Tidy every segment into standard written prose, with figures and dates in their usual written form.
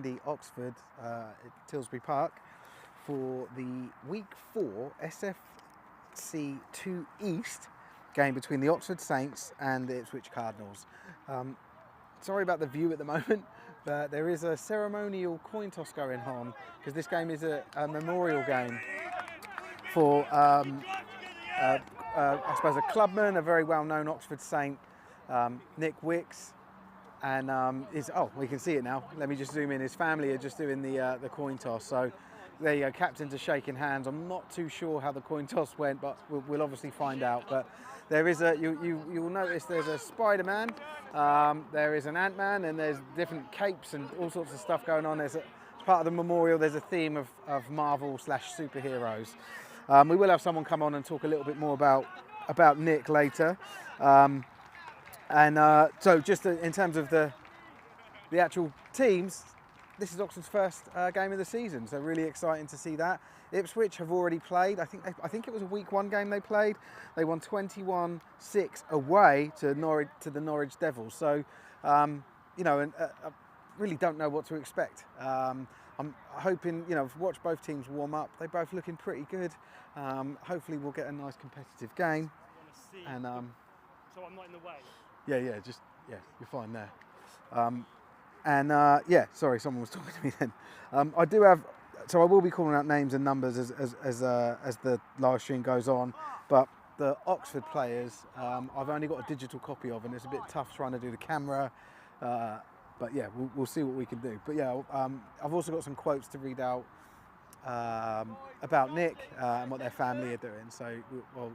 windy Oxford at Tilsbury Park for the Week 4 SFC 2 East game between the Oxford Saints and the Ipswich Cardinals. Sorry about the view at the moment, but there is a ceremonial coin toss going on because this game is a memorial game for, I suppose, a clubman, a very well-known Oxford Saint, Nick Wicks. And we can see it now. Let me just zoom in. His family are just doing the coin toss. So there you go, captains are shaking hands. I'm not too sure how the coin toss went, but we'll obviously find out. But there is you'll notice there's a Spider-Man, there is an Ant-Man, and there's different capes and all sorts of stuff going on. As part of the memorial, there's a theme of Marvel/superheroes. We will have someone come on and talk a little bit more about Nick later. So just in terms of the actual teams, this is Oxford's first game of the season, so really exciting to see that. Ipswich have already played. I think it was a Week 1 game they played. They won 21-6 away to the Norwich Devils. So, I really don't know what to expect. I'm hoping, watch both teams warm up. They're both looking pretty good. Hopefully we'll get a nice competitive game. And so I'm not in the way. Yeah, you're fine there. Sorry, someone was talking to me then. I will be calling out names and numbers as the live stream goes on, but the Oxford players, I've only got a digital copy of, and it's a bit tough trying to do the camera, but yeah, we'll see what we can do. But yeah, I've also got some quotes to read out about Nick and what their family are doing, so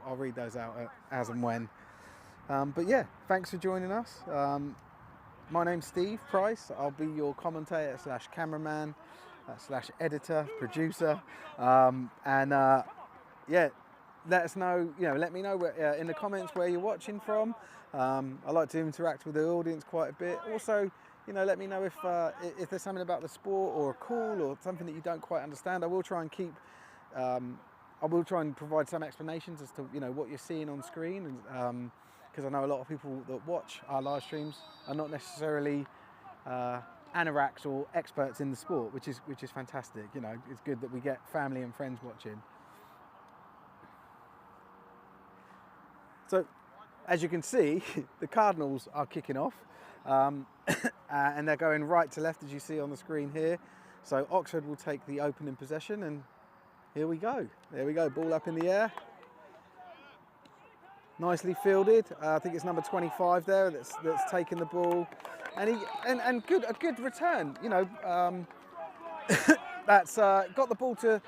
I'll read those out as and when. But yeah, thanks for joining us. My name's Steve Price. I'll be your commentator / cameraman / editor, producer. Let us know, let me know in the comments where you're watching from. I like to interact with the audience quite a bit. Also, let me know if there's something about the sport or a call or something that you don't quite understand. I will try and provide some explanations as to, what you're seeing on screen, and because I know a lot of people that watch our live streams are not necessarily anoraks or experts in the sport, which is fantastic. It's good that we get family and friends watching. So, as you can see, the Cardinals are kicking off, and they're going right to left, as you see on the screen here. So Oxford will take the opening possession, and here we go. There we go, ball up in the air. Nicely fielded. I think it's number 25 there that's taken the ball, and a good return. That's got the ball to.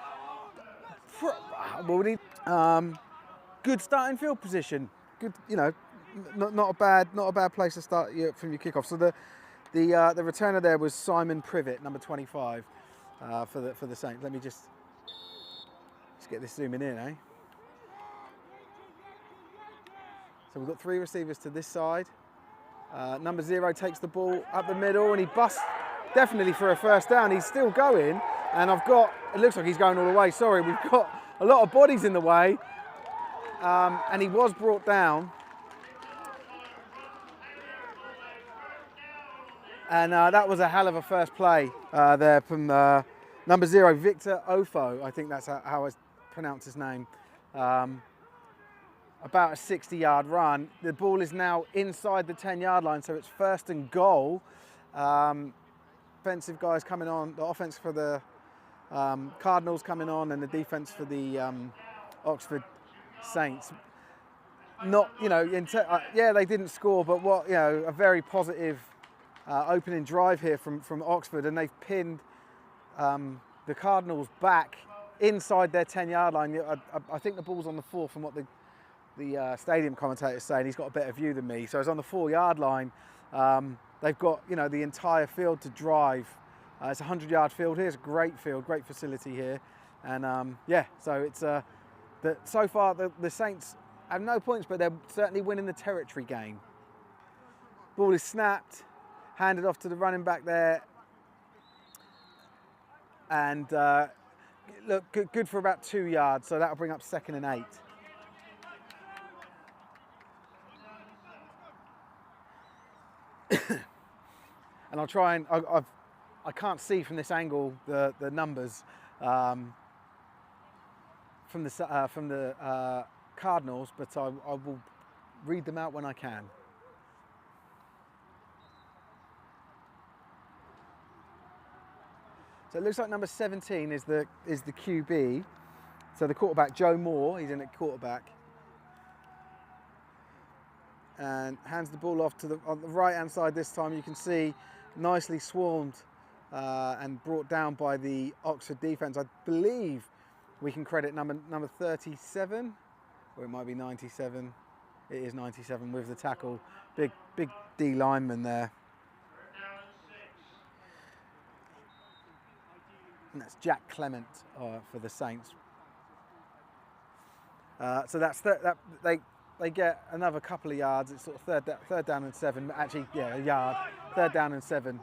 Good starting field position. Good, not a bad place to start from your kickoff. So the returner there was Simon Privet, number 25, for the Saints. Let me just get this zooming in, eh? So we've got 3 receivers to this side. Number 0 takes the ball up the middle, and he busts definitely for a first down. He's still going, and it looks like he's going all the way. Sorry, we've got a lot of bodies in the way, and he was brought down. And that was a hell of a first play there from number 0, Victor Ofo. I think that's how I pronounce his name. About a 60-yard run. The ball is now inside the 10-yard line, so it's 1st and goal. Offensive guys coming on, the offense for the Cardinals coming on, and the defense for the Oxford Saints. Not, they didn't score, but a very positive opening drive here from Oxford, and they've pinned the Cardinals back inside their 10-yard line. I think the ball's on the 4 from what the stadium commentator's saying. He's got a better view than me. So it's on the 4-yard line. They've got, the entire field to drive. It's a 100-yard field here. It's a great field, great facility here. And so it's so far the Saints have no points, but they're certainly winning the territory game. Ball is snapped, handed off to the running back there. And look, good for about 2 yards. So that'll bring up 2nd and 8. And I'll try and, I've I can't see from this angle the numbers from the Cardinals, but I will read them out when I can. So it looks like number 17 is the QB. So the quarterback, Joe Moore, he's in at quarterback. And hands the ball off to on the right-hand side this time. You can see nicely swarmed and brought down by the Oxford defence. I believe we can credit number 37, or it might be 97. It is 97 with the tackle. Big D lineman there. And that's Jack Clement for the Saints. So that's they get another couple of yards. It's sort of third down and 7. Actually, yeah, a yard. 3rd down and 7.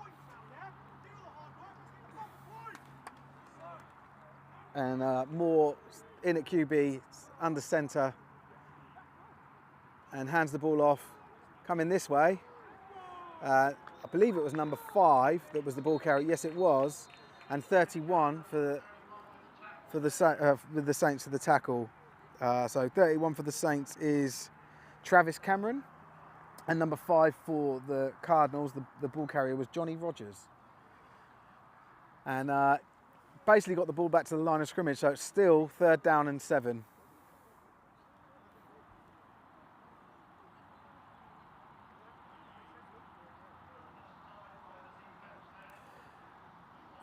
And Moore in at QB, under centre, and hands the ball off, coming this way. I believe it was number 5 that was the ball carrier. Yes, it was, and 31 with the Saints for the tackle. So 31 for the Saints is Travis Cameron, and number 5 for the Cardinals, the ball carrier was Johnny Rogers. And basically got the ball back to the line of scrimmage, so it's still 3rd down and 7.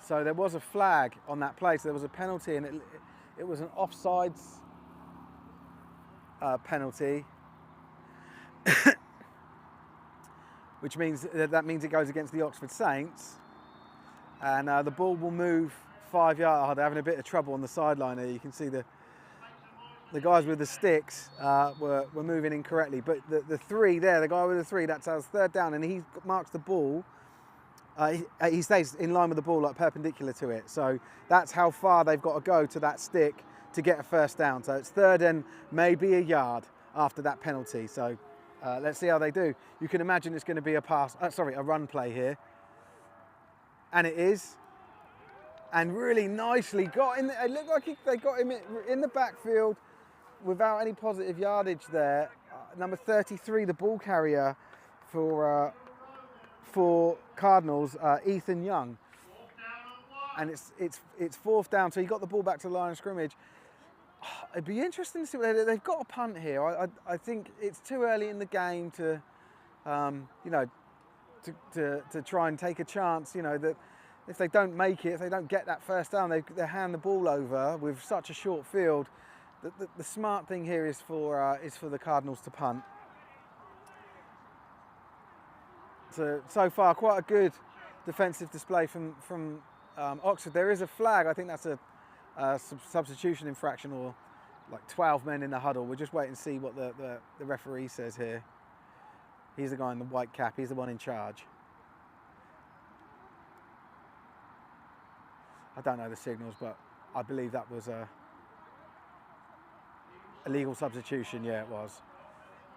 So there was a flag on that play, so there was a penalty, and it was an offsides penalty, which means that means it goes against the Oxford Saints, and the ball will move 5 yards. Oh, they're having a bit of trouble on the sideline there. You can see the guys with the sticks were moving incorrectly, but the 3 there, the guy with the 3, that's 3rd down, and he marks the ball. He stays in line with the ball, like perpendicular to it. So that's how far they've got to go to that stick to get a 1st down. So it's 3rd and maybe a yard after that penalty. So let's see how they do. You can imagine it's going to be a run play here. And it is. And really nicely got in. It looked like they got him in the backfield without any positive yardage there. Number 33, the ball carrier for Cardinals, Ethan Young, and it's 4th down. So he got the ball back to the line of scrimmage. It'd be interesting to see what they've got a punt here. I think it's too early in the game to, to try and take a chance. That if they don't make it, if they don't get that 1st down, they hand the ball over with such a short field. The smart thing here is for the Cardinals to punt. So far, quite a good defensive display from Oxford. There is a flag. I think that's a substitution infraction, or like 12 men in the huddle. We'll just wait and see what the referee says here. He's the guy in the white cap. He's the one in charge. I don't know the signals, but I believe that was a illegal substitution. Yeah, it was.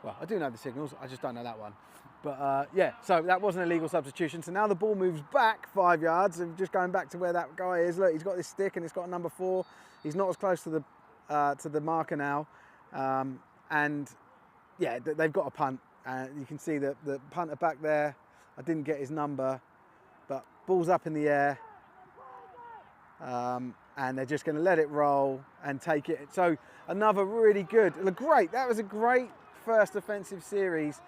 Well, I do know the signals. I just don't know that one. But yeah, so that wasn't a legal substitution. So now the ball moves back 5 yards, and just going back to where that guy is. Look, he's got this stick, and it's got a number 4. He's not as close to the marker now, and yeah, they've got a punt. You can see the punter back there. I didn't get his number, but ball's up in the air, and they're just going to let it roll and take it. So another really good, great. That was a great first offensive series.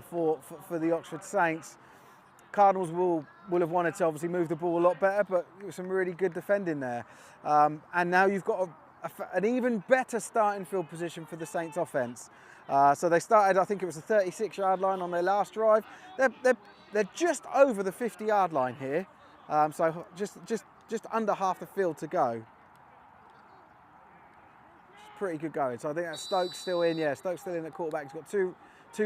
For the Oxford Saints. Cardinals will have wanted to obviously move the ball a lot better, but it was some really good defending there. And now you've got an even better starting field position for the Saints offense. So they started, I think it was the 36-yard line on their last drive. They're just over the 50-yard line here. So just under half the field to go. Pretty good going. So I think that's Stokes still in. Yeah, Stokes still in at quarterback. He's got two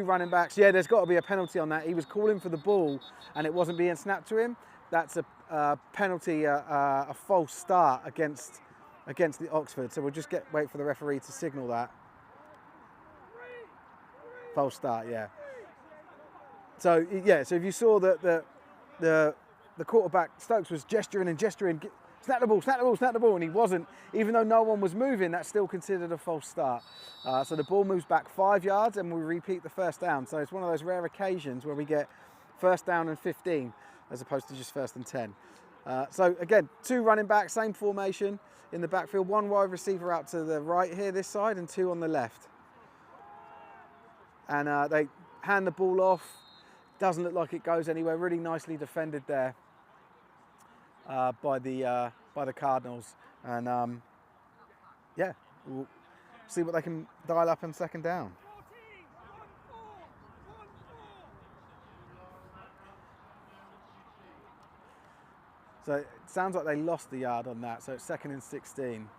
running backs. Yeah, there's got to be a penalty on that. He was calling for the ball and it wasn't being snapped to him. That's a penalty, a false start against the Oxford. So we'll just wait for the referee to signal that. False start, yeah. So yeah, so if you saw that the the quarterback, Stokes, was gesturing and gesturing, snap the ball, snap the ball, snap the ball, and he wasn't. Even though no one was moving, that's still considered a false start. So the ball moves back 5 yards and we repeat the first down. So it's one of those rare occasions where we get first down and 15 as opposed to just first and 10. So again, 2 running backs, same formation in the backfield, 1 wide receiver out to the right here, this side, and 2 on the left. And they hand the ball off. Doesn't look like it goes anywhere. Really nicely defended there by the Cardinals. And yeah, we'll see what they can dial up on second down. So it sounds like they lost the yard on that, so it's 2nd and 16.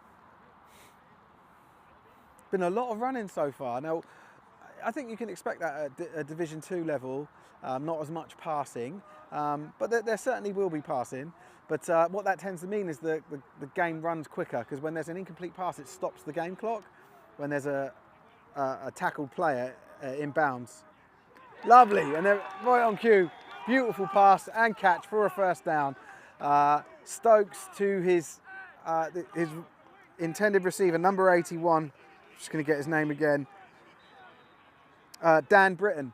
Been a lot of running so far. Now, I think you can expect that at a Division 2 level, not as much passing, but there certainly will be passing. But what that tends to mean is the game runs quicker, because when there's an incomplete pass, it stops the game clock. When there's a tackled player in bounds. Lovely, and they're right on cue. Beautiful pass and catch for a first down. Stokes to his intended receiver, number 81. Just going to get his name again. Dan Britton.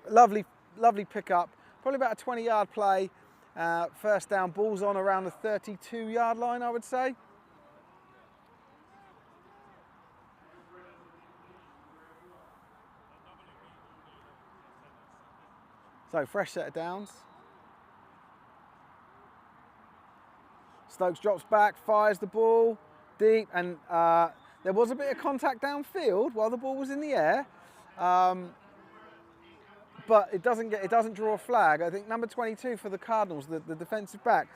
lovely pickup. Probably about a 20-yard play. First down, ball's on around the 32-yard line, I would say. So fresh set of downs. Stokes drops back, fires the ball deep, and there was a bit of contact downfield while the ball was in the air, but it doesn't draw a flag. I think number 22 for the Cardinals, the defensive back,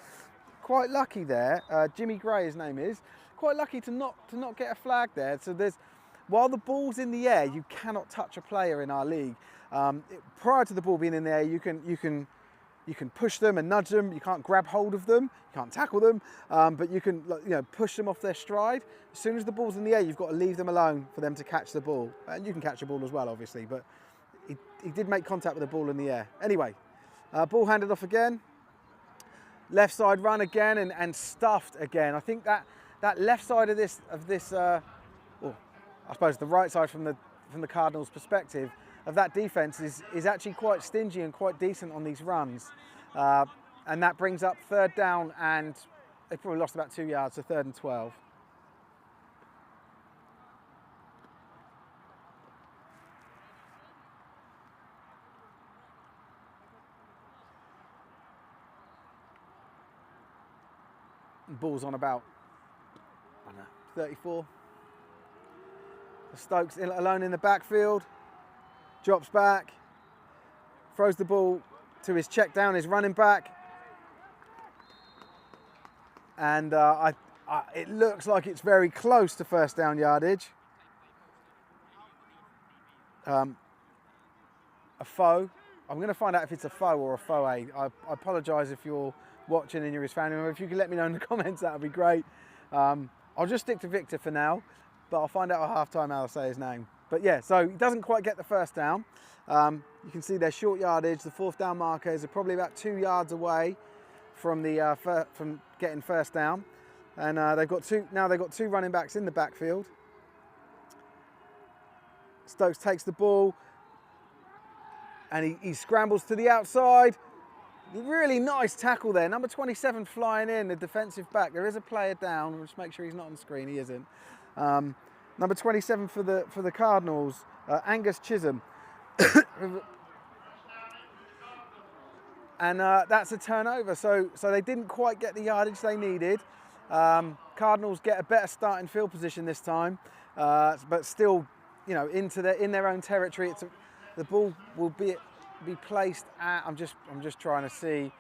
quite lucky there. Jimmy Gray, his name is, quite lucky to not get a flag there. So while the ball's in the air, you cannot touch a player in our league. Prior to the ball being in the air, you can push them and nudge them. You can't grab hold of them. You can't tackle them, but you can push them off their stride. As soon as the ball's in the air, you've got to leave them alone for them to catch the ball. And you can catch the ball as well, obviously, but he did make contact with the ball in the air. Anyway, ball handed off again. Left side run again and stuffed again. I think that left side of this, I suppose the right side from the Cardinals' perspective of that defense is actually quite stingy and quite decent on these runs. And that brings up third down, and they probably lost about 2 yards, so 3rd and 12. Ball's on about, 34. Stokes alone in the backfield. Drops back, throws the ball to his check down, his running back. And it looks like it's very close to first down yardage. A foe. I'm going to find out if it's a foe or a foe. I apologise if you're watching and you're his family member. If you could let me know in the comments, that would be great. I'll just stick to Victor for now, but I'll find out at half-time how to say his name. But yeah, so he doesn't quite get the first down. You can see their short yardage. The 4th down markers are probably about 2 yards away from from getting first down, and they've got two running backs in the backfield. Stokes takes the ball and he scrambles to the outside. Really nice tackle there. Number 27 flying in, the defensive back. There is a player down. We'll just make sure he's not on the screen. He isn't. Number 27 for the Cardinals, Angus Chisholm. And that's a turnover. So they didn't quite get the yardage they needed. Cardinals get a better starting field position this time, but still, in their own territory. The ball will be placed at. I'm just trying to see.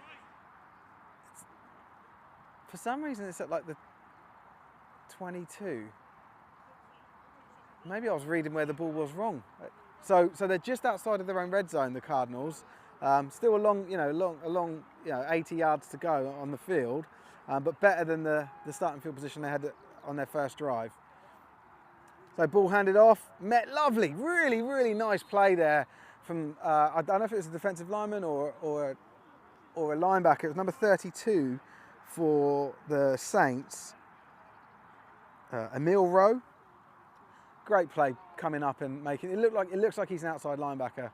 For some reason, it's at like the 22. Maybe I was reading where the ball was wrong. So they're just outside of their own red zone, the Cardinals. Still a long 80 yards to go on the field, but better than the starting field position they had on their first drive. So ball handed off, met lovely, really nice play there from I don't know if it was a defensive lineman or or a linebacker. It was number 32 for the Saints, Emil Rowe. Great play coming up and making it looks like he's an outside linebacker.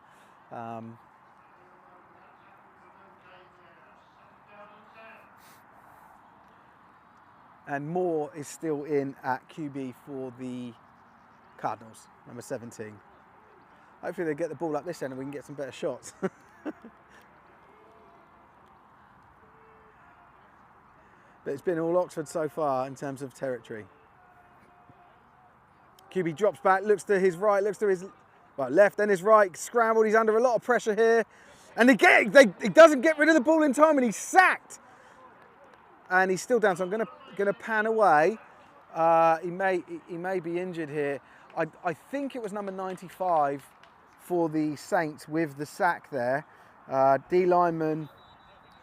And Moore is still in at QB for the Cardinals, number 17. Hopefully they get the ball up this end and we can get some better shots. But it's been all Oxford so far in terms of territory. QB drops back, looks to his right, looks to his left, then his right, scrambled. He's under a lot of pressure here. And he doesn't get rid of the ball in time and he's sacked. And he's still down, so I'm gonna pan away. He may be injured here. I think it was number 95 for the Saints with the sack there. D lineman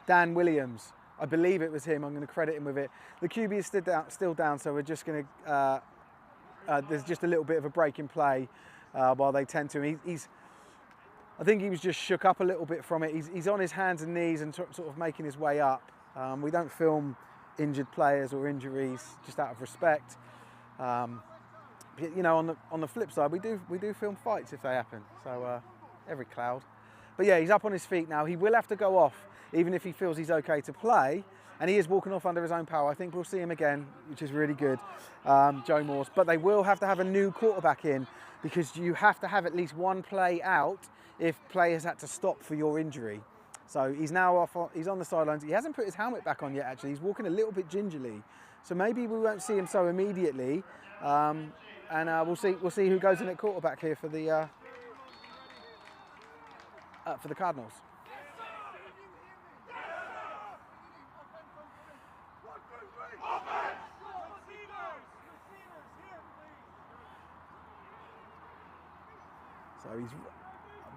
Dan Williams. I believe it was him. I'm going to credit him with it. The QB is still down, so we're just going to. There's just a little bit of a break in play while they tend to. I think he was just shook up a little bit from it. He's on his hands and knees and sort of making his way up. We don't film injured players or injuries just out of respect. You know, on the flip side, we do film fights if they happen. So every cloud. But yeah, he's up on his feet now. He will have to go off, even if he feels he's okay to play. And he is walking off under his own power. I think we'll see him again, which is really good, Joe Morse. But they will have to have a new quarterback in because you have to have at least one play out if players had to stop for your injury. So he's now off. He's on the sidelines. He hasn't put his helmet back on yet, actually. He's walking a little bit gingerly. So maybe we won't see him so immediately. And we'll see who goes in at quarterback here for the Cardinals. So I'm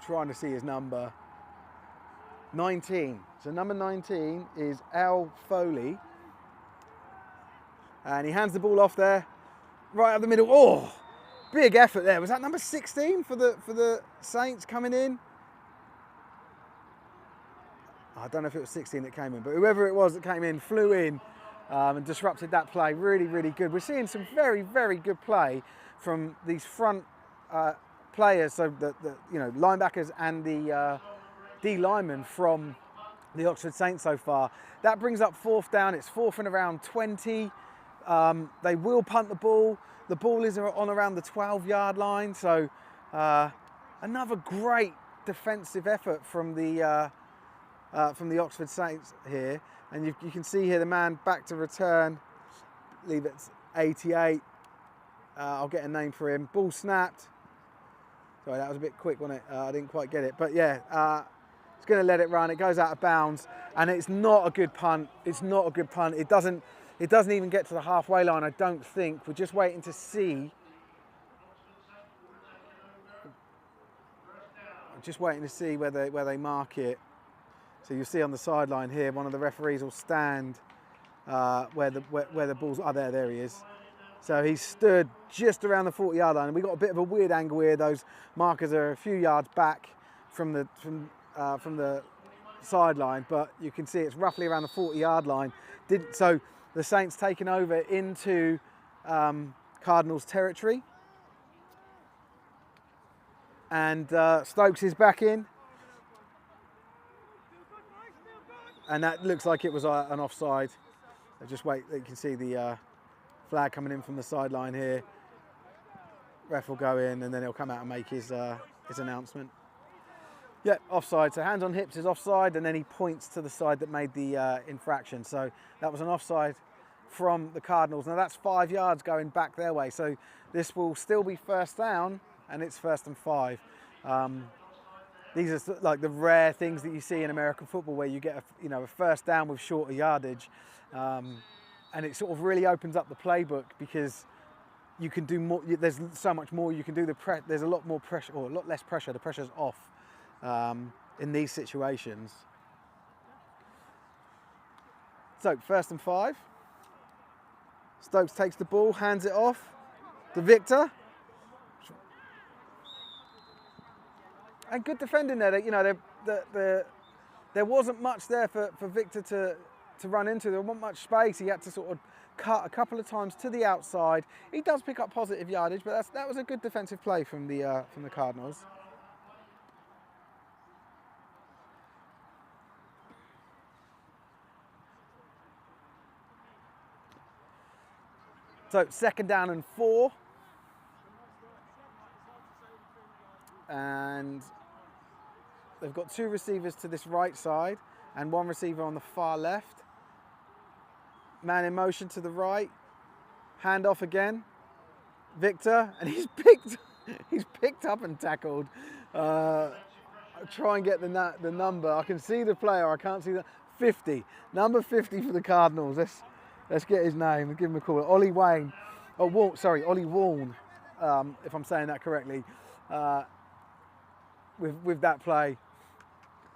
trying to see his number. 19. So number 19 is Al Foley. And he hands the ball off there, right up the middle. Oh, big effort there. Was that number 16 for the Saints coming in? I don't know if it was 16 that came in, but whoever it was that came in flew in and disrupted that play. Really, really good. We're seeing some very, very good play from these front players, so the linebackers and the D linemen from the Oxford Saints so far. That brings up fourth down. It's fourth and around 20. They will punt the ball. The ball is on around the 12-yard line. So another great defensive effort from the Oxford Saints here. And you can see here the man back to return. I believe it's 88. I'll get a name for him. Ball snapped. Sorry, that was a bit quick, wasn't it? I didn't quite get it. But yeah, it's going to let it run. It goes out of bounds. And it's not a good punt. It's not a good punt. It doesn't even get to the halfway line, I don't think. We're just waiting to see. I'm just waiting to see where they mark it. So you'll see on the sideline here, one of the referees will stand where the balls are. There he is. So he's stood just around the 40-yard line. And we've got a bit of a weird angle here. Those markers are a few yards back from the sideline, but you can see it's roughly around the 40-yard line. So the Saints taking over into Cardinals territory. And Stokes is back in. And that looks like it was an offside. So just wait, you can see the flag coming in from the sideline here. Ref will go in and then he'll come out and make his announcement. Yeah, offside. So hands on hips is offside, and then he points to the side that made the infraction. So that was an offside from the Cardinals. Now that's 5 yards going back their way. So this will still be first down, and it's 1st and 5. These are like the rare things that you see in American football, where you get a first down with shorter yardage, and it sort of really opens up the playbook because you can do more. There's so much more you can do. There's a lot more pressure, or a lot less pressure. The pressure's off. In these situations. So 1st and 5. Stokes takes the ball, hands it off to Victor. And good defending there. The there wasn't much there for Victor to run into. There wasn't much space. He had to sort of cut a couple of times to the outside. He does pick up positive yardage, but that was a good defensive play from the Cardinals. So 2nd down and 4. And they've got 2 receivers to this right side and 1 receiver on the far left. Man in motion to the right. Hand off again. Victor, and he's picked up and tackled. I'll try and get the number. I can see the player, I can't see the 50. Number 50 for the Cardinals. Let's get his name and give him a call. Ollie Wayne. Oh, Ollie Warne, if I'm saying that correctly. With that play,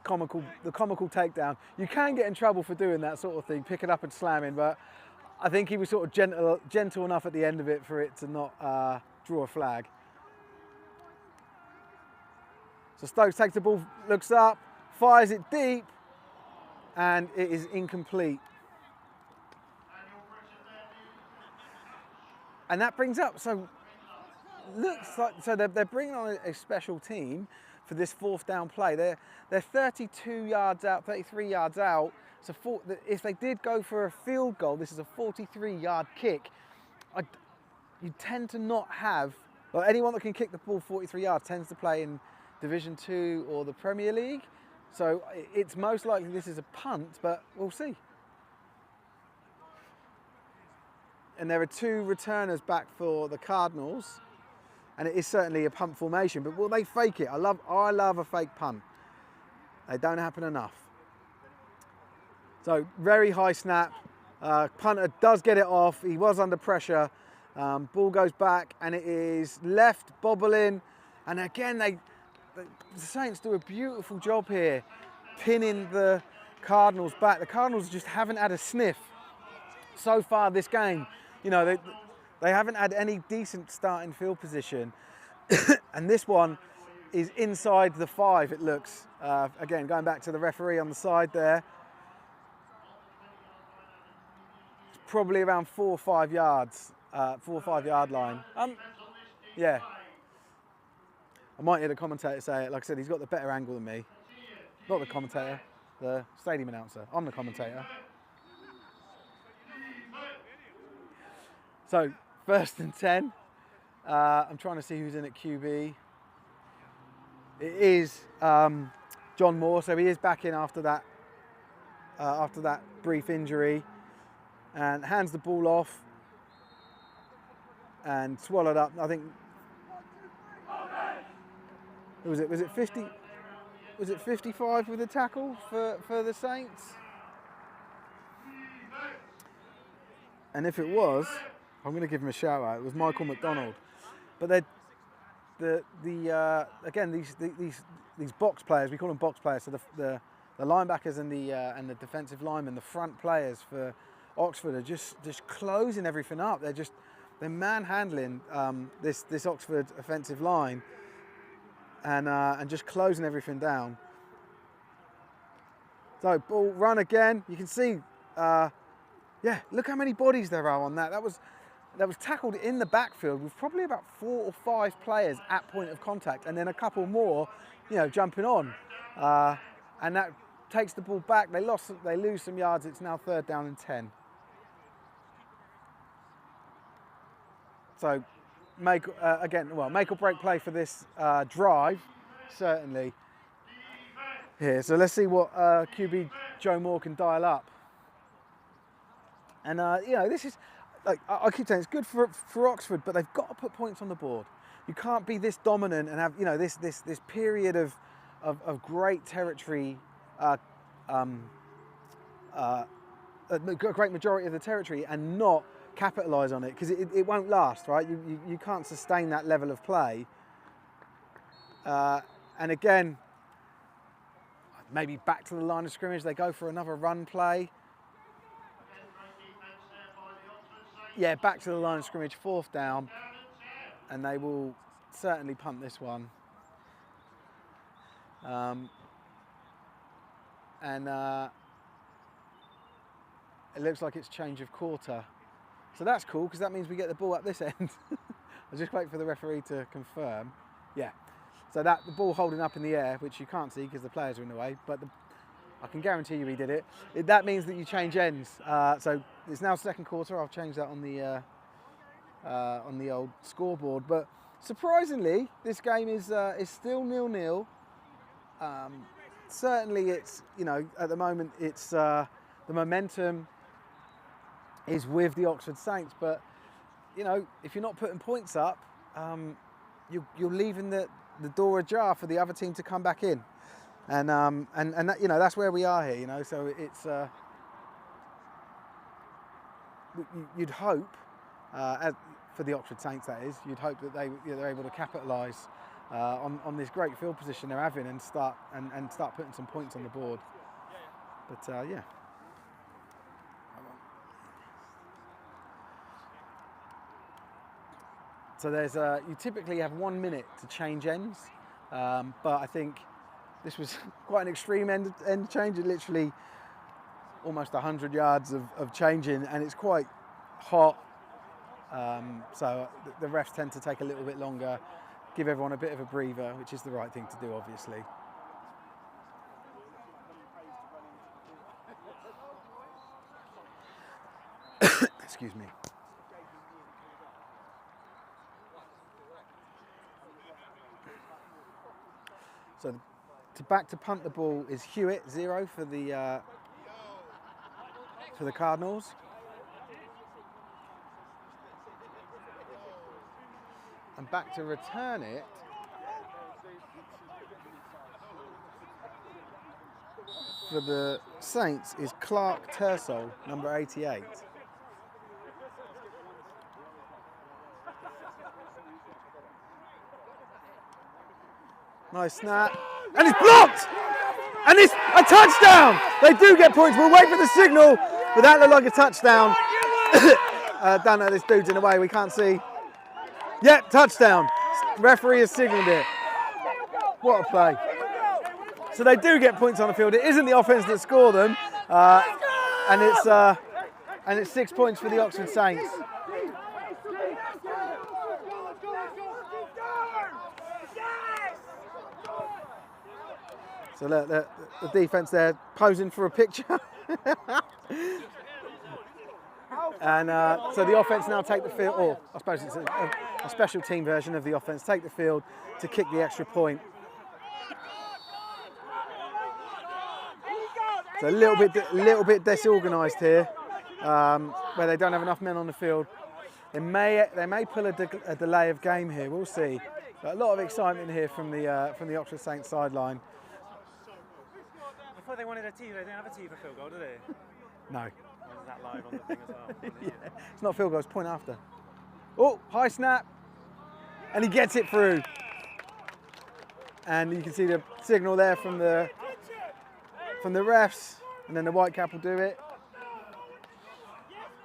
the comical takedown. You can get in trouble for doing that sort of thing, picking up and slamming, but I think he was sort of gentle enough at the end of it for it to not draw a flag. So Stokes takes the ball, looks up, fires it deep, and it is incomplete. And that brings up, so looks like, so they're bringing on a special team for this 4th down play. They're 32 yards out, 33 yards out. So if they did go for a field goal, this is a 43-yard kick. You tend to not have, well, anyone that can kick the ball 43 yards tends to play in Division 2 or the Premier League. So it's most likely this is a punt, but we'll see. And there are 2 returners back for the Cardinals. And it is certainly a punt formation, but will they fake it? I love a fake punt. They don't happen enough. So very high snap. Punter does get it off. He was under pressure. Ball goes back, and it is left bobbling. And again, the Saints do a beautiful job here, pinning the Cardinals back. The Cardinals just haven't had a sniff so far this game. You know, they haven't had any decent starting field position. And this one is inside the 5, it looks. Again, going back to the referee on the side there. It's probably around 4 or 5 yards, 4 or 5 yard line. Yeah. I might hear the commentator say it. Like I said, he's got the better angle than me. Not the commentator, the stadium announcer. I'm the commentator. So, 1st and 10. I'm trying to see who's in at QB. It is John Moore, so he is back in after that brief injury, and hands the ball off and swallowed up. I think was it 50? Was it 55 with the tackle for the Saints? And if it was, I'm going to give him a shout out. It was Michael McDonald. But again, these box players, we call them box players. So the linebackers and the defensive linemen, the front players for Oxford are just closing everything up. They're manhandling this Oxford offensive line and just closing everything down. So ball run again. You can see, yeah, look how many bodies there are on that. That was tackled in the backfield with probably about 4 or 5 players at point of contact, and then a couple more, jumping on, and that takes the ball back. They lose some yards. It's now 3rd down and 10. So make or break play for this drive, certainly here. So let's see what QB Joe Moore can dial up. And this is, like I keep saying, it's good for Oxford, but they've got to put points on the board. You can't be this dominant and have this period of great territory, a great majority of the territory, and not capitalise on it, because it won't last, right? You can't sustain that level of play. And again, maybe back to the line of scrimmage, they go for another run play. Yeah, back to the line of scrimmage, 4th down, and they will certainly punt this one. And and it looks like it's change of quarter. So that's cool because that means we get the ball at this end. I'll just wait for the referee to confirm. Yeah. So that the ball holding up in the air, which you can't see because the players are in the way, but I can guarantee you he did it. That means that you change ends. So it's now second quarter. I'll change that on the old scoreboard. But surprisingly, this game is still 0-0. Certainly, it's at the moment it's the momentum is with the Oxford Saints, but if you're not putting points up, you're leaving the door ajar for the other team to come back in, and that, that's where we are here. So it's you'd hope, for the Oxford Saints that is, you'd hope that they're able to capitalise on this great field position they're having and start putting some points on the board. But yeah. So there's you typically have 1 minute to change ends, but I think this was quite an extreme end change. It literally almost 100 yards of changing, and it's quite hot. So the refs tend to take a little bit longer, give everyone a bit of a breather, which is the right thing to do, obviously. Excuse me. So back to punt the ball is Hewitt, 0 for the Cardinals. And back to return it for the Saints is Clark Tersol, number 88. Nice snap, and it's blocked, and it's a touchdown. They do get points. We'll wait for the signal, but that looked like a touchdown. Don't know, this dude's in the way, we can't see. Yep, touchdown. Referee has signalled it. What a play. So they do get points on the field. It isn't the offence that score them, and it's 6 points for the Oxford Saints. So look, the defence there posing for a picture. And so the offence now take the field, or I suppose it's a special team version of the offence, take the field to kick the extra point. So a little bit disorganised here, where they don't have enough men on the field. They may pull a delay of game here. We'll see. But a lot of excitement here from the Oxford Saints sideline. I thought they wanted a tee. They didn't have a tee for field goal, did they? No. Or is that live on the thing as well? Yeah. It's not field goal, it's point after. Oh, high snap. And he gets it through. And you can see the signal there from the refs. And then the white cap will do it.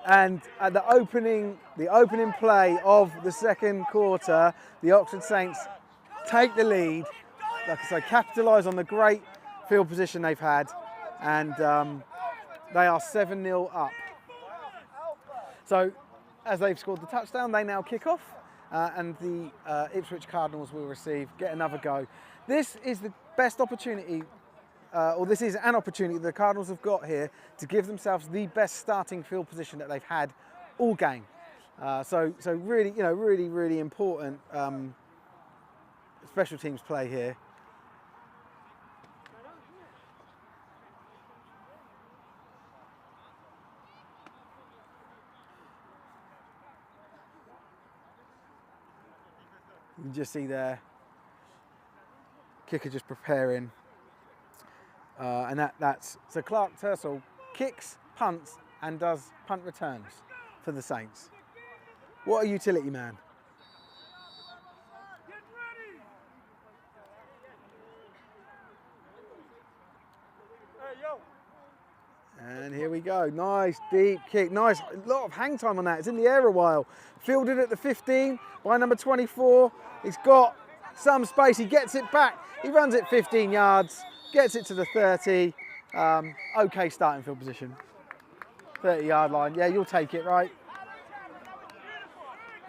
And at the opening play of the second quarter, the Oxford Saints take the lead. Like I say, capitalise on the great field position they've had, and they are 7-0 up. So as they've scored the touchdown, they now kick off, and the Ipswich Cardinals will get another go. This is the best opportunity, or this is an opportunity the Cardinals have got here to give themselves the best starting field position that they've had all game. So really, really important special teams play here. You can just see there, kicker just preparing, and that's so Clark Tersol kicks, punts, and does punt returns for the Saints. What a utility man! And here we go. Nice deep kick. Nice, a lot of hang time on that. It's in the air a while. Fielded at the 15 by number 24. He's got some space. He gets it back. He runs it 15 yards, gets it to the 30, Okay starting field position. 30-yard line. Yeah, you'll take it, right?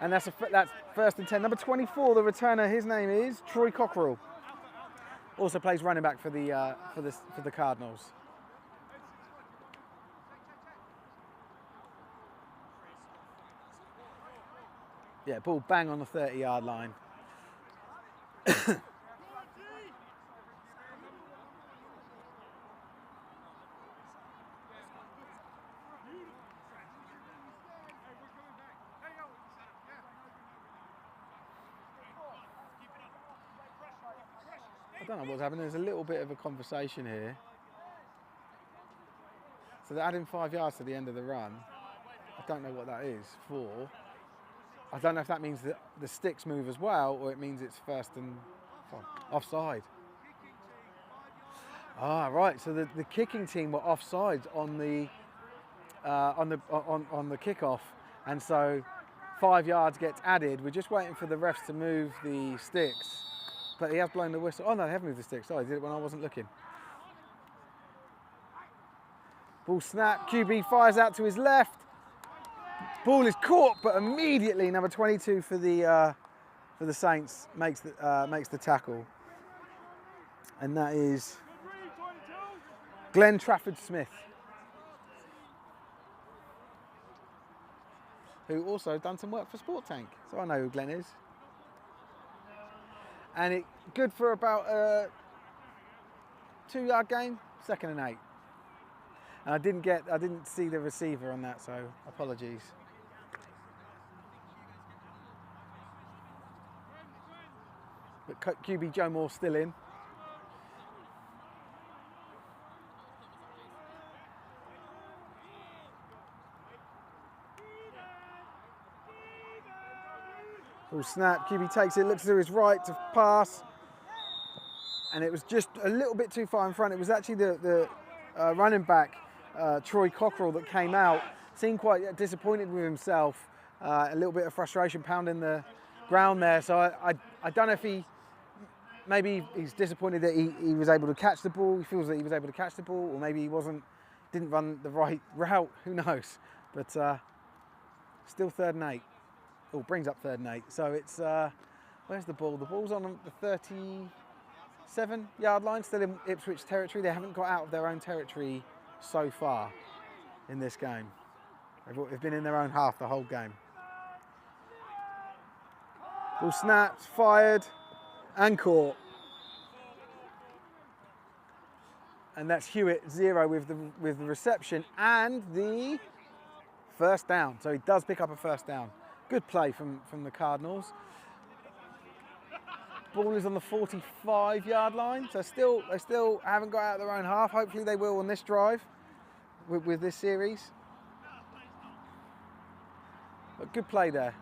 And that's first and 10. Number 24, the returner. His name is Troy Cockrell. Also plays running back for the Cardinals. Yeah, ball bang on the 30-yard line. I don't know what's happening. There's a little bit of a conversation here. So they're adding 5 yards to the end of the run. I don't know what that is for. I don't know if that means that the sticks move as well, or it means it's first and offside. Ah, right. So the kicking team were offside on the kickoff, and so 5 yards gets added. We're just waiting for the refs to move the sticks, but he has blown the whistle. Oh no, they have moved the sticks. Sorry, I did it when I wasn't looking. Ball snap. QB fires out to his left. Ball is caught, but immediately number 22 for the Saints makes the tackle, and that is Glenn Trafford-Smith, who also done some work for Sport Tank, so I know who Glenn is. And it good for about a 2-yard gain, 2nd and 8. And I didn't see the receiver on that, so apologies. But QB Joe Moore still in. Ball snap, QB takes it, looks to his right to pass. And it was just a little bit too far in front. It was actually the running back, Troy Cockrell, that came out. Seemed quite disappointed with himself. A little bit of frustration pounding the ground there. So I don't know if maybe he's disappointed that he was able to catch the ball. He feels that he was able to catch the ball, or maybe he didn't run the right route. Who knows? But still 3rd and 8. Oh, brings up 3rd and 8. So it's where's the ball? The ball's on the 37-yard line, still in Ipswich territory. They haven't got out of their own territory so far in this game. They've been in their own half the whole game. Ball snapped, fired, and caught. And that's Hewitt 0 with the reception and the first down. So he does pick up a first down. Good play from the Cardinals. Ball is on the 45-yard line, so they still haven't got out of their own half. Hopefully they will on this drive with this series. But good play there.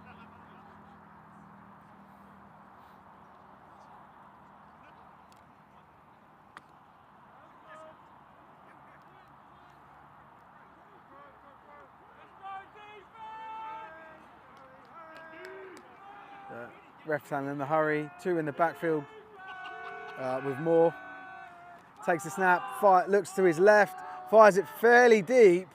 Ref standing in the hurry, 2 in the backfield with Moore. Takes the snap, looks to his left, fires it fairly deep,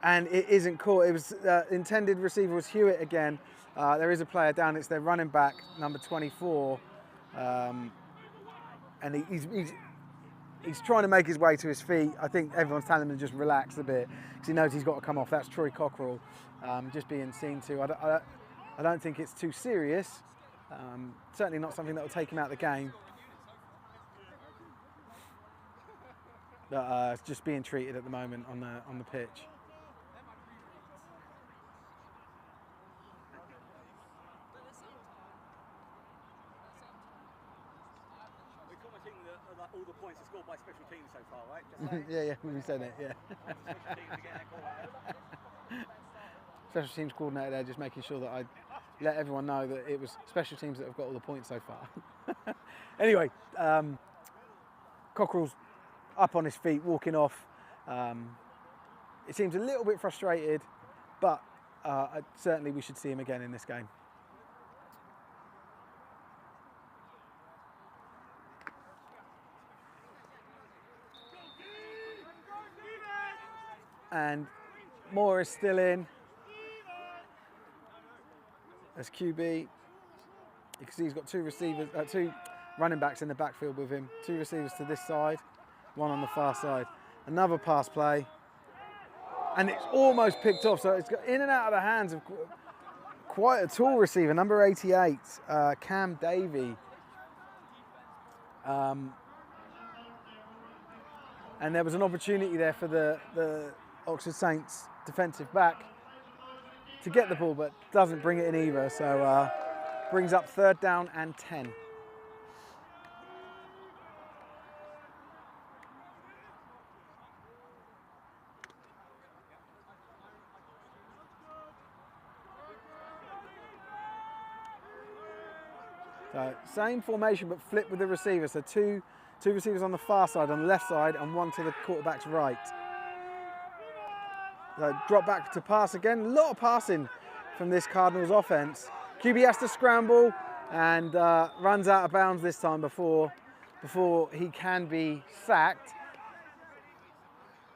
and it isn't caught. It was intended receiver was Hewitt again. There is a player down, it's their running back, number 24, and he's trying to make his way to his feet. I think everyone's telling him to just relax a bit because he knows he's got to come off. That's Troy Cockrell, just being seen to. I don't think it's too serious. Certainly not something that will take him out of the game. But it's just being treated at the moment on the pitch. We're commenting that all the points are scored by special teams so far, right? Yeah, we said it, yeah. Special teams coordinator there, just making sure that I let everyone know that it was special teams that have got all the points so far. Anyway, Cockrell's up on his feet, walking off. It seems a little bit frustrated, but certainly we should see him again in this game. and Moore is still in. As QB. You can see he's got two running backs in the backfield with him. Two receivers to this side, one on the far side. Another pass play. And it's almost picked off, so it's got in and out of the hands of quite a tall receiver, number 88, Cam Davey. And there was an opportunity there for the Oxford Saints defensive back to get the ball, but doesn't bring it in either, so brings up 3rd down and 10. So same formation but flip with the receiver. So two receivers on the far side, on the left side, and one to the quarterback's right. So drop back to pass again. A lot of passing from this Cardinals offense. QB has to scramble and runs out of bounds this time before he can be sacked.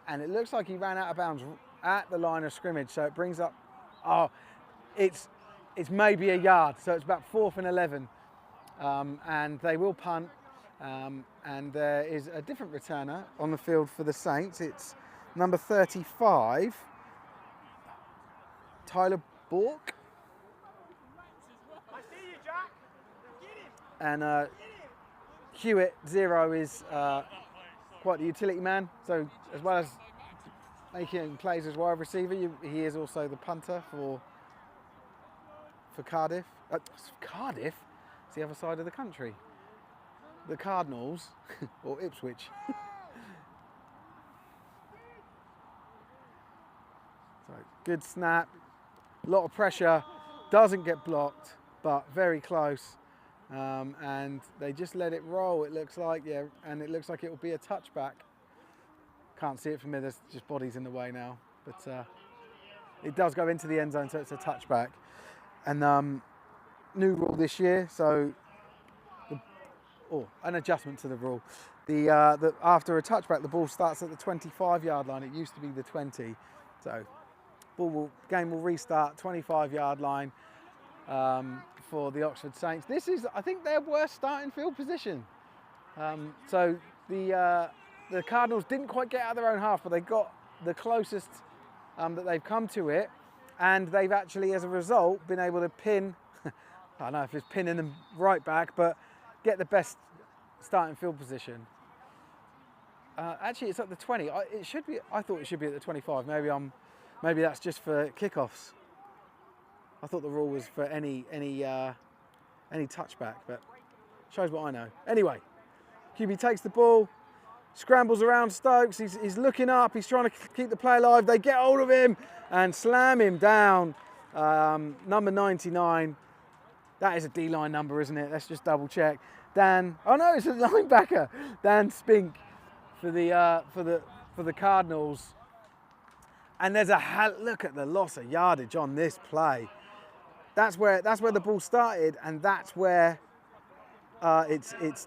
And it looks like he ran out of bounds at the line of scrimmage. So it brings up, it's maybe a yard. So it's about 4th and 11. And they will punt, and there is a different returner on the field for the Saints. It's number 35, Tyler Bork. And Hewitt, 0, is quite the utility man. So as well as making plays as wide receiver, he is also the punter for Cardiff. Cardiff? The other side of the country. The Cardinals, or Ipswich. So good snap, a lot of pressure, doesn't get blocked, but very close. And they just let it roll, it looks like, yeah, and it looks like it will be a touchback. Can't see it from here, there's just bodies in the way now, but it does go into the end zone, so it's a touchback. And new rule this year, so an adjustment to the rule. After a touchback, the ball starts at the 25-yard line. It used to be the 20, so game will restart 25-yard line for the Oxford Saints. This is, I think, their worst starting field position. So the Cardinals didn't quite get out of their own half, but they got the closest that they've come to it, and they've actually, as a result, been able to pin. I don't know if it's pinning them right back, but get the best starting field position. Actually, it's at the 20. It should be. I thought it should be at the 25. Maybe that's just for kickoffs. I thought the rule was for any touchback, but shows what I know. Anyway, QB takes the ball, scrambles around Stokes. He's looking up. He's trying to keep the play alive. They get hold of him and slam him down. Number 99. That is a D-line number, isn't it? Let's just double check. Dan. Oh no, it's a linebacker. Dan Spink for the Cardinals. And there's look at the loss of yardage on this play. That's where the ball started, and that's where it's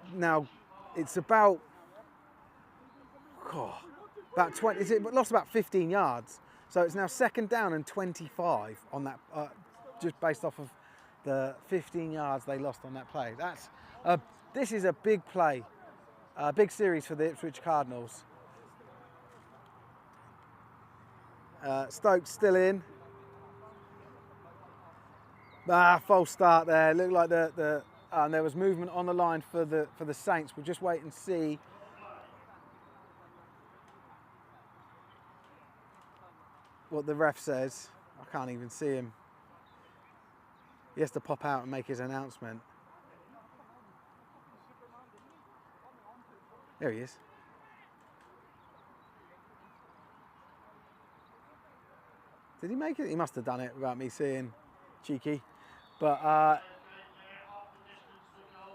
about 20. It lost about 15 yards. So it's now 2nd down and 25 on that, just based off of the 15 yards they lost on that play. This is a big play, a big series for the Ipswich Cardinals. Stokes still in. False start there. Looked like there was movement on the line for the Saints. We'll just wait and see. What the ref says. I can't even see him. He has to pop out and make his announcement. There he is. Did he make it? He must have done it without me seeing. Cheeky. But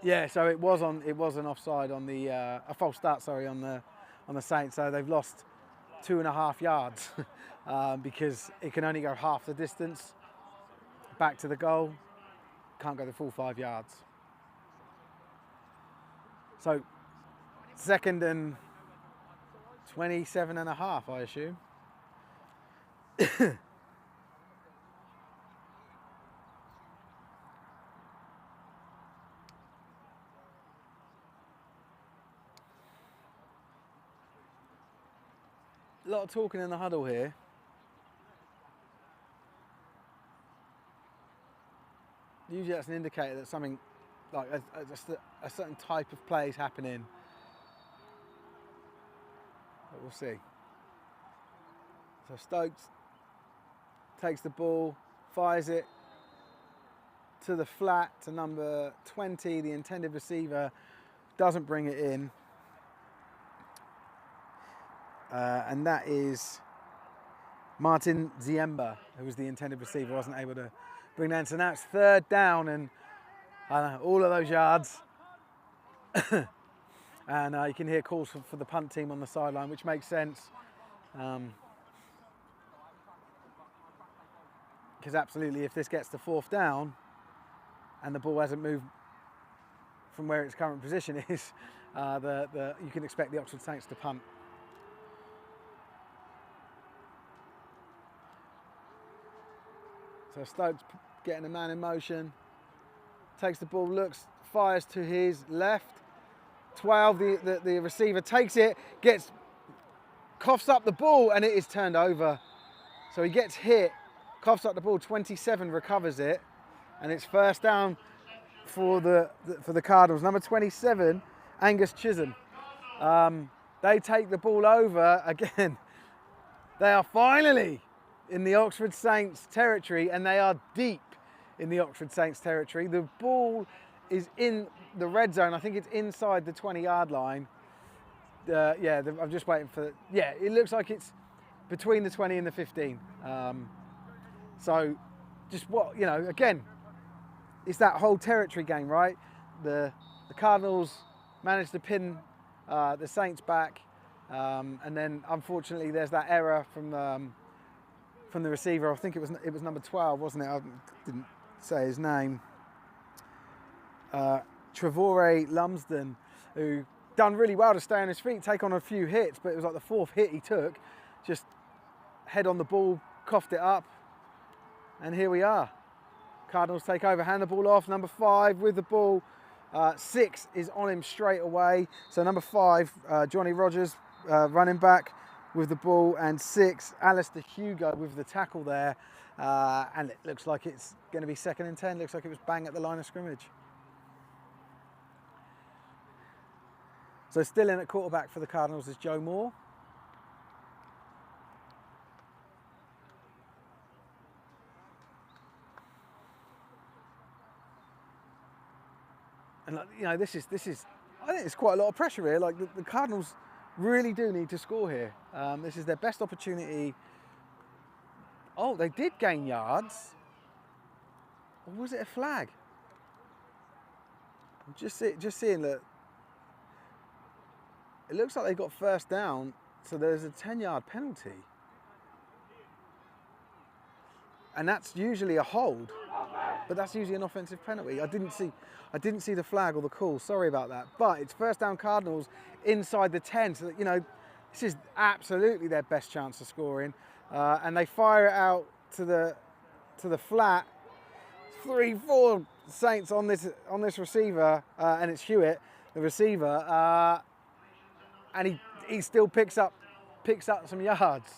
yeah, so it was an offside on the a false start, sorry, on the Saints. So they've lost 2.5 yards because it can only go half the distance back to the goal. Can't go the full 5 yards. So 2nd and 27.5, I assume. A lot of talking in the huddle here. Usually that's an indicator that something like a certain type of play is happening. But we'll see. So Stokes takes the ball, fires it to the flat to number 20. The intended receiver doesn't bring it in. And that is Martin Ziemba, who was the intended receiver, wasn't able to bring that in. So now it's 3rd down and all of those yards. And you can hear calls for the punt team on the sideline, which makes sense. Because absolutely, if this gets to 4th down and the ball hasn't moved from where its current position is, you can expect the Oxford Saints to punt. So Stokes getting a man in motion, takes the ball, looks, fires to his left. 12, the receiver takes it, coughs up the ball, and it is turned over. So he gets hit, coughs up the ball, 27 recovers it, and it's 1st down for the Cardinals. Number 27, Angus Chisholm. They take the ball over again. They are finally in the Oxford Saints territory, and they are deep in the Oxford Saints territory. The ball is in the red zone. I think it's inside the 20-yard line. I'm just waiting for it looks like it's between the 20 and the 15. So just again, it's that whole territory game, right? The Cardinals managed to pin the Saints back, and then unfortunately there's that error from the receiver. I think it was number 12, wasn't it? I didn't say his name. Trevore Lumsden, who done really well to stay on his feet, take on a few hits, but it was like the 4th hit he took. Just head on the ball, coughed it up, and here we are. Cardinals take over, hand the ball off. Number 5 with the ball. 6 is on him straight away. So number 5, Johnny Rogers, running back with the ball, and 6, Alistair Hugo with the tackle there. And it looks like it's going to be 2nd and 10. Looks like it was bang at the line of scrimmage. So still in at quarterback for the Cardinals is Joe Moore. And this is I think it's quite a lot of pressure here. Like the Cardinals really do need to score here. This is their best opportunity. Oh, they did gain yards. Or was it a flag? I'm just seeing that. It looks like they got 1st down, so there's a 10-yard penalty. And that's usually a hold, but that's usually an offensive penalty. I didn't see the flag or the call. Sorry about that. But it's 1st down Cardinals inside the 10, so that, this is absolutely their best chance of scoring. And they fire it out to the flat. 3-4 Saints on this receiver, and it's Hewitt, the receiver. And he still picks up some yards.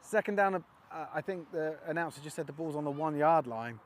2nd down, I think the announcer just said the ball's on the 1-yard line.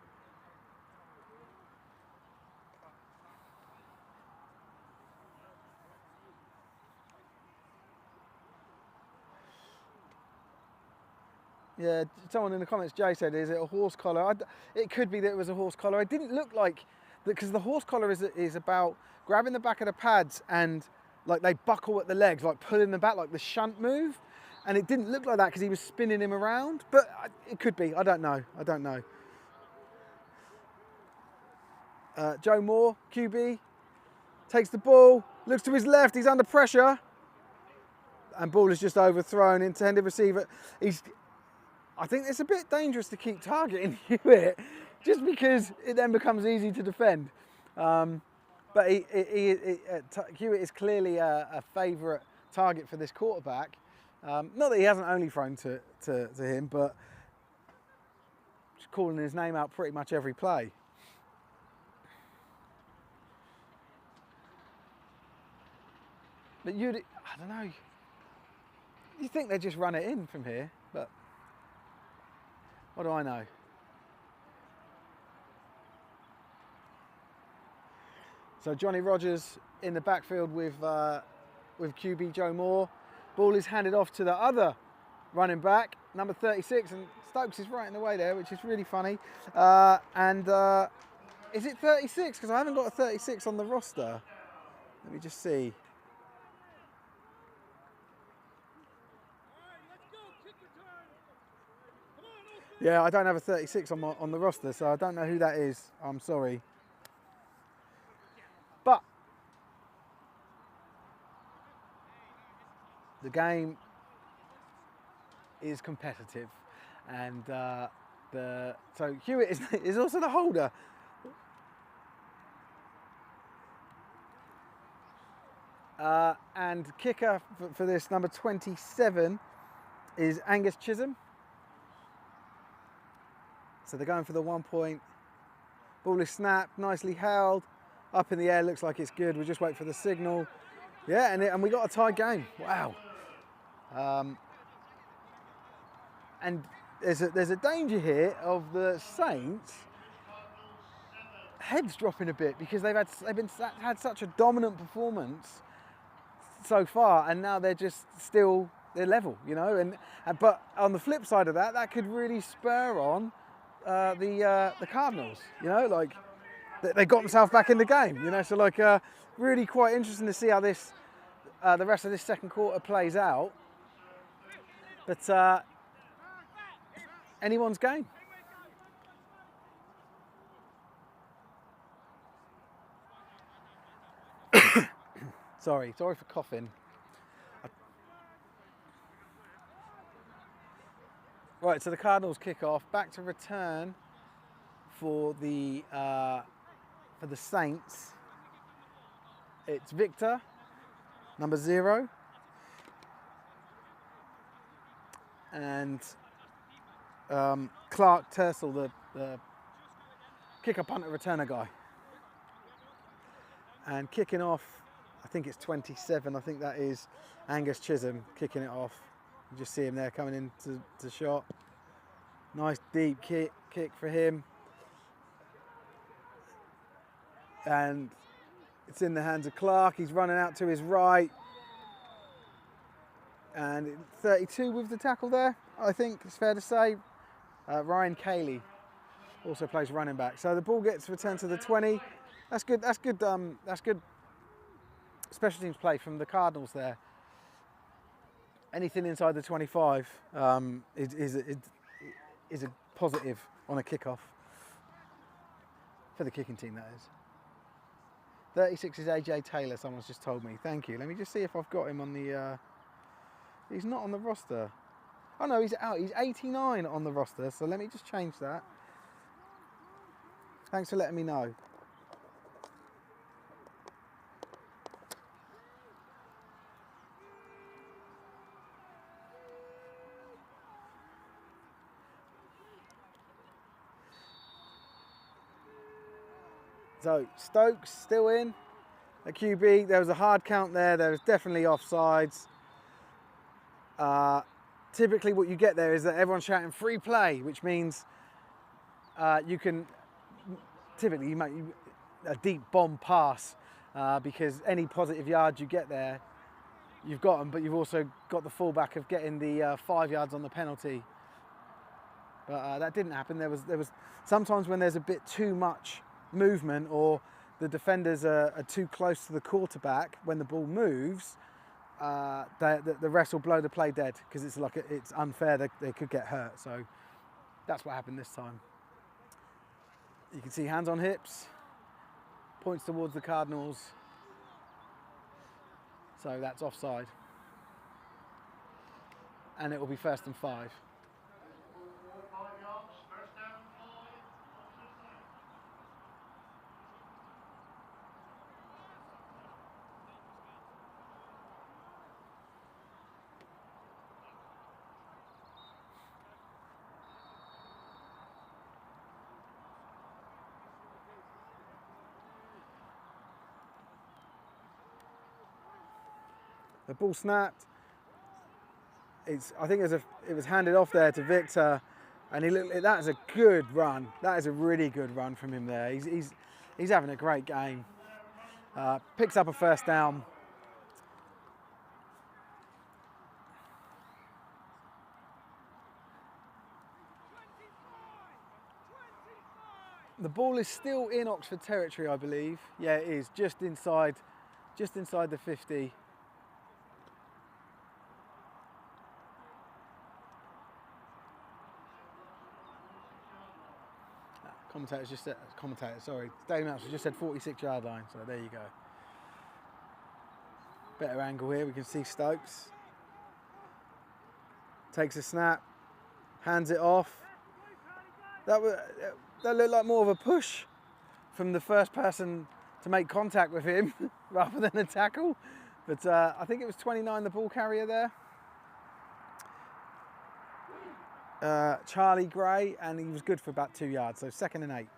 Yeah, someone in the comments, Jay said, is it a horse collar? It could be that it was a horse collar. It didn't look like, because the horse collar is about grabbing the back of the pads and like they buckle at the legs, like pulling them back, like the shunt move. And it didn't look like that because he was spinning him around, but it could be. I don't know. Joe Moore, QB, takes the ball, looks to his left, he's under pressure. And ball is just overthrown, intended receiver. I think it's a bit dangerous to keep targeting Hewitt, just because it then becomes easy to defend. But Hewitt is clearly a favourite target for this quarterback. Not that he hasn't only thrown to him, but just calling his name out pretty much every play. But I don't know. You think they'd just run it in from here, but what do I know? So Johnny Rogers in the backfield with QB Joe Moore. Ball is handed off to the other running back, number 36, and Stokes is right in the way there, which is really funny. Is it 36? Because I haven't got a 36 on the roster. Let me just see. Yeah, I don't have a 36 on the roster, so I don't know who that is. I'm sorry. But the game is competitive, and so Hewitt is also the holder. And kicker for this, number 27, is Angus Chisholm. So they're going for the 1 point. Ball is snapped, nicely held, up in the air, looks like it's good. We'll just wait for the signal. Yeah, and we got a tied game. Wow. And there's a danger here of the Saints heads dropping a bit, because they've had such a dominant performance so far, and now they're just they're level, you know. And but on the flip side of that, that could really spur on the Cardinals, you know, like they got themselves back in the game, you know. So like really quite interesting to see how this the rest of this second quarter plays out. But anyone's game. Sorry for coughing. Right, so the Cardinals kick off, back to return for the Saints. It's Victor, number 0, and Clark Tersel, the kicker, punter, returner guy. And kicking off, I think it's 27. I think that is Angus Chisholm kicking it off. You just see him there coming into the shot. Nice deep kick for him. And it's in the hands of Clark. He's running out to his right. And 32 with the tackle there, I think it's fair to say. Ryan Cayley also plays running back. So the ball gets returned to the 20. That's good. That's good special teams play from the Cardinals there. Anything inside the 25 is a positive on a kickoff for the kicking team, that is. 36 is AJ Taylor, someone's just told me. Thank you. Let me just see if I've got him on the... he's not on the roster. Oh no, he's out. He's 89 on the roster, so let me just change that. Thanks for letting me know. So Stokes still in at QB. There was a hard count there. There was definitely offsides. Typically what you get there is that everyone's shouting free play, which means you can typically you make a deep bomb pass because any positive yards you get there, you've got them, but you've also got the fallback of getting the 5 yards on the penalty. But that didn't happen. There was sometimes when there's a bit too much movement, or the defenders are too close to the quarterback when the ball moves, the refs will blow the play dead, because it's unfair. They could get hurt. So that's what happened this time. You can see hands on hips, points towards the Cardinals. So that's offside, and it will be 1st and 5. The ball snapped. I think it was handed off there to Victor, and that is a good run. That is a really good run from him there. He's having a great game. Picks up a first down. The ball is still in Oxford territory, I believe. Yeah, it is, just inside the 50. Stalemate just said 46-yard line, so there you go. Better angle here, we can see Stokes. Takes a snap, hands it off. That looked like more of a push from the first person to make contact with him rather than a tackle. But I think it was 29, the ball carrier there. Charlie Gray, and he was good for about 2 yards, so 2nd and 8.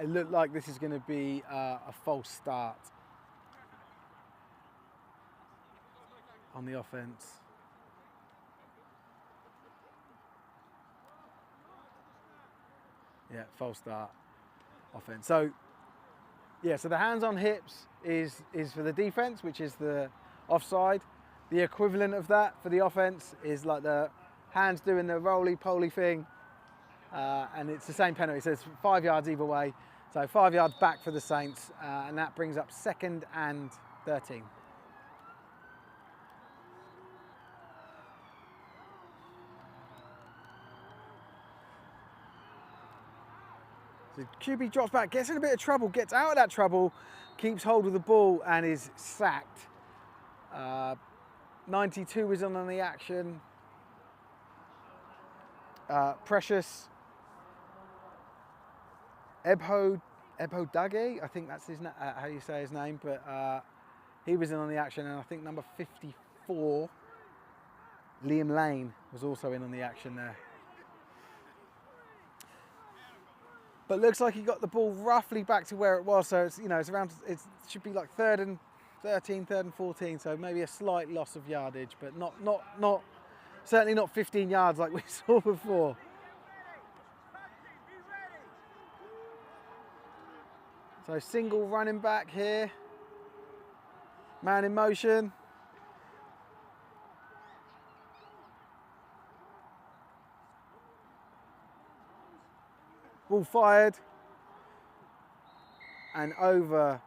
It looked like this is going to be a false start on the offense. Yeah, false start offense. So, yeah, so the hands on hips is for the defense, which is the offside. The equivalent of that for the offense is like the hands doing the roly-poly thing, and it's the same penalty. So it's 5 yards either way. So 5 yards back for the Saints, and that brings up 2nd and 13. So QB drops back, gets in a bit of trouble, gets out of that trouble, keeps hold of the ball and is sacked. 92 is on the action. Precious Ebho Dage, I think that's how you say his name, but he was in on the action, and I think number 54, Liam Lane, was also in on the action there. But looks like he got the ball roughly back to where it was, so it's, it should be like 3rd and 13, 3rd and 14, so maybe a slight loss of yardage, but not certainly not 15 yards like we saw before. So single running back here, man in motion. Ball fired and over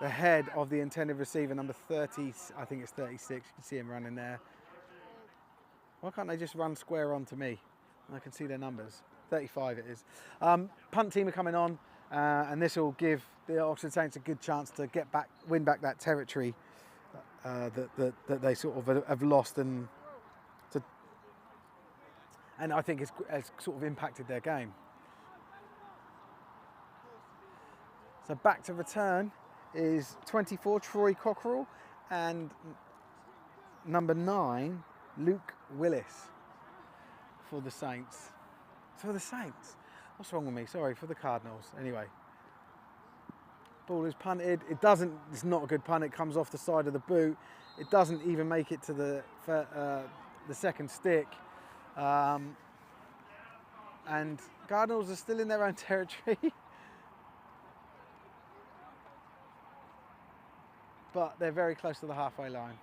the head of the intended receiver, number 30, I think it's 36, you can see him running there. Why can't they just run square on to me? I can see their numbers. 35 it is. Punt team are coming on, and this will give the Oxford Saints a good chance to win back that territory that they sort of have lost, and I think has sort of impacted their game. So back to return is 24, Troy Cockerell, and number 9, Luke Willis for the Saints. For the Saints? What's wrong with me? Sorry, for the Cardinals. Anyway. Ball is punted. It's not a good punt. It comes off the side of the boot. It doesn't even make it to the second stick. And Cardinals are still in their own territory. But they're very close to the halfway line.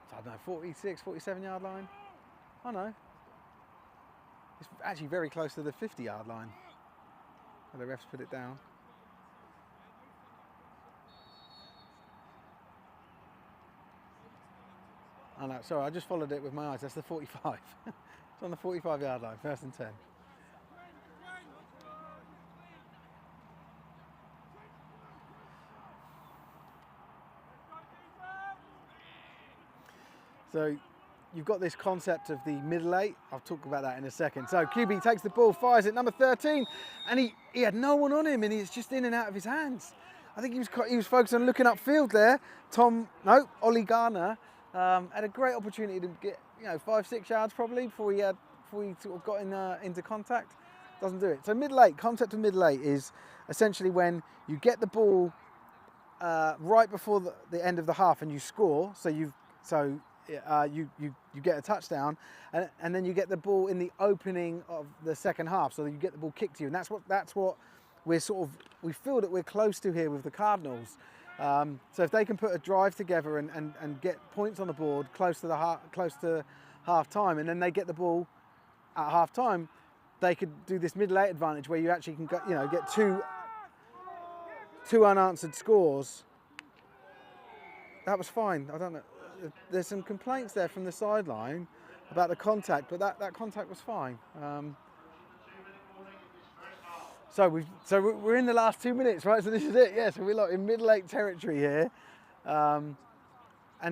So I don't know, 46, 47 yard line? Oh no. It's actually very close to the 50-yard line. The refs put it down. Oh no, sorry, I just followed it with my eyes. That's the 45. It's on the 45-yard line, 1st and 10. So you've got this concept of the middle eight. I'll talk about that in a second. So QB takes the ball, fires it, number 13, and he had no one on him, and he's just in and out of his hands. I think he was focused on looking upfield there. Ollie Garner had a great opportunity to get 5-6 yards probably before he sort of got into contact. Doesn't do it. So middle eight, concept of middle eight is essentially when you get the ball right before the end of the half and you score. So you get a touchdown, and then you get the ball in the opening of the second half. So you get the ball kicked to you, and that's what we feel that we're close to here with the Cardinals. So if they can put a drive together and get points on the board close to half time, and then they get the ball at half time, they could do this middle eight advantage where you actually can get two unanswered scores. That was fine. I don't know. There's some complaints there from the sideline about the contact, but that contact was fine. So we're in the last 2 minutes, right? So this is it. Yeah. So we're like in middle eight territory here, and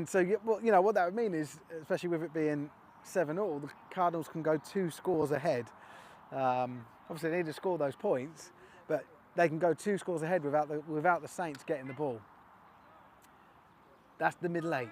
so what that would mean is, especially with it being 7-7, the Cardinals can go 2 scores ahead. Obviously, they need to score those points, but they can go 2 scores ahead without the Saints getting the ball. That's the middle eight.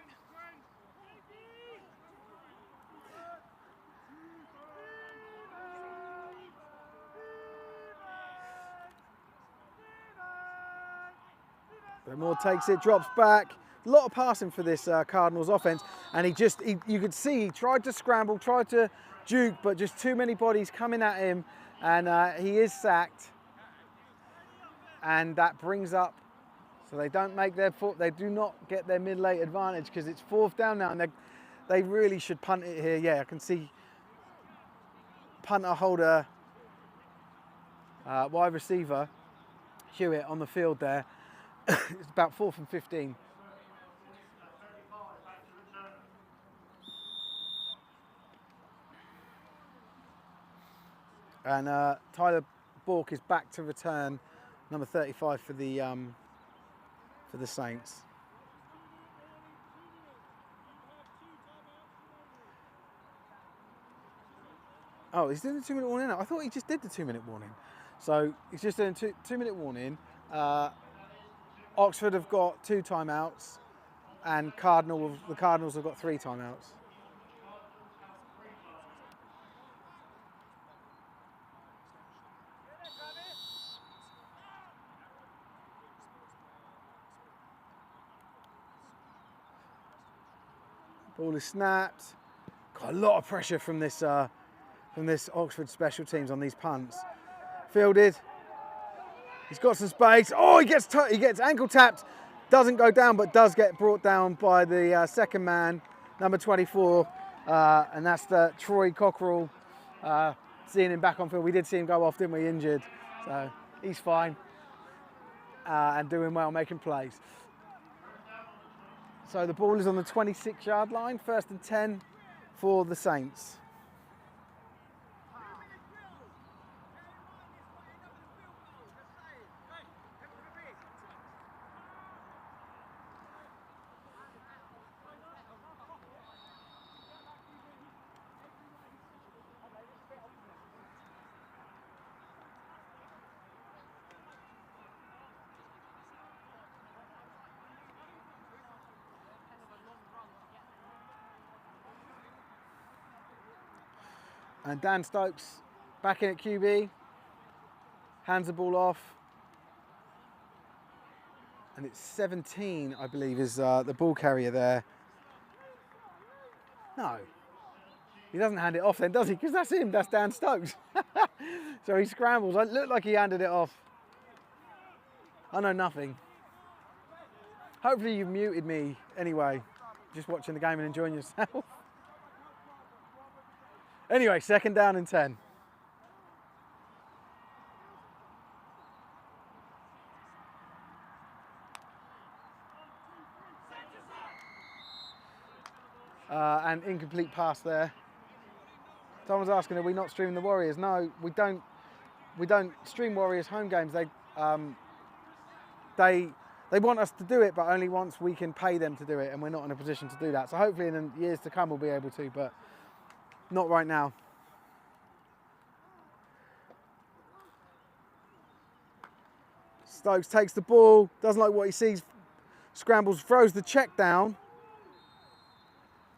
Moore takes it, drops back. A lot of passing for this Cardinals offense, and you could see he tried to scramble, tried to juke, but just too many bodies coming at him, and he is sacked. And that brings up, so they do not get their middle eight advantage because it's 4th down now, and they really should punt it here. Yeah, I can see punter holder, wide receiver Hewitt on the field there. It's about 4th and 15. And Tyler Bork is back to return, number 35 for the Saints. Oh, he's doing the 2-minute warning now. I thought he just did the 2-minute warning. So he's just doing 2-minute warning. Oxford have got 2 timeouts, and the Cardinals have got 3 timeouts. Ball is snapped. Got a lot of pressure from this Oxford special teams on these punts. Fielded. He's got some space. Oh, he gets ankle tapped. Doesn't go down, but does get brought down by the second man, number 24, and that's the Troy Cockrell. Seeing him back on field, we did see him go off, didn't we? Injured, so he's fine and doing well, making plays. So the ball is on the 26-yard line, 1st and 10 for the Saints. And Dan Stokes back in at QB, hands the ball off. And it's 17, I believe, is the ball carrier there. No, he doesn't hand it off then, does he? Because that's him, that's Dan Stokes. So he scrambles. It looked like he handed it off. I know nothing. Hopefully you've muted me anyway, just watching the game and enjoying yourself. Anyway, 2nd down and 10. And incomplete pass there. Someone's asking, are we not streaming the Warriors? No, we don't stream Warriors home games. they want us to do it, but only once we can pay them to do it, and we're not in a position to do that. So hopefully in the years to come we'll be able to, but not right now. Stokes takes the ball, doesn't like what he sees, scrambles, throws the check down,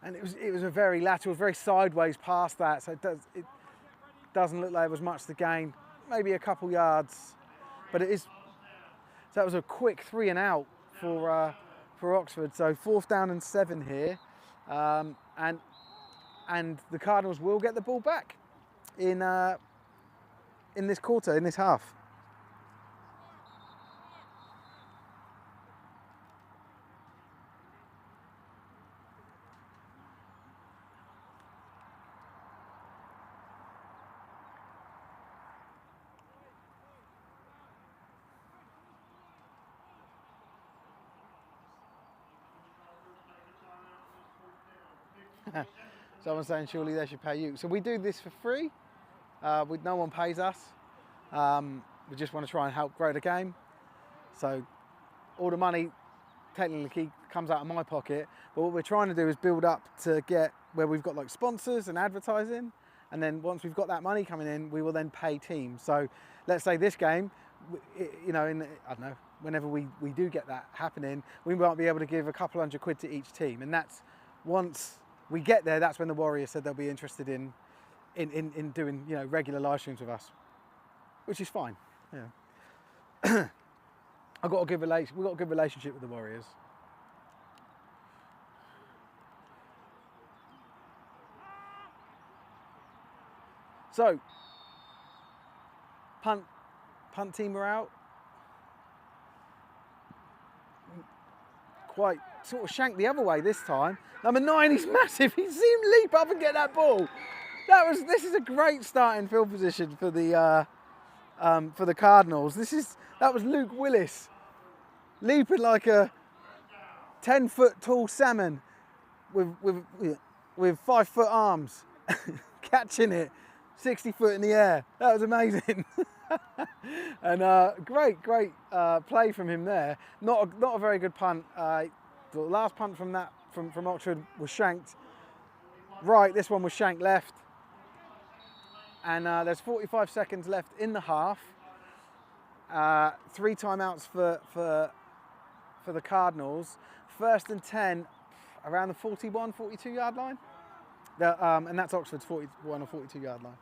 and it was a very lateral, very sideways past that, so it doesn't look like there was much to gain, maybe a couple yards, but it is. So that was a quick 3 and out for Oxford. So 4th down and 7 here, and the Cardinals will get the ball back in this quarter, in this half. Someone's saying surely they should pay you. So we do this for free. No one pays us. We just want to try and help grow the game. So all the money technically comes out of my pocket. But what we're trying to do is build up to get where we've got like sponsors and advertising. And then once we've got that money coming in, we will then pay teams. So let's say this game, you know, I don't know, whenever we do get that happening, we might be able to give a couple £100 to each team. And that's once we get there, that's when the Warriors said they'll be interested in doing, you know, regular live streams with us, which is fine. Yeah, we've got a good relationship with the Warriors. So punt team are out. Quite sort of shanked the other way this time. Number 9, he's massive. He's seen him leap up and get that ball. This is a great starting field position for the Cardinals. That was Luke Willis leaping like a 10-foot tall salmon with 5-foot arms, catching it 60 foot in the air. That was amazing. And great play from him there. Not a very good punt. The last punt from Oxford was shanked right. This one was shanked left. And there's 45 seconds left in the half. 3 timeouts for the Cardinals. 1st and 10 around the 41, 42 yard line. And that's Oxford's 41 or 42 yard line.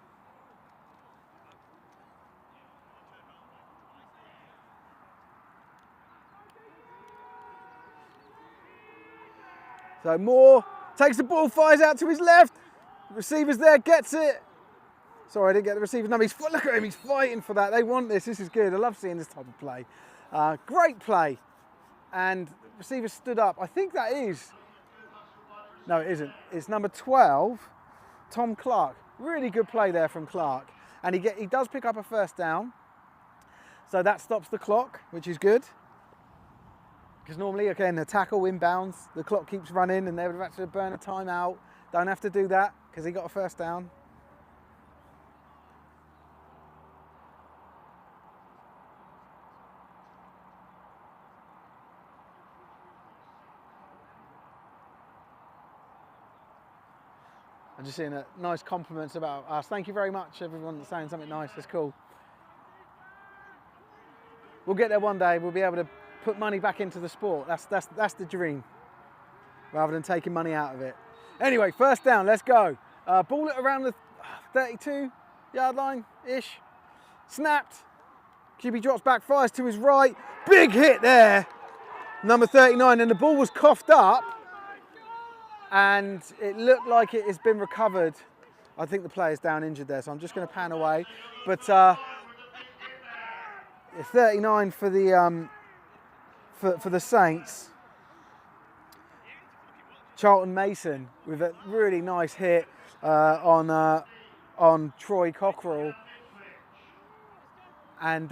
So Moore takes the ball, fires out to his left. The receiver's there, gets it. Sorry, I didn't get the receiver's number. Look at him, he's fighting for that. They want this. This is good. I love seeing this type of play. Great play. And the receiver stood up. I think that is. No, it isn't. It's number 12, Tom Clark. Really good play there from Clark. And he does pick up a 1st down. So that stops the clock, which is good. Because normally, again, the tackle inbounds, the clock keeps running and they would have had to burn a timeout. Don't have to do that because he got a 1st down. I'm just seeing nice compliments about us. Thank you very much, everyone that's saying something nice. That's cool. We'll get there one day. We'll be able to put money back into the sport. That's the dream, rather than taking money out of it. Anyway, 1st down, let's go. Ball it around the 32 yard line-ish. Snapped. QB drops back, fires to his right. Big hit there. Number 39, and the ball was coughed up and it looked like it has been recovered. I think the player's down injured there, so I'm just going to pan away. But 39 for the for the Saints. Charlton Mason with a really nice hit on Troy Cockrell, and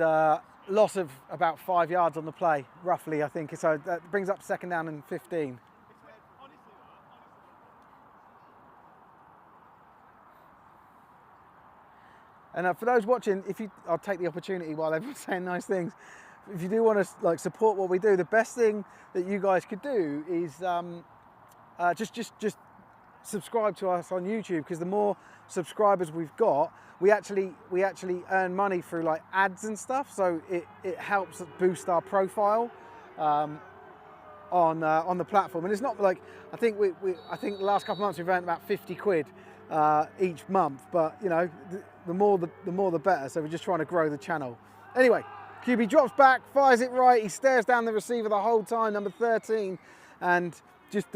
loss of about 5 yards on the play, roughly, I think. So that brings up 2nd down and 15. And for those watching, I'll take the opportunity while everyone's saying nice things. if you do want to like support what we do, the best thing that you guys could do is just subscribe to us on YouTube, because the more subscribers we've got, we actually earn money through like ads and stuff. So it helps boost our profile on the platform. And it's not like, I think I think the last couple of months we've earned about 50 quid each month. But you know, the more the better. So we're just trying to grow the channel. Anyway, QB drops back, fires it right. He stares down the receiver the whole time, number 13, and just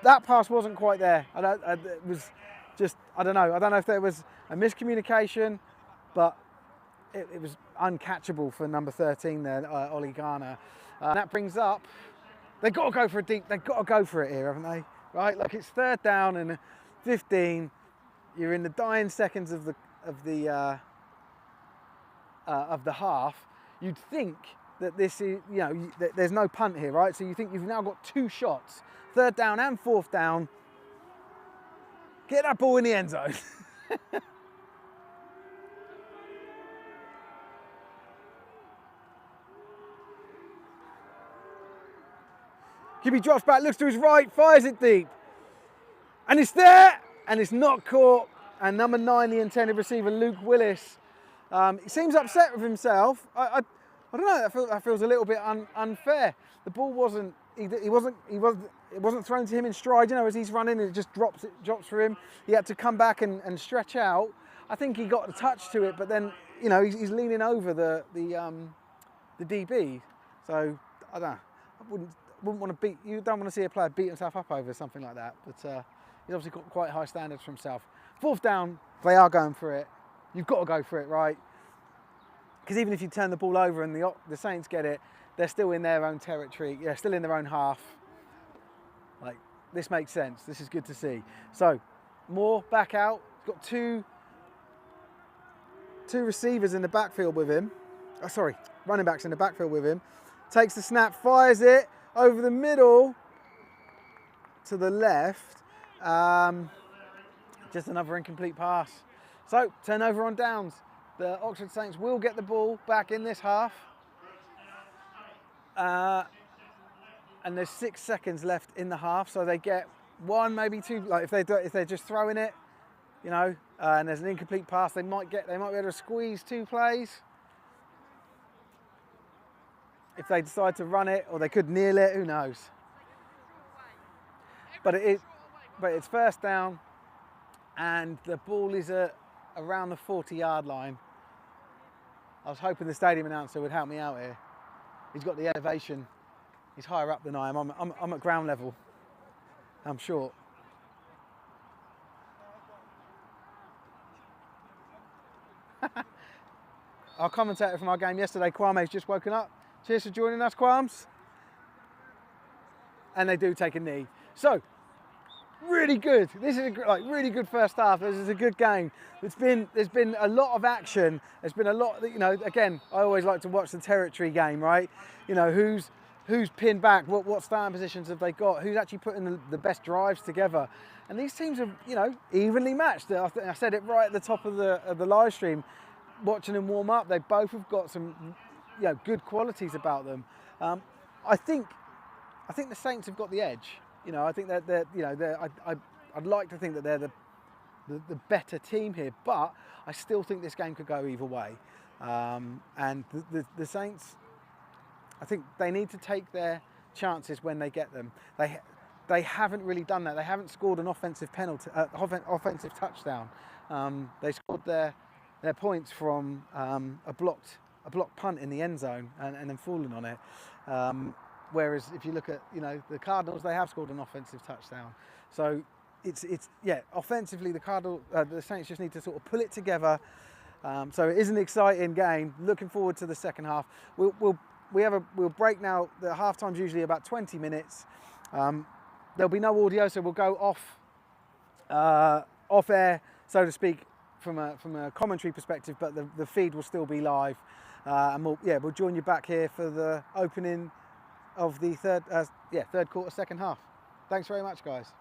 that pass wasn't quite there. It was just, I don't know if there was a miscommunication, but it was uncatchable for number 13 there, Ollie Garner. That brings up, they've got to go for a deep, they've got to go for it here, haven't they? Right, like it's 3rd down and 15. You're in the dying seconds of the half. You'd think that this is, you know, there's no punt here, right? So you think you've now got 2 shots, 3rd down and 4th down. Get that ball in the end zone. QB drops back, looks to his right, fires it deep. And it's there, and it's not caught. And number 9, the intended receiver, Luke Willis, he seems upset with himself. I don't know, that feels a little bit unfair. The ball wasn't it wasn't thrown to him in stride, you know, as he's running, it just drops for him. He had to come back and stretch out. I think he got a touch to it, but then, you know, he's leaning over the DB. So I don't know. I wouldn't want to you don't want to see a player beat himself up over something like that. But he's obviously got quite high standards for himself. 4th down, they are going for it. You've got to go for it, right? Because even if you turn the ball over and the Saints get it, they're still in their own territory. They're still in their own half. Like, this makes sense. This is good to see. So, Moore back out. He's got two receivers in the backfield with him. Oh, sorry, running backs in the backfield with him. Takes the snap, fires it over the middle to the left. Just another incomplete pass. So, turnover on downs. The Oxford Saints will get the ball back in this half. And there's 6 seconds left in the half, so they get 1, maybe 2. Like if they're just throwing it, you know, and there's an incomplete pass, they might be able to squeeze 2 plays. If they decide to run it, or they could kneel it, who knows? But it's 1st down, and the ball is around the 40-yard line. I was hoping the stadium announcer would help me out here. He's got the elevation. He's higher up than I am. I'm at ground level. I'm short. Our commentator from our game yesterday, Kwame's just woken up. Cheers for joining us, Kwams. And they do take a knee. So, really good. This is really good first half. This is a good game. There's been a lot of action. There's been a lot. You know, again, I always like to watch the territory game, right? You know, who's pinned back? What starting positions have they got? Who's actually putting the best drives together? And these teams are, you know, evenly matched. I said it right at the top of the live stream. Watching them warm up, they both have got some, you know, good qualities about them. I think the Saints have got the edge. You know, I think that I'd like to think that they're the better team here, but I still think this game could go either way. And the Saints, I think they need to take their chances when they get them. They haven't really done that. They haven't scored an offensive offensive touchdown. They scored their points from a blocked punt in the end zone and then falling on it. Whereas if you look at, you know, the Cardinals, they have scored an offensive touchdown. So it's offensively the Saints just need to sort of pull it together. So it is an exciting game. Looking forward to the second half. We'll break now. The halftime's usually about 20 minutes. There'll be no audio, so we'll go off air, so to speak, from a commentary perspective, but the feed will still be live. And we'll join you back here for the opening of the third quarter, second half. Thanks very much, guys.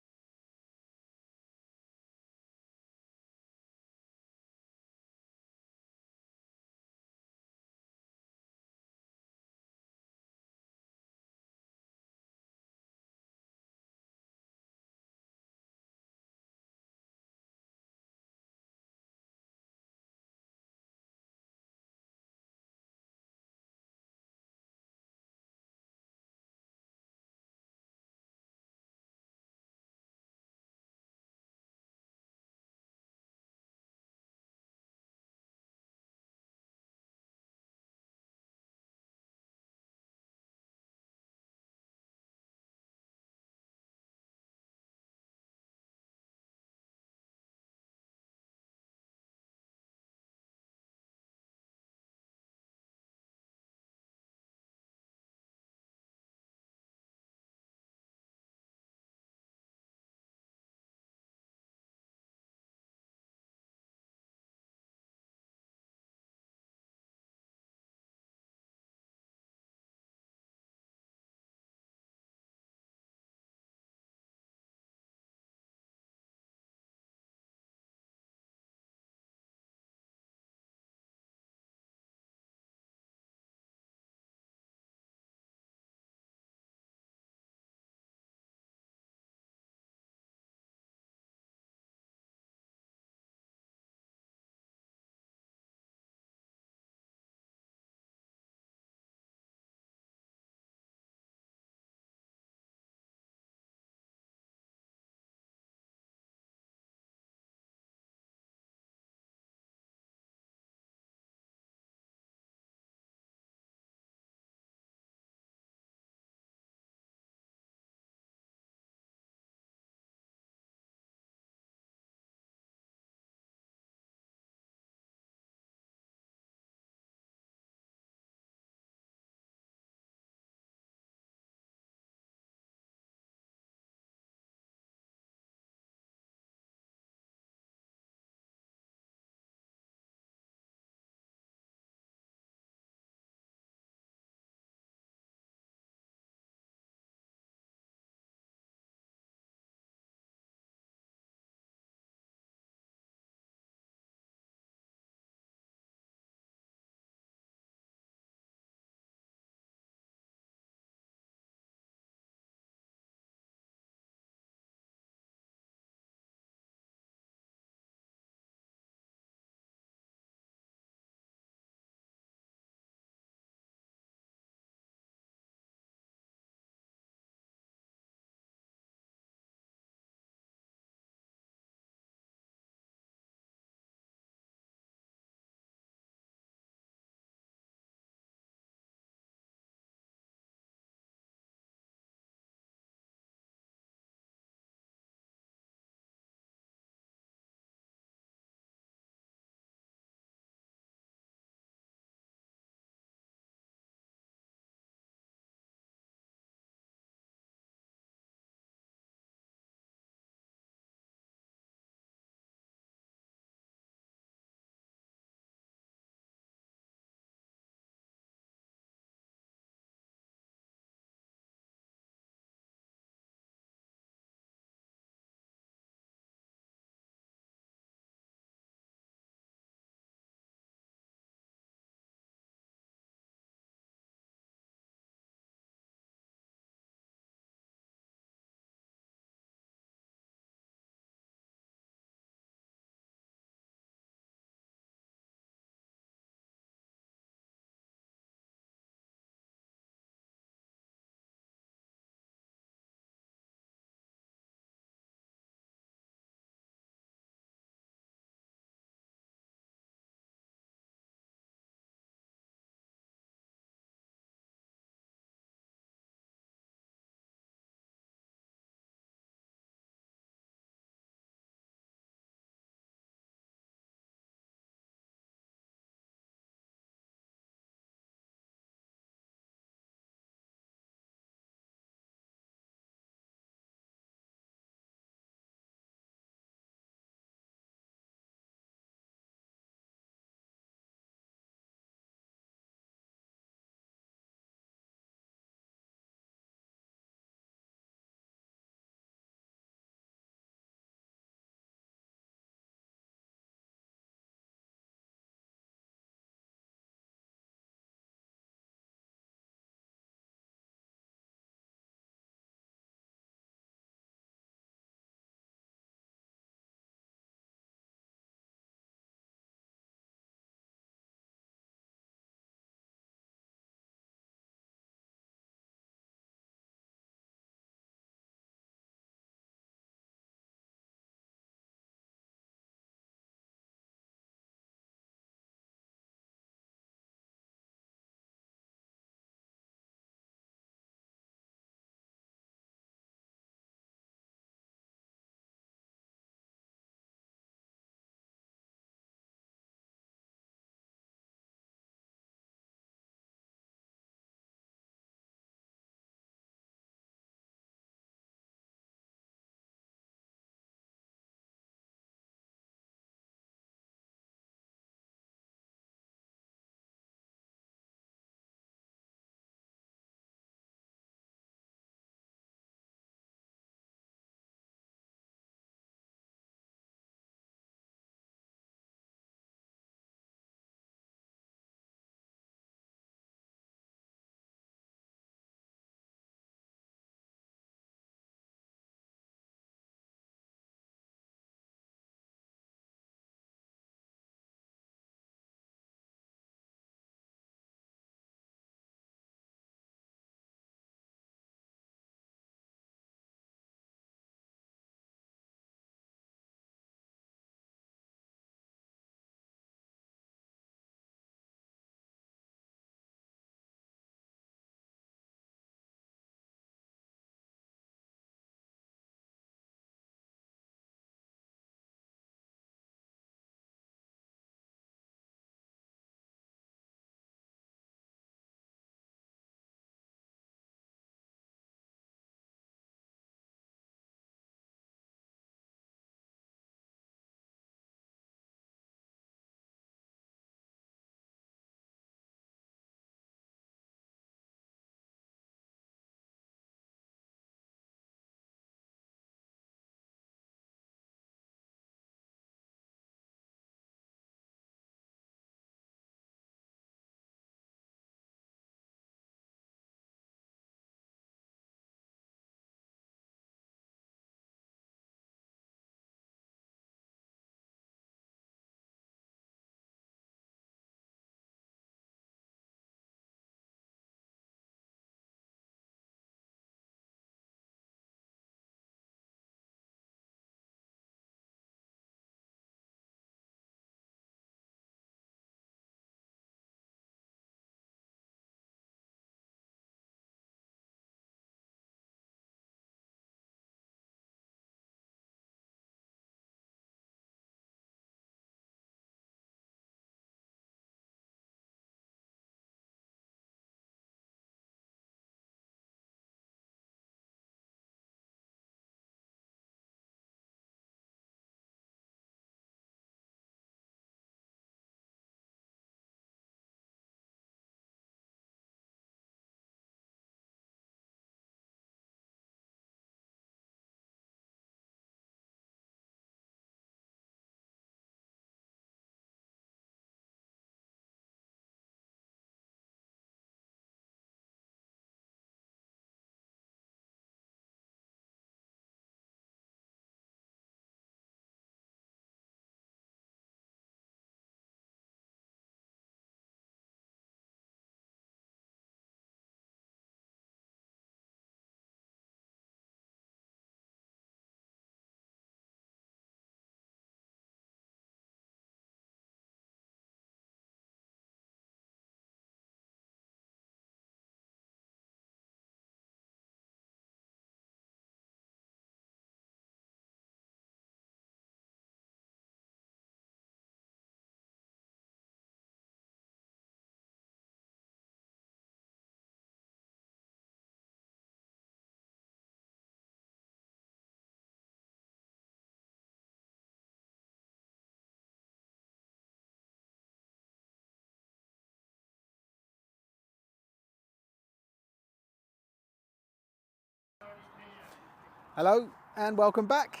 Hello and welcome back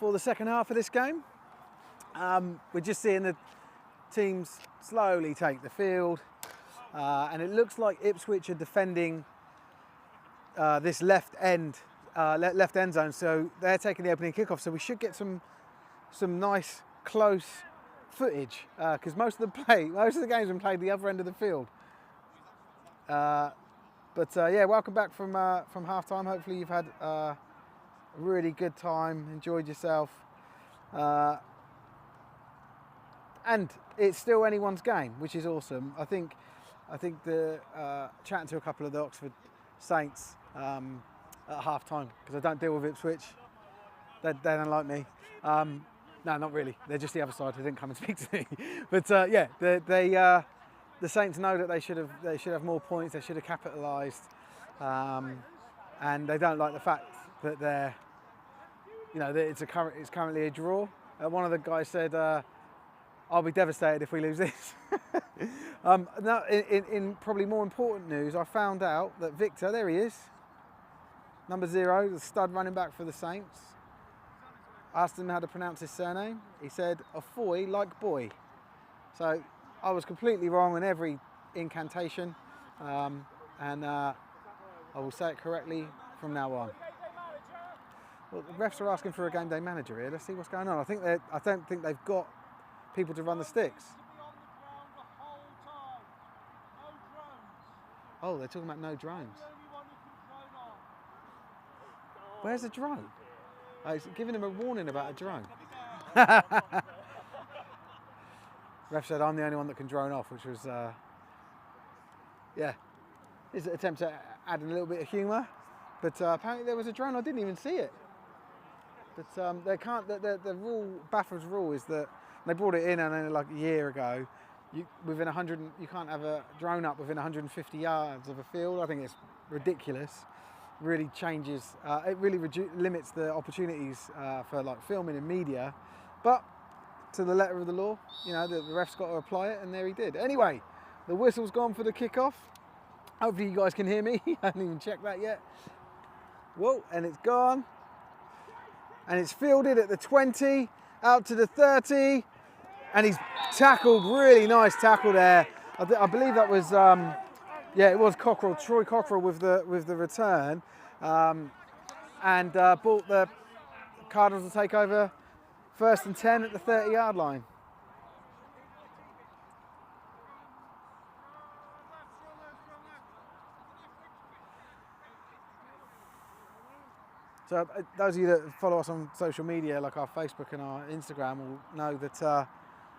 for the second half of this game. We're just seeing the teams slowly take the field, and it looks like Ipswich are defending this left end zone, so they're taking the opening kickoff. So we should get some nice close footage because most of the games have been played the other end of the field. Yeah, welcome back from half time. Hopefully you've had a really good time, enjoyed yourself, and it's still anyone's game, which is awesome. I think the chatting to a couple of the Oxford Saints at half time, because I don't deal with Ipswich. They don't like me. No, not really. They're just the other side. They didn't come and speak to me. But yeah, the Saints know that they should have more points. They should have capitalised, and they don't like the fact that they're, that it's currently a draw. One of the guys said, "I'll be devastated if we lose this." Now, in probably more important news, I found out that Victor, there he is, number 0, the stud running back for the Saints. Asked him how to pronounce his surname. He said, "Afoy like boy." So I was completely wrong on every incantation, and I will say it correctly from now on. Well, the refs are asking for a game day manager here. Let's see what's going on. I don't think they've got people to run the sticks. Oh, they're talking about no drones. Where's the drone? Oh, he's giving him a warning about a drone. Ref said I'm the only one that can drone off, which was, yeah, his attempt to add a little bit of humour. But apparently there was a drone. I didn't even see it. But they can't. The rule, BAFA's rule, is that they brought it in, and then like a year ago, you can't have a drone up within 150 yards of a field. I think it's ridiculous. Really changes. It really limits the opportunities for like filming and media. But to the letter of the law, the ref's got to apply it, and there he did. Anyway, the whistle's gone for the kickoff. Hopefully you guys can hear me. I haven't even checked that yet. Whoa, and it's gone. And it's fielded at the 20, out to the 30, and he's tackled, really nice tackle there. I believe that was, yeah, it was Cockrell, Troy Cockrell with the return, and brought the Cardinals to take over 1st and 10 at the 30-yard line. So those of you that follow us on social media, like our Facebook and our Instagram, will know that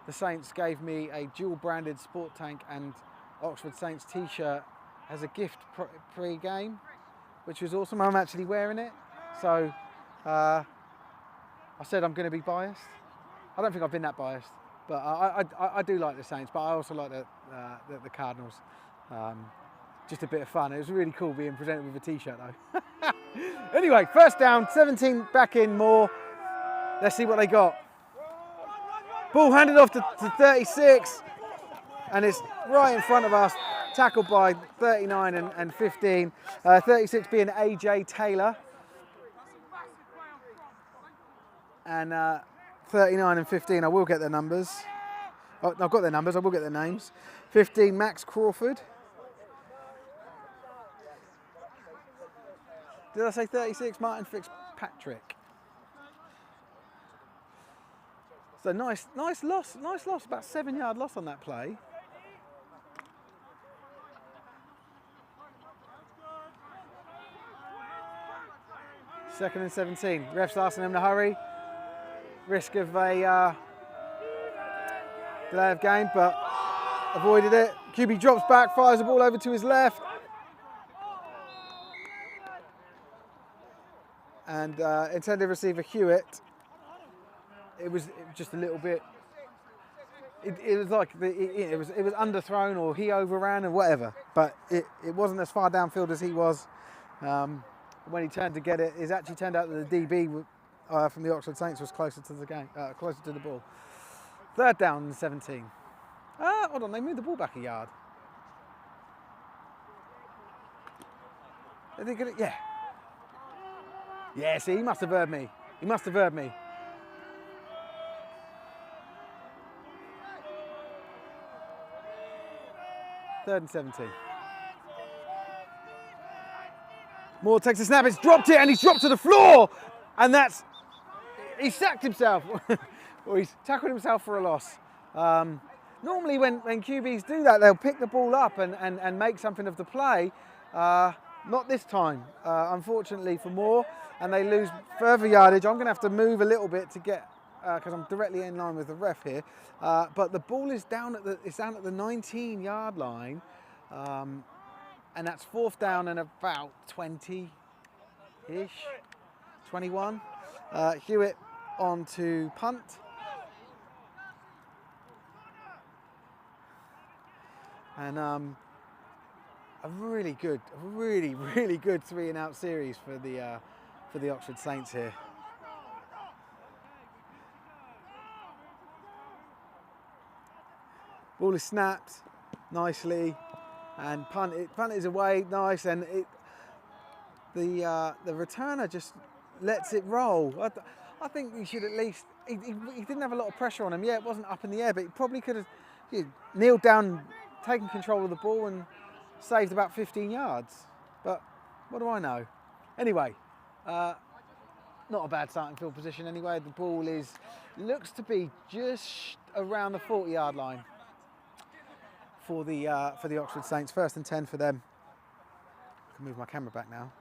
the Saints gave me a dual-branded Sport Tank and Oxford Saints t-shirt as a gift pre-game, which was awesome. I'm actually wearing it. So I said I'm going to be biased. I don't think I've been that biased, but I do like the Saints, but I also like the Cardinals. Just a bit of fun. It was really cool being presented with a t-shirt though. Anyway, first down, 17 back in more. Let's see what they got. Ball handed off to 36, and it's right in front of us, tackled by 39 and 15. 36 being AJ Taylor. And 39 and 15, I will get their numbers. Oh, I've got their numbers, I will get their names. 15, Max Crawford. Did I say 36? Martin Fitzpatrick. So nice loss, about 7-yard loss on that play. Second and 17. Ref's asking him to hurry. Risk of a delay of game, but avoided it. QB drops back, fires the ball over to his left. And intended receiver Hewitt, it was just a little bit. It was like it was underthrown, or he overran, or whatever. But it wasn't as far downfield as he was when he turned to get it. It actually turned out that the DB from the Oxford Saints was closer to the game, closer to the ball. Third down and 17. Hold on, they moved the ball back a yard. Are they gonna? Yeah. Yeah, see, he must have heard me. He must have heard me. Third and 17. Moore takes a snap, it's dropped it, and he's dropped to the floor! And that's, he sacked himself, or he's tackled himself for a loss. Normally when QBs do that, they'll pick the ball up and make something of the play. Not this time, unfortunately for Moore, and they lose further yardage. I'm going to have to move a little bit to get, because I'm directly in line with the ref here. But the ball is down at the 19-yard line, and that's 4th down and about 20-ish, 21. Hewitt on to punt. And a really good 3-and-out series for the Oxford Saints here. Ball is snapped nicely, and punt is away nice, and the returner just lets it roll. I think he should at least. He didn't have a lot of pressure on him. Yeah, it wasn't up in the air, but he probably could have kneeled down, taken control of the ball, and saved about 15 yards. But what do I know? Anyway, not a bad starting field position anyway. The ball looks to be just around the 40-yard line for the Oxford Saints. 1st and 10 for them. I can move my camera back now.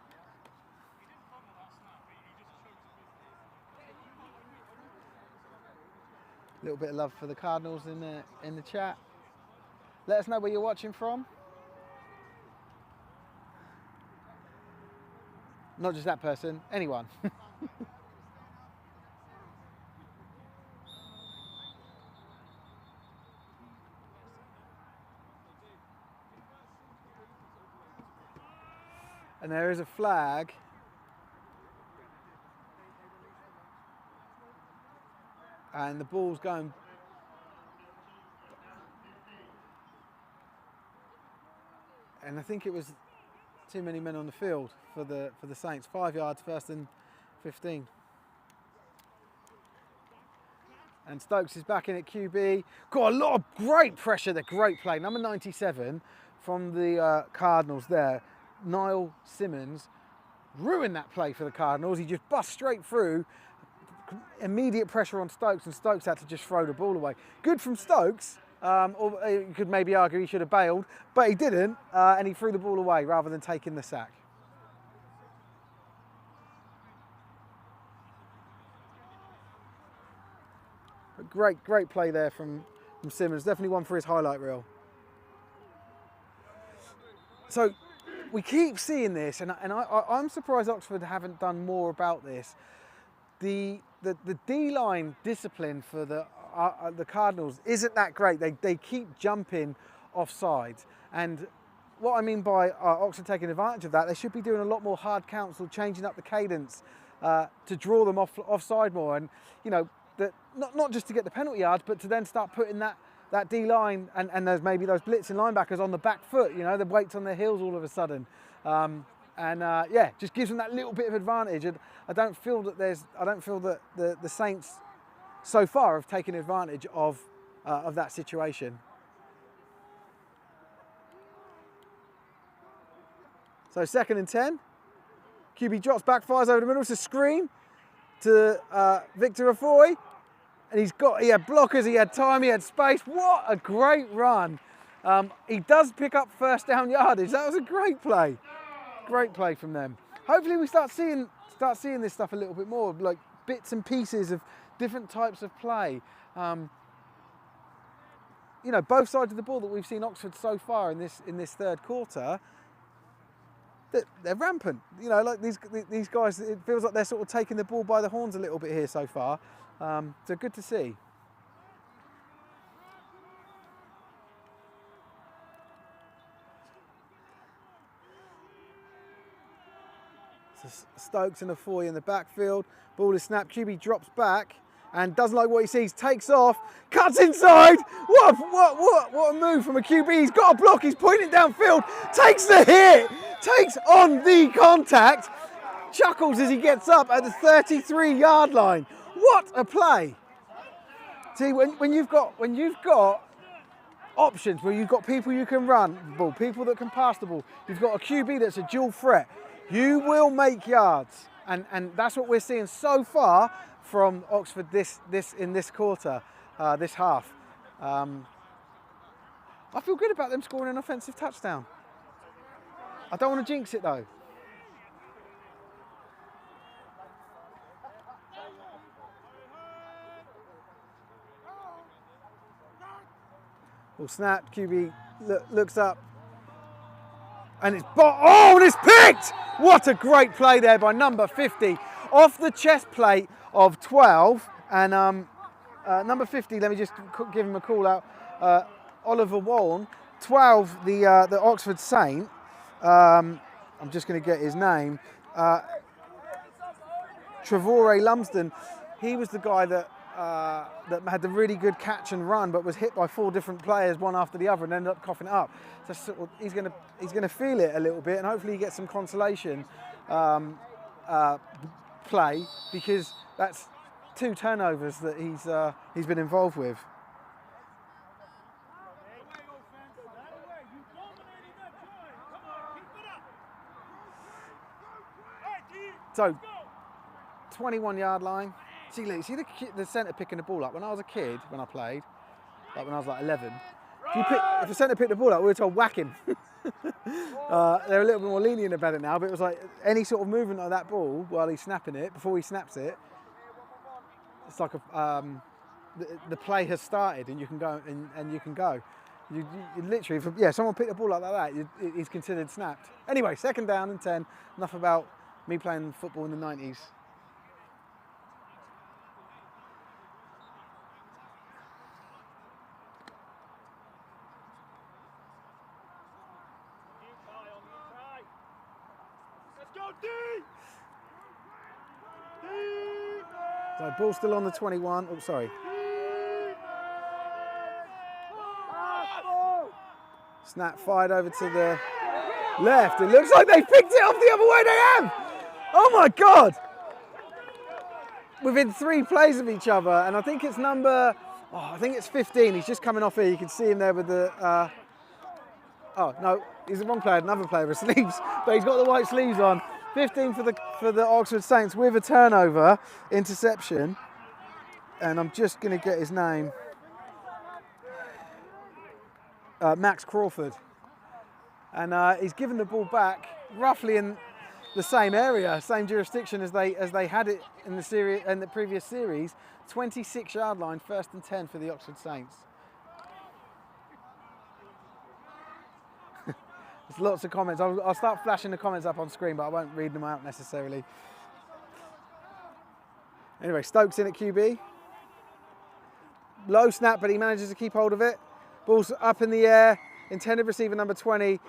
A little bit of love for the Cardinals in the chat. Let us know where you're watching from. Not just that person, anyone. And there is a flag. And the ball's going. And I think it was too many men on the field for the Saints. 5 yards, 1st and 15. And Stokes is back in at QB. Got a lot of great pressure there, great play. Number 97 from the Cardinals there. Niall Simmons ruined that play for the Cardinals. He just bust straight through. Immediate pressure on Stokes, and Stokes had to just throw the ball away. Good from Stokes, or you could maybe argue he should have bailed, but he didn't, and he threw the ball away rather than taking the sack. But great play there from Simmons. Definitely one for his highlight reel. So we keep seeing this, and I'm surprised Oxford haven't done more about this. The D-line discipline for the Cardinals isn't that great. They keep jumping offside, and what I mean by Oxford taking advantage of that, they should be doing a lot more hard counts or changing up the cadence to draw them offside more, and not just to get the penalty yards, but to then start putting that D-line and there's maybe those blitzing linebackers on the back foot. The weight's on their heels all of a sudden. Just gives them that little bit of advantage. And I don't feel that the Saints so far have taken advantage of that situation. So 2nd and 10. QB drops back, fires over the middle. It's a screen to Victor Afoy. And he had blockers, he had time, he had space. What a great run. He does pick up 1st down yardage. That was a great play. Great play from them. Hopefully we start seeing this stuff a little bit more, like bits and pieces of different types of play. Both sides of the ball that we've seen Oxford so far in this 3rd quarter, they're rampant. Like these guys, it feels like they're sort of taking the ball by the horns a little bit here so far. So good to see. So Stokes and Afoy in the backfield. Ball is snapped. QB drops back and doesn't like what he sees. Takes off. Cuts inside. What a move from a QB. He's got a block. He's pointing downfield. Takes the hit. Takes on the contact. chuckles as he gets up at the 33-yard line. What a play! See, when you've got options where you've got people you can run the ball, people that can pass the ball, you've got a QB that's a dual threat, you will make yards. And that's what we're seeing so far from Oxford in this quarter, this half. I feel good about them scoring an offensive touchdown. I don't want to jinx it though. Well, snap, QB looks up. And it's and it's picked! What a great play there by number 50. Off the chest plate of 12. And number 50, let me just give him a call out. Oliver Wallen, 12, the Oxford Saint. I'm just going to get his name. Trevore Lumsden. He was the guy that had the really good catch and run, but was hit by 4 different players, one after the other, and ended up coughing it up. So sort of, he's going to feel it a little bit, and hopefully he gets some consolation play, because that's 2 turnovers that he's been involved with. So, 21-yard line. See the centre picking the ball up. When I was a kid, when I played, like when I was like 11, if a centre picked the ball up, we were told whack him. They're a little bit more lenient about it now, but it was like any sort of movement of that ball while he's snapping it, before he snaps it, it's like the play has started and you can go and you can go. You literally, if someone picked the ball up like that, he's considered snapped. Anyway, 2nd down and 10. Enough about me playing football in the 90s. So ball still on the 21. Oh, sorry. Snap fired over to the left. It looks like they picked it off the other way. They have. Oh my God. Within 3 plays of each other, and I think it's I think it's 15. He's just coming off here. You can see him there with the. Oh no, he's the wrong player. Another player with sleeves, but he's got the white sleeves on. 15 for the Oxford Saints with a turnover, interception, and I'm just going to get his name. Max Crawford, and he's given the ball back roughly in the same area, same jurisdiction as they had it in the previous series. 26-yard line, 1st and 10 for the Oxford Saints. There's lots of comments. I'll start flashing the comments up on screen, but I won't read them out necessarily. Anyway, Stokes in at QB. Low snap, but he manages to keep hold of it. Ball's up in the air. Intended receiver number 20.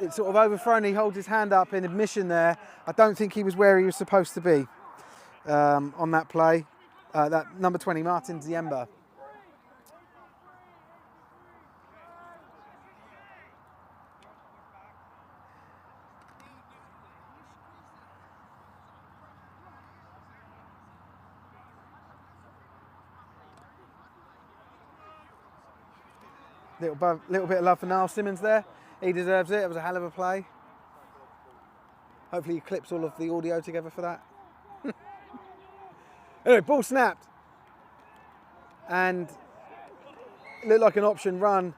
It's sort of overthrown. He holds his hand up in admission there. I don't think he was where he was supposed to be on that play. That number 20, Martin Ziemba. Little bit of love for Niall Simmons there. He deserves it. It was a hell of a play. Hopefully he clips all of the audio together for that. Anyway, ball snapped. And it looked like an option run.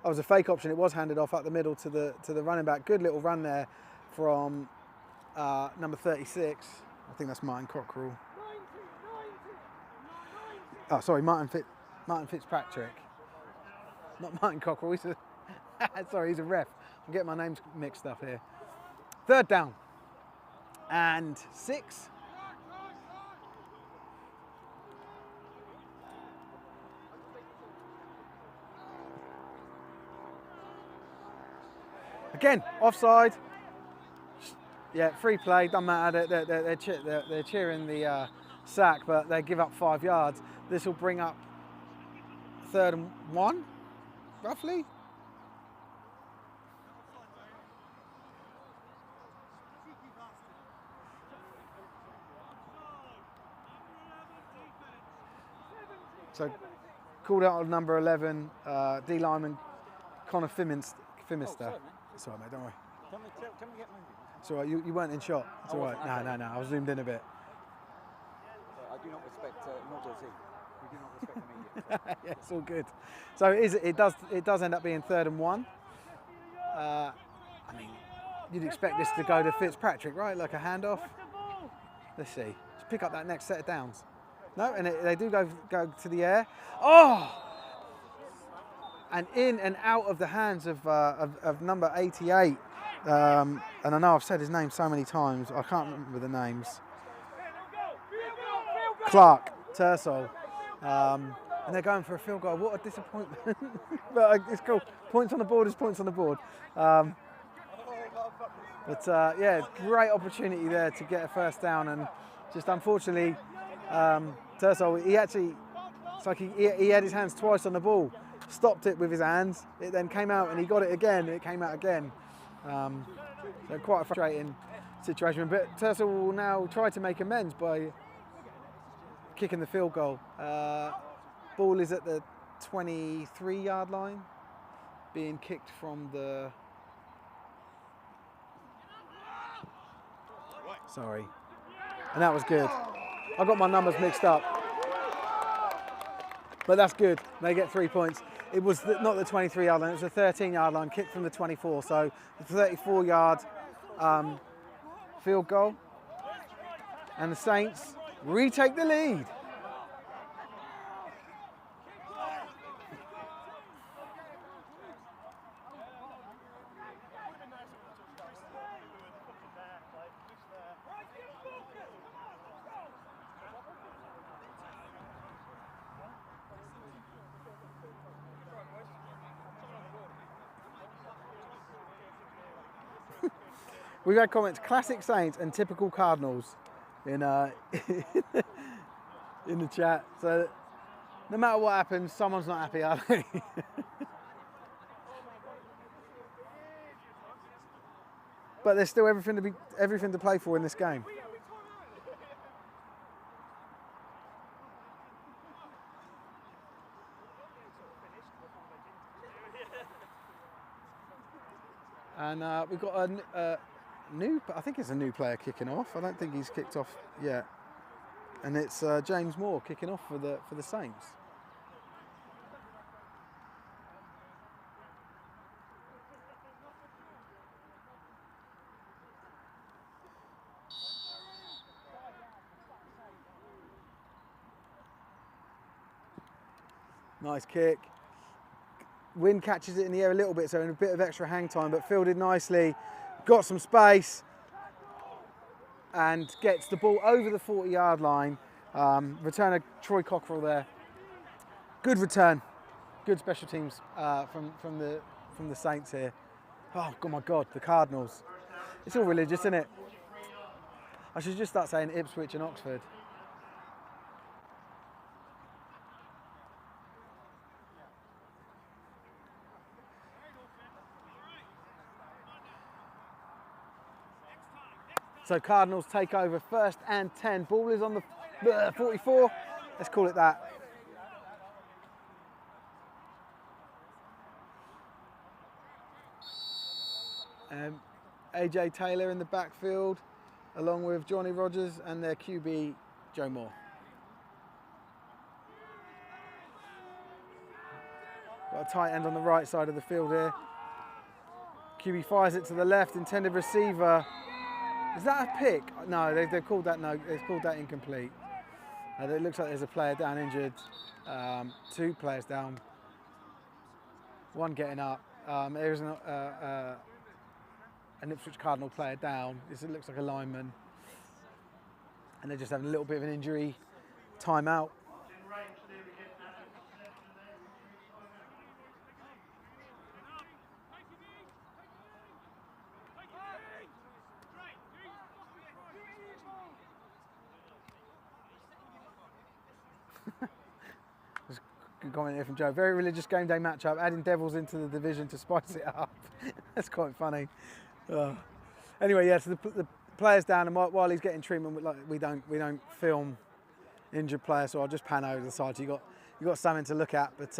It was a fake option. It was handed off up the middle to the running back. Good little run there from number 36. I think that's Martin Cockrell. Oh, sorry, Martin Fitzpatrick. Not Martin Cockrell, he's a ref. I'm getting my names mixed up here. 3rd down and 6. Again, offside. Yeah, free play, doesn't matter. They're cheering the sack, but they give up 5 yards. This will bring up 3rd and 1. Roughly. So called out on number 11, D lineman Connor Fimister. Sorry, man. It's all right, mate, don't worry. Tell me to get moving. It's all right, you weren't in shot. It's I all right. wasn't, No, I was zoomed in a bit. I do not respect, nor does he. We do not respect the media. Yeah, it's all good. So it does end up being 3rd and 1. I mean, you'd expect this to go to Fitzpatrick, right? Like a handoff. Let's see. Just pick up that next set of downs. No, and they do go to the air. Oh! And in and out of the hands of number 88. And I know I've said his name so many times. I can't remember the names. Clark, Tersol. And they're going for a field goal. What a disappointment. But it's cool. Points on the board is points on the board. Yeah, great opportunity there to get a first down. And just unfortunately, Tersol, he actually, it's like he had his hands twice on the ball. Stopped it with his hands. It then came out and he got it again. It came out again. So quite a frustrating situation. But Tersol will now try to make amends by kicking the field goal. Ball is at the 23-yard line, being kicked from the... Sorry. And that was good. I got my numbers mixed up. But that's good. They get 3 points. It was not the 23-yard line, it was the 13-yard line, kicked from the 24. So the 34-yard field goal. And the Saints retake the lead. We've had comments, classic Saints and typical Cardinals in in the chat. So no matter what happens, someone's not happy, are they? But there's still everything to play for in this game. And we've got a I think it's a new player kicking off. I don't think he's kicked off yet. And it's James Moore kicking off for the Saints. Nice kick. Wind catches it in the air a little bit, so in a bit of extra hang time, but fielded nicely. Got some space and gets the ball over the 40-yard line. Returner Troy Cockrell there. Good return. Good special teams from the Saints here. Oh my God, the Cardinals. It's all religious, isn't it? I should just start saying Ipswich and Oxford. So Cardinals take over 1st and 10. Ball is on the 44. Let's call it that. AJ Taylor in the backfield, along with Johnny Rogers and their QB, Joe Moore. Got a tight end on the right side of the field here. QB fires it to the left, intended receiver. Is that a pick? No, they've called that incomplete. It looks like there's a player down injured, 2 players down, 1 getting up. There is an Ipswich Cardinal player down. It looks like a lineman, and they're just having a little bit of an injury timeout. Good comment here from Joe. Very religious game day matchup, adding Devils into the division to spice it up. That's quite funny. Anyway, yeah, so the player's down, and while he's getting treatment, we don't film injured players, so I'll just pan over the side. So you got you've got something to look at. But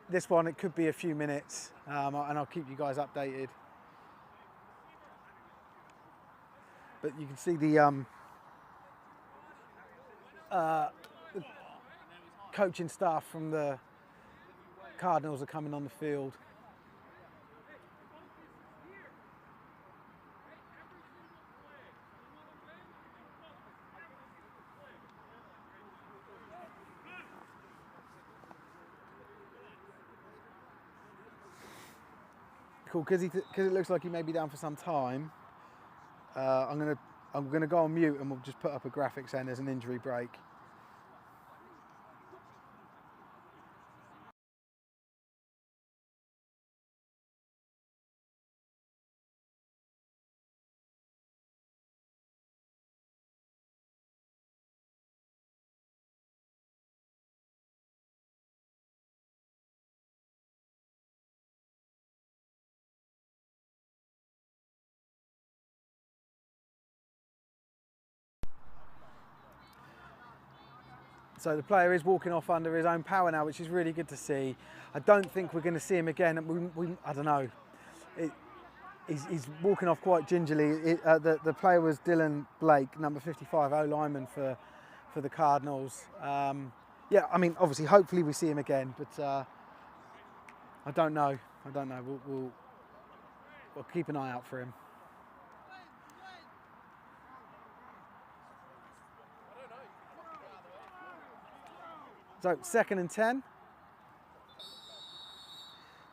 this one, it could be a few minutes, and I'll keep you guys updated. But you can see the coaching staff from the Cardinals are coming on the field. Cool, because it looks like he may be down for some time. I'm gonna go on mute and we'll just put up a graphic saying there's an injury break. So the player is walking off under his own power now, which is really good to see. I don't think we're going to see him again. I don't know. He's walking off quite gingerly. The player was Dylan Blake, number 55, O-lineman for the Cardinals. Yeah, I mean, obviously, hopefully we see him again, but I don't know. We'll keep an eye out for him. So 2nd and 10.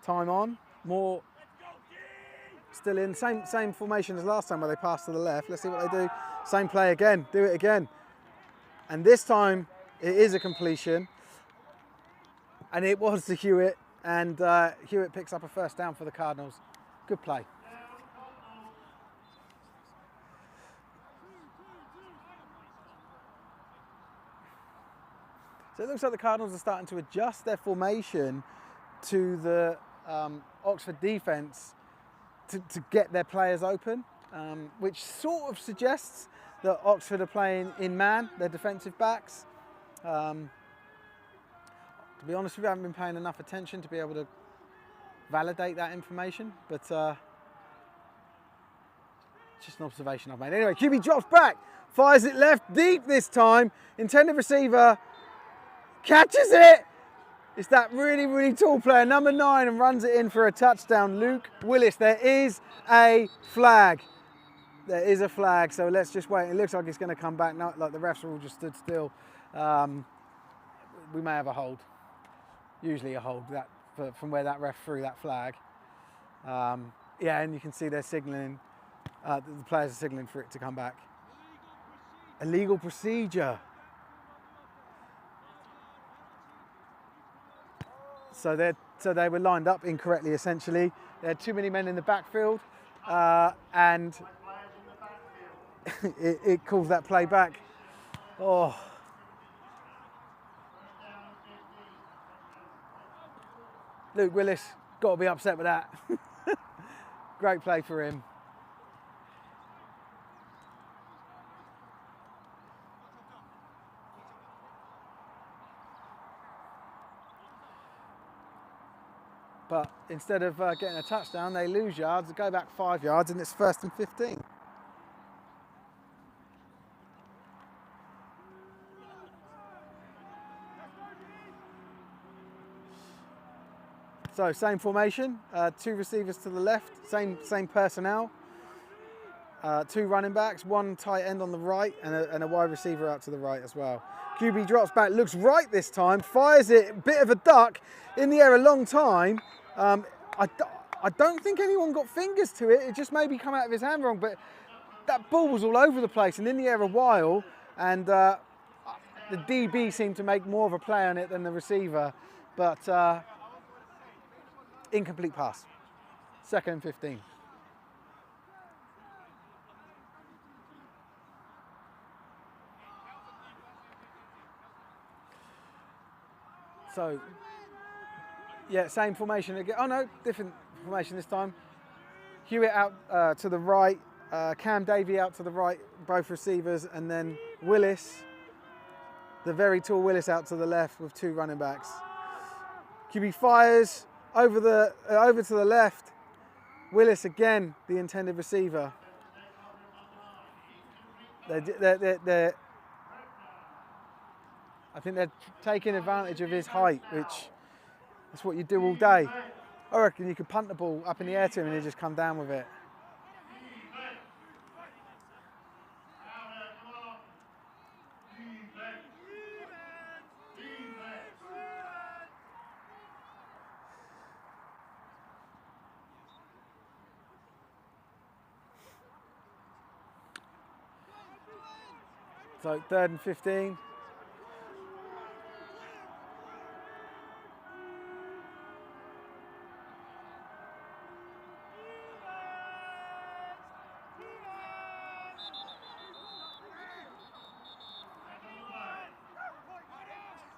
Time on. More still in. Same formation as last time where they passed to the left. Let's see what they do. Same play again. Do it again. And this time it is a completion. And it was to Hewitt. And Hewitt picks up a first down for the Cardinals. Good play. So it looks like the Cardinals are starting to adjust their formation to the Oxford defence to get their players open, which sort of suggests that Oxford are playing in man, their defensive backs. To be honest with you, I haven't been paying enough attention to be able to validate that information, but just an observation I've made. Anyway, QB drops back, fires it left deep this time, intended receiver, catches it. It's that really, really tall player, number 9, and runs it in for a touchdown. Luke Willis. There is a flag. There is a flag, so let's just wait. It looks like it's going to come back. Not like the refs are all just stood still. We may have a hold. Usually a hold that from where that ref threw that flag. Yeah, and you can see they're signalling. The players are signalling for it to come back. Illegal procedure. So they were lined up incorrectly, essentially. There had too many men in the backfield, and it calls that play back. Oh. Luke Willis, got to be upset with that. Great play for him. But instead of getting a touchdown, they lose yards, go back 5 yards, and it's 1st and 15. So same formation, 2 receivers to the left, same personnel, 2 running backs, 1 tight end on the right, and a wide receiver out to the right as well. QB drops back, looks right this time, fires it, bit of a duck, in the air a long time. I don't think anyone got fingers to it. It just maybe come out of his hand wrong, but that ball was all over the place and in the air a while, and the DB seemed to make more of a play on it than the receiver, but incomplete pass. 2nd and 15. So, yeah, same formation again. Oh no, different formation this time. Hewitt out to the right, Cam Davey out to the right, both receivers, and then Willis, the very tall Willis out to the left with 2 running backs. QB fires over to the left. Willis again, the intended receiver. I think they're taking advantage of his height, which that's what you do all day. I reckon you could punt the ball up in the air to him and he'd just come down with it. So 3rd and 15.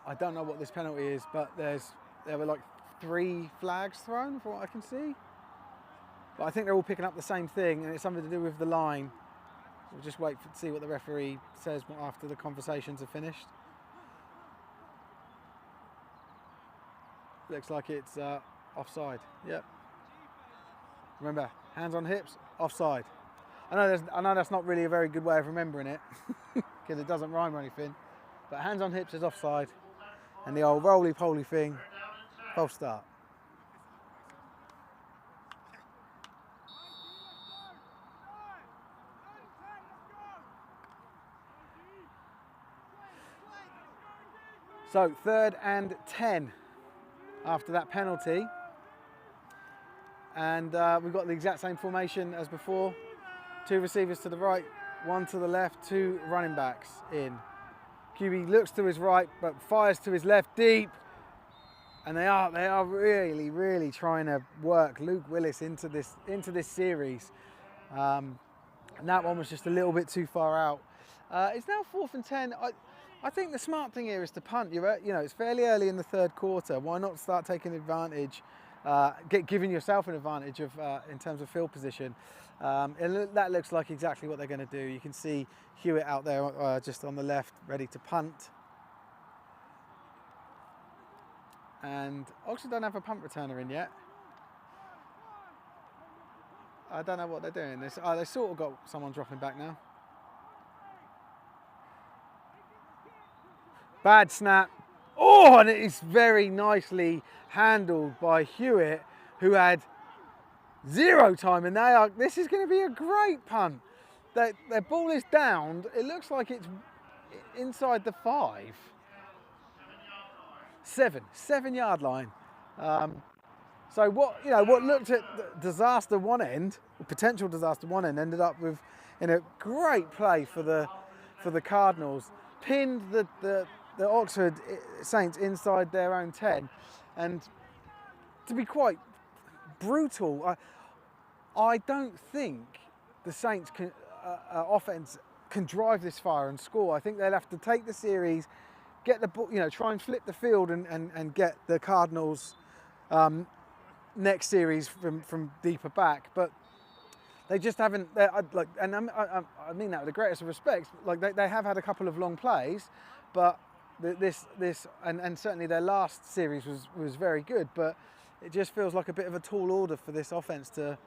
I don't know what this penalty is, but there were like 3 flags thrown from what I can see. But I think they're all picking up the same thing, and it's something to do with the line. We'll just wait to see what the referee says after the conversations are finished. Looks like it's offside. Yep. Remember, hands on hips, offside. I know that's not really a very good way of remembering it because it doesn't rhyme or anything. But hands on hips is offside, and the old roly-poly thing, false start. So 3rd and 10 after that penalty. And we've got the exact same formation as before. 2 receivers to the right, 1 to the left, 2 running backs in. QB looks to his right, but fires to his left deep. And they are really, really trying to work Luke Willis into this series. And that one was just a little bit too far out. It's now 4th and 10. I think the smart thing here is to punt. It's fairly early in the 3rd quarter. Why not start taking advantage, giving yourself an advantage of in terms of field position? That looks like exactly what they're going to do. You can see Hewitt out there just on the left, ready to punt. And Oxford don't have a punt returner in yet. I don't know what they're doing. They sort of got someone dropping back now. Bad snap. Oh, and it is very nicely handled by Hewitt, who had 0 time. And this is going to be a great punt. Their ball is downed. It looks like it's inside the 5. 7-yard line. So what looked at disaster one end, potential disaster one end, ended up in a great play for the Cardinals. Pinned the Oxford Saints inside their own 10, and to be quite brutal, I don't think the Saints offense can drive this far and score. I think they'll have to take the series, get the ball, try and flip the field and get the Cardinals next series from deeper back, but they just haven't. And I mean that with the greatest of respects. Like they have had a couple of long plays, but this and certainly their last series was very good. But it just feels like a bit of a tall order for this offense to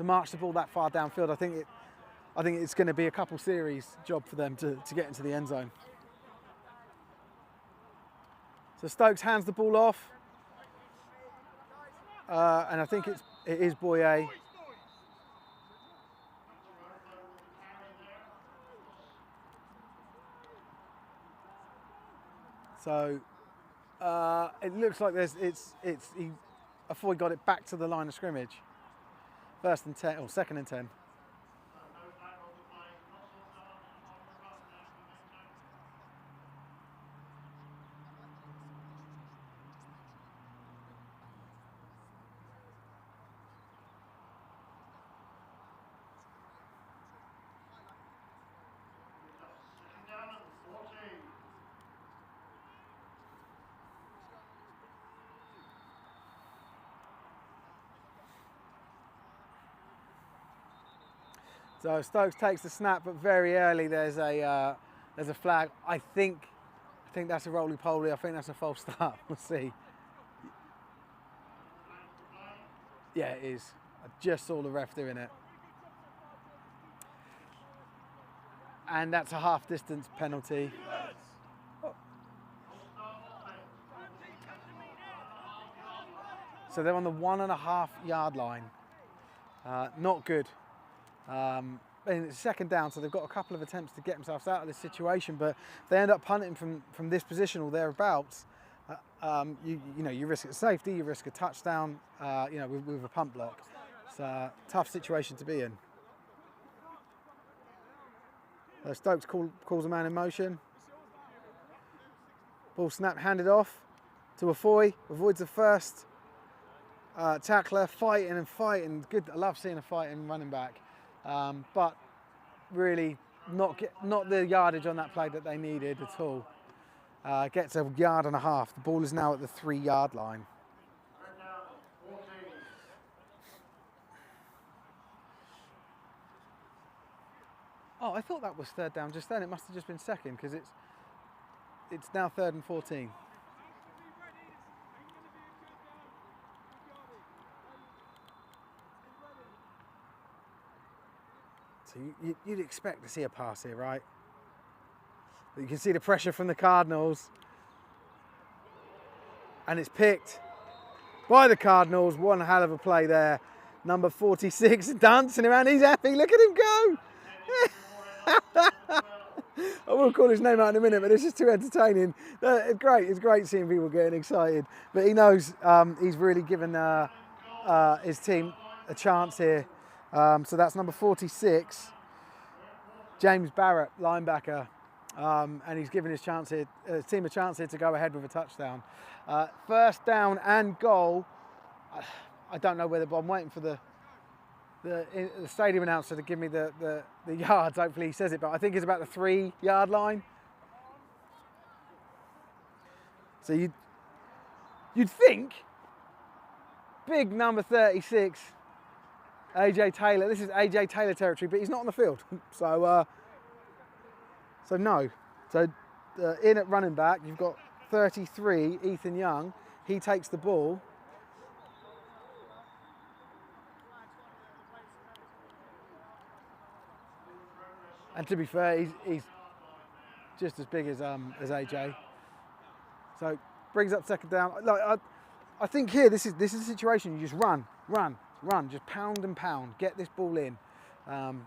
march the ball that far downfield. I think it's going to be a couple series job for them to get into the end zone. So Stokes hands the ball off, and I think it is Boyer. So it looks like Afoy got it back to the line of scrimmage. 1st and 10 or 2nd and 10. So Stokes takes the snap, but very early there's a flag. I think I think that's a roly-poly. I think that's a false start. We'll see. Yeah, it is. I just saw the ref doing it. And that's a half-distance penalty. So they're on the 1.5 yard line. Not good. And it's second down, so they've got a couple of attempts to get themselves out of this situation, but if they end up punting from this position or thereabouts, you risk a safety, you risk a touchdown, with a punt block. It's a tough situation to be in. Stokes calls a man in motion. Ball snap handed off to Afoy, avoids the first tackler, fighting. Good, I love seeing a fighting running back, but really not the yardage on that play that they needed at all. Gets a 1.5 yards. The ball is now at the 3 yard line. Oh, I thought that was third down just then. It must have just been second because it's now 3rd and 14. So you'd expect to see a pass here, right? But you can see the pressure from the Cardinals. And it's picked by the Cardinals. One hell of a play there. Number 46 dancing around. He's happy. Look at him go. I will call his name out in a minute, but this is too entertaining. It's great seeing people getting excited. But he knows he's really given his team a chance here. So that's number 46, James Barrett, linebacker, and he's given his team a chance here to go ahead with a touchdown. First down and goal. I don't know whether, but I'm waiting for the stadium announcer to give me the yards. Hopefully he says it, but I think it's about the 3 yard line. So you'd think big number 36. AJ Taylor. This is AJ Taylor territory, but he's not on the field. So no. So in at running back, you've got 33, Ethan Young. He takes the ball. And to be fair, he's just as big as AJ. So brings up second down. Like I think here this is a situation you just run, just pound and pound, get this ball in. Don't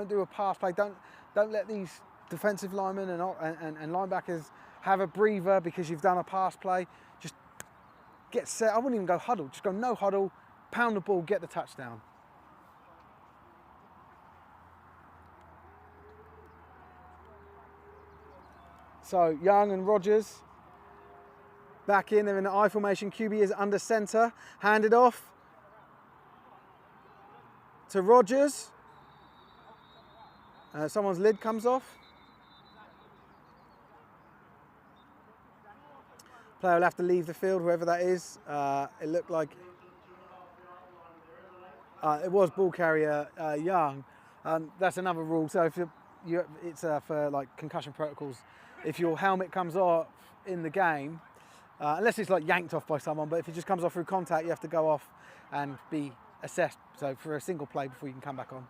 do a pass play. Don't let these defensive linemen and linebackers have a breather because you've done a pass play. Just get set. I wouldn't even go huddle. Just go no huddle, pound the ball, get the touchdown. So Young and Rogers back in. They're in the I formation. QB is under center. Handed off to Rogers. Someone's lid comes off. Player will have to leave the field, whoever that is. It looked like it was ball carrier Young. That's another rule. So if it's for like concussion protocols. If your helmet comes off in the game, unless it's like yanked off by someone, but if it just comes off through contact, you have to go off and be assessed. So for a single play before you can come back on.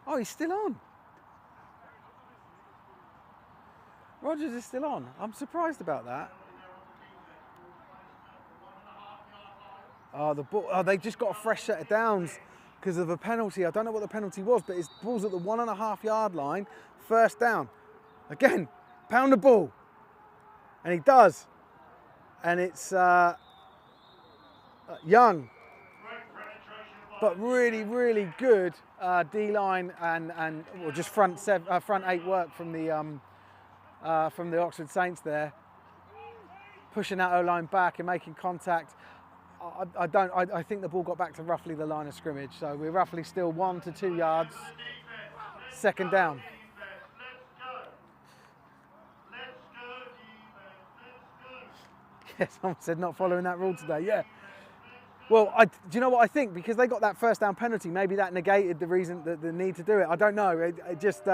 Oh, he's still on. Rogers is still on. I'm surprised about that. Oh, the ball. Oh, they just got a fresh set of downs because of a penalty. I don't know what the penalty was, but his ball's at the 1.5 yard line. First down. Again, pound the ball. And he does. And it's Young. But really, really good D-line and just front 8 work from the Oxford Saints there, pushing that O-line back and making contact. I think the ball got back to roughly the line of scrimmage, so we're roughly still 1 to 2 yards. Second down. Yeah, someone said not following that rule today. Yeah. Well, do you know what I think? Because they got that first down penalty, maybe that negated the reason, the need to do it. I don't know. It just,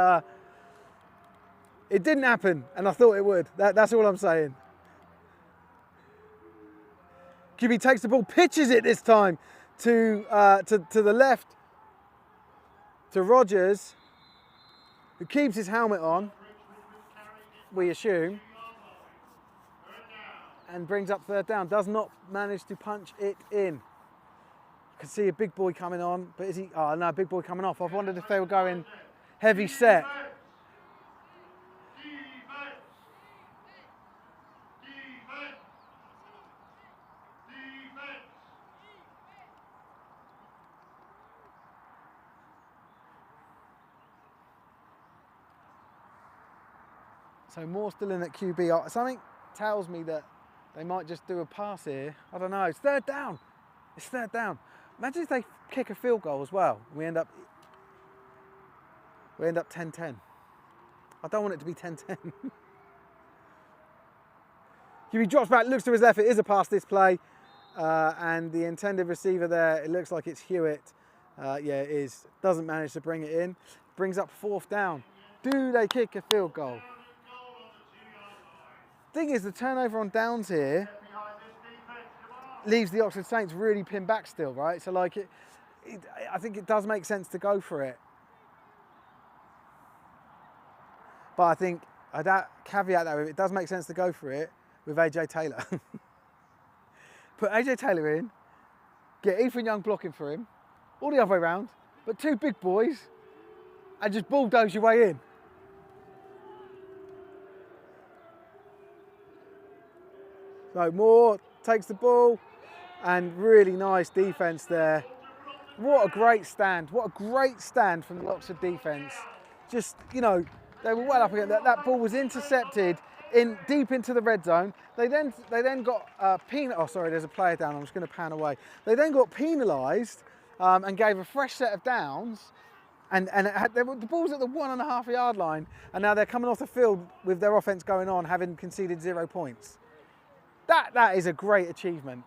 it didn't happen, and I thought it would. That's all I'm saying. QB takes the ball, pitches it this time to the left to Rogers, who keeps his helmet on, we assume, and brings up third down. Does not manage to punch it in. You can see a big boy coming on, but is he? Oh no, big boy coming off. I've wondered if they were going heavy set. So Moore still in at QB. Something tells me that they might just do a pass here. I don't know. It's third down. It's third down. Imagine if they kick a field goal as well. We end up 10-10. I don't want it to be 10-10. QB drops back, looks to his left. It is a pass this play. And the intended receiver there, it looks like it's Hewitt. Yeah, it is. Doesn't manage to bring it in. Brings up fourth down. Do they kick a field goal? Thing is, the turnover on downs here leaves the Oxford Saints really pinned back still, right? So like, I think it does make sense to go for it. But I think, I'd caveat that with it does make sense to go for it with AJ Taylor. Put AJ Taylor in, get Ethan Young blocking for him, all the other way around, but two big boys, and just bulldoze your way in. So Moore takes the ball, and really nice defence there. What a great stand. What a great stand from the Oxford defence. Just, you know, they were well up against that. That ball was intercepted deep into the red zone. They then got penalised. Oh, sorry, there's a player down. I'm just going to pan away. They then got penalised and gave a fresh set of downs. And the ball's at the 1.5 yard line, and now they're coming off the field with their offence going on, having conceded 0 points. That is a great achievement.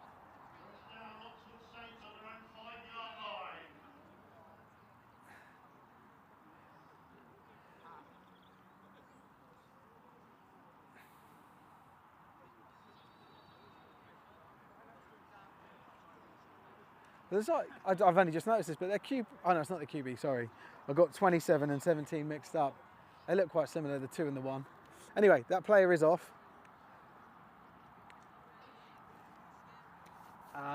There's like, I've only just noticed this, but they're oh no, it's not the QB, sorry. I got 27 and 17 mixed up. They look quite similar, the 2 and the 1. Anyway, that player is off.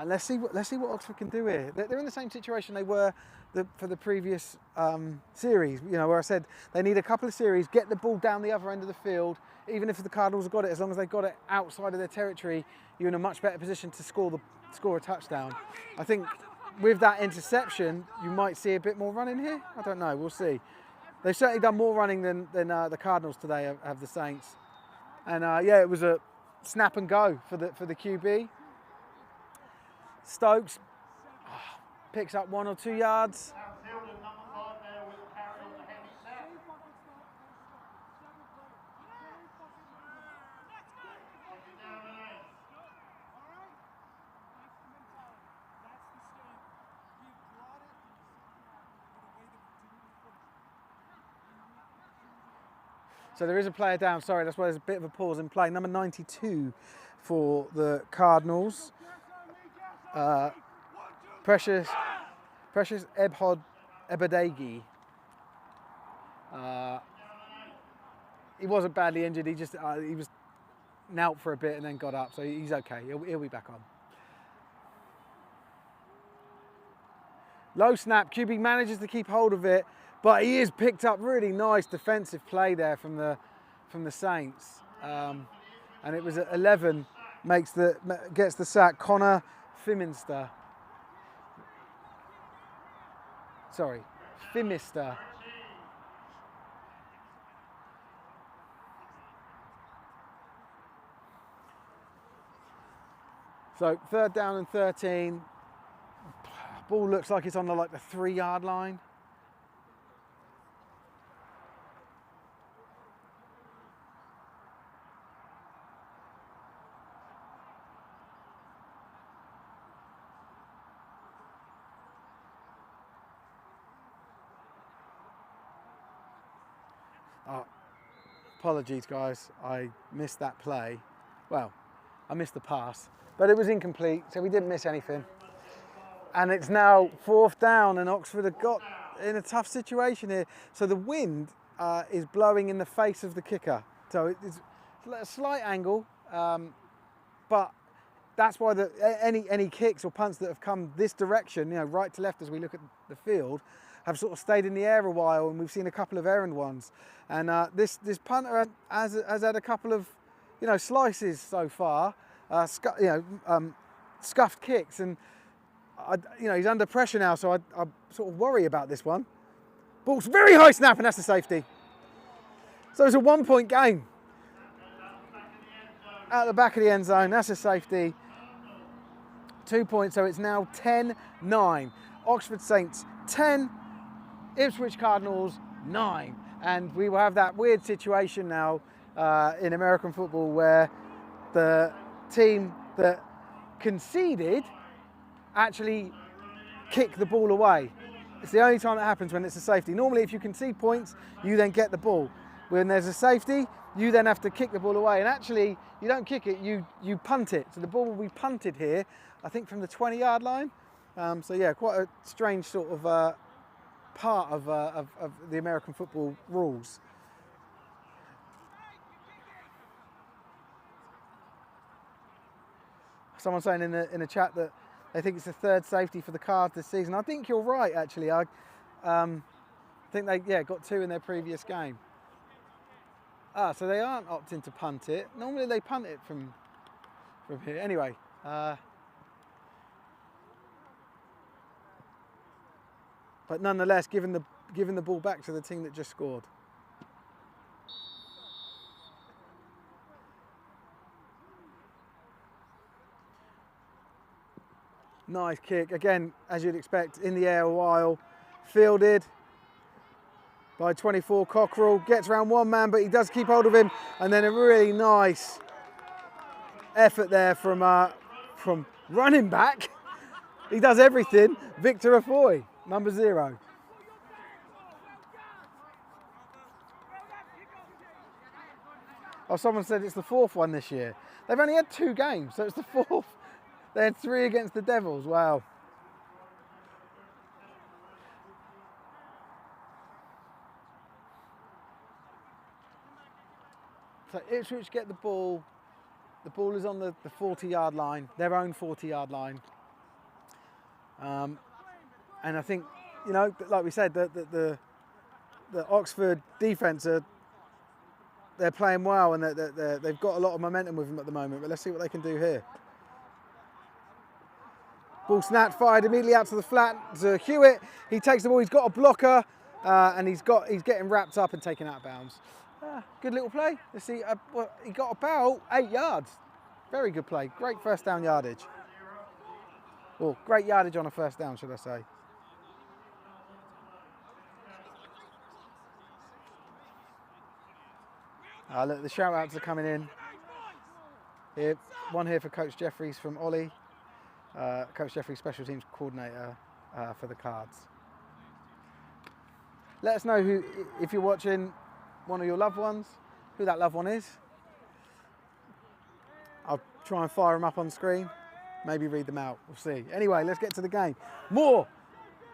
Let's see what Oxford can do here. They're in the same situation they were for the previous series, you know, where I said they need a couple of series, get the ball down the other end of the field. Even if the Cardinals have got it, as long as they've got it outside of their territory, you're in a much better position to score a touchdown. I think with that interception, you might see a bit more running here. I don't know, we'll see. They've certainly done more running than the Cardinals today have the Saints. And yeah, it was a snap and go for the QB. Stokes picks up 1 or 2 yards. So there is a player down, sorry, that's why there's a bit of a pause in play. Number 92 for the Cardinals. Precious Ebadegi. He wasn't badly injured, he was knelt for a bit and then got up, so he's okay, he'll be back on. Low snap, QB manages to keep hold of it, but he is picked up. Really nice defensive play there from the Saints. And it was at 11, gets the sack. Connor Fimister. Sorry, Fimister. So 3rd down and 13. Ball looks like it's on the 3 yard line. Oh, apologies, guys. I missed that play. Well, I missed the pass, but it was incomplete, so we didn't miss anything. And it's now 4th down, and Oxford have got in a tough situation here. So the wind is blowing in the face of the kicker. So it's a slight angle, but that's why any kicks or punts that have come this direction, right to left as we look at the field, have sort of stayed in the air a while, and we've seen a couple of errant ones. And this punter has had a couple of slices so far, scuffed kicks, and he's under pressure now, so I sort of worry about this one. Ball's very high snap, and that's a safety. So it's a 1-point game. Out the back of the end zone, that's a safety. 2 points, so it's now 10-9. Oxford Saints 10, Ipswich Cardinals 9. And we will have that weird situation now in American football where the team that conceded actually kick the ball away. It's the only time that happens when it's a safety. Normally, if you concede points, you then get the ball. When there's a safety, you then have to kick the ball away. And actually, you don't kick it, you punt it. So the ball will be punted here, I think from the 20-yard line. So yeah, quite a strange sort of part of the American football rules. Someone saying in the chat that they think it's the 3rd safety for the Cards this season. I think you're right, actually. I think they got 2 in their previous game. So they aren't opting to punt it. Normally they punt it from here. Anyway, but nonetheless, giving the ball back to the team that just scored. Nice kick, again, as you'd expect, in the air a while, fielded by 24 Cockerell, gets around one man, but he does keep hold of him, and then a really nice effort there from running back. He does everything, Victor Afoy, number 0. Oh, someone said it's the 4th one this year. They've only had 2 games, so it's the 4th. They had 3 against the Devils, wow. So Ipswich get the ball. The ball is on the 40-yard line, their own 40-yard line. And I think, like we said, the Oxford defence, they're playing well, and they've got a lot of momentum with them at the moment, but let's see what they can do here. Ball snapped, fired immediately out to the flat to Hewitt. He takes the ball, he's got a blocker, and he's getting wrapped up and taken out of bounds. Good little play. Let's see, he got about 8 yards. Very good play, great 1st down yardage. Well, great yardage on a 1st down, should I say. Look, the shout outs are coming in. Here, one here for Coach Jeffries from Ollie. Coach Jeffries, special teams coordinator for the Cards. Let us know who, if you're watching one of your loved ones, who that loved one is. I'll try and fire them up on screen, maybe read them out, we'll see. Anyway, let's get to the game. Moore,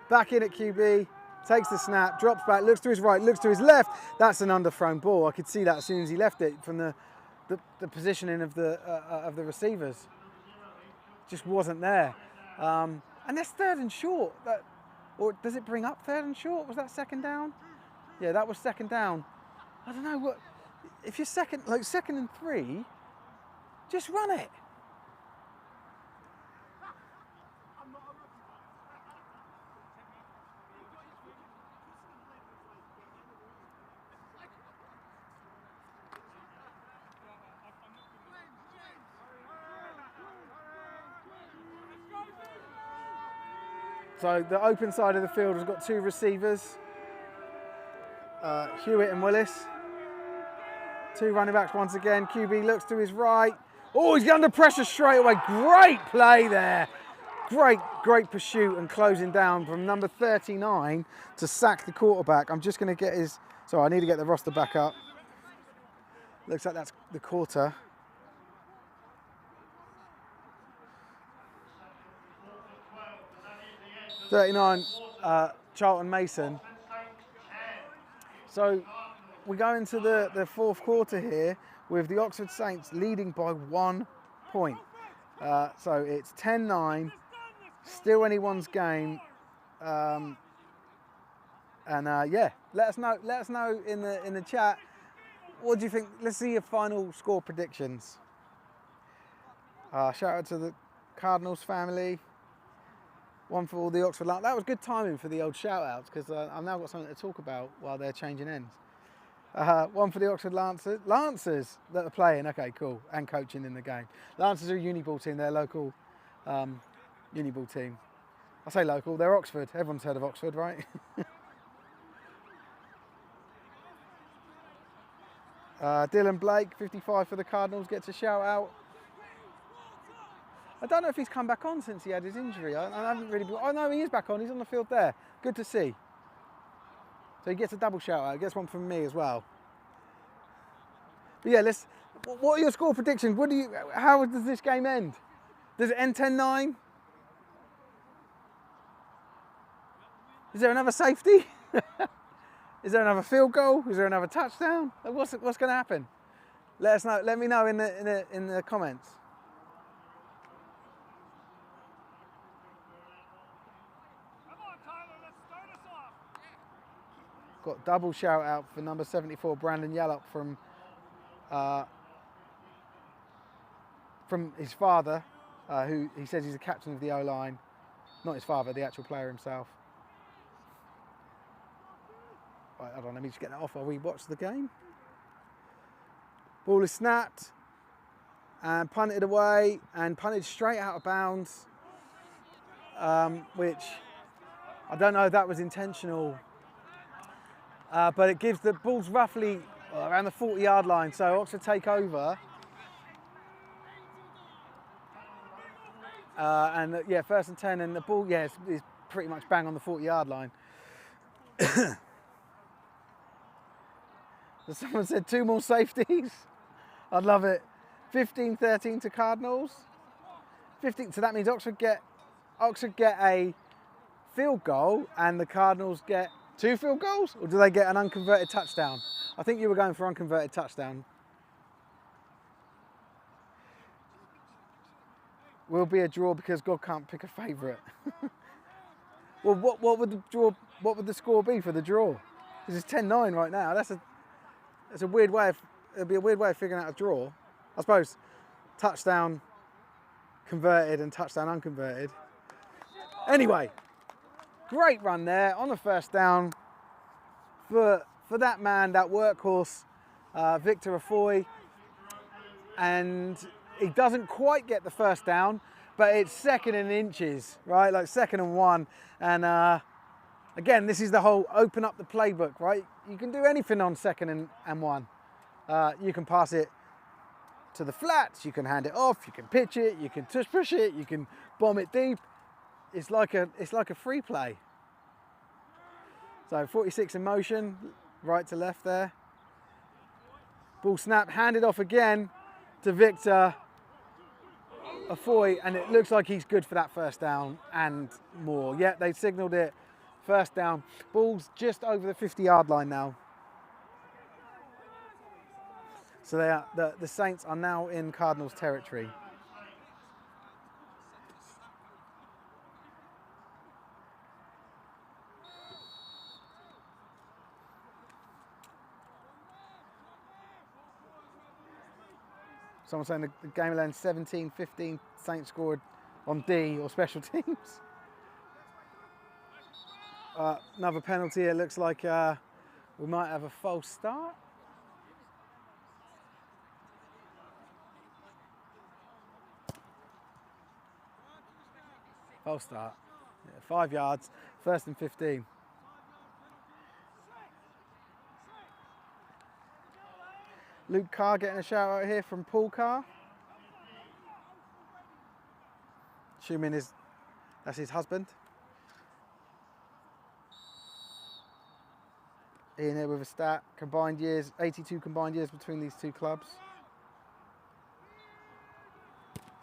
back in at QB, takes the snap, drops back, looks to his right, looks to his left. That's an underthrown ball. I could see that as soon as he left it from the positioning of the receivers. Just wasn't there. And that's 3rd and short. Or does it bring up 3rd and short? Was that 2nd down? Yeah, that was 2nd down. I don't know what. If you're 2nd and 3, just run it. So the open side of the field has got 2 receivers, Hewitt and Willis. 2 running backs once again. QB looks to his right. Oh, he's under pressure straight away. Great play there. Great pursuit and closing down from number 39 to sack the quarterback. I'm just going to get his So I need to get the roster back up. Looks like that's the quarter. .39 Charlton Mason. So we go into the fourth quarter here with the Oxford Saints leading by 1 point. So it's 10-9, still anyone's game. Yeah, let us know in the chat. What do you think? Let's see your final score predictions. Shout out to the Cardinals family. One for all the Oxford Lancers. That was good timing for the old shout outs because I've now got something to talk about while they're changing ends. One for the Oxford Lancers that are playing. Okay, cool. And coaching in the game. Lancers are a uni-ball team. They're a local uni-ball team. I say local, they're Oxford. Everyone's heard of Oxford, right? Dylan Blake, 55 for the Cardinals, gets a shout out. I don't know if he's come back on since he had his injury. I haven't really. Oh no, he is back on. He's on the field there. Good to see. So he gets a double shout out. He gets one from me as well. But yeah, what are your score predictions? How does this game end? Does it end 10-9? Is there another safety? Is there another field goal? Is there another touchdown? What's going to happen? Let us know. Let me know in the comments. Got double shout out for number 74, Brandon Yallop from his father, who he says he's the captain of the O-line. Not his father, the actual player himself. Right, hold on, let me just get that off while we watch the game. Ball is snapped and punted away and punted straight out of bounds, which I don't know if that was intentional. But it gives the ball's roughly around the 40-yard line, so Oxford take over. Yeah, 1st and 10, and the ball, yeah, is pretty much bang on the 40-yard line. Someone said 2 more safeties. I'd love it. 15-13 to Cardinals. 15. So that means Oxford get a field goal, and the Cardinals get 2 field goals, or do they get an unconverted touchdown? I think you were going for unconverted touchdown. Will be a draw because God can't pick a favourite. Well, what would the score be for the draw? Because it's 10-9 right now. That's a weird way of. It'll be a weird way of figuring out a draw. I suppose touchdown converted and touchdown unconverted. Anyway. Great run there on the 1st down for that man, that workhorse, Victor Afoy. And he doesn't quite get the 1st down, but it's 2nd and inches, right? Like 2nd and 1. And again, this is the whole open up the playbook, right? You can do anything on 2nd and 1. You can pass it to the flats, you can hand it off, you can pitch it, you can tush push it, you can bomb it deep. It's like a free play. So 46 in motion, right to left there. Ball snap, handed off again to Victor Afoy, and it looks like he's good for that 1st down and more. Yeah, they signalled it. 1st down. Ball's just over the 50-yard line now. So the Saints are now in Cardinals territory. Someone saying the game will end 17-15. Saints scored on D or special teams. Another penalty. It looks like we might have a false start. False start. Yeah, 5 yards. 1st and 15. Luke Carr getting a shout out here from Paul Carr. Assuming that's his husband. in here with a stat. Combined years, 82 combined years between these two clubs.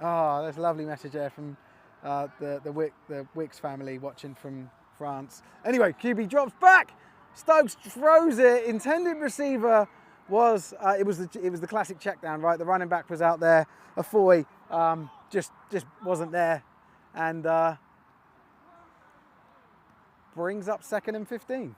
Oh, there's a lovely message there from the Wicks family watching from France. Anyway, QB drops back. Stokes throws it. Intended receiver was it was the classic check down, right? The running back was out there. Afoy just wasn't there, and brings up 2nd and 15.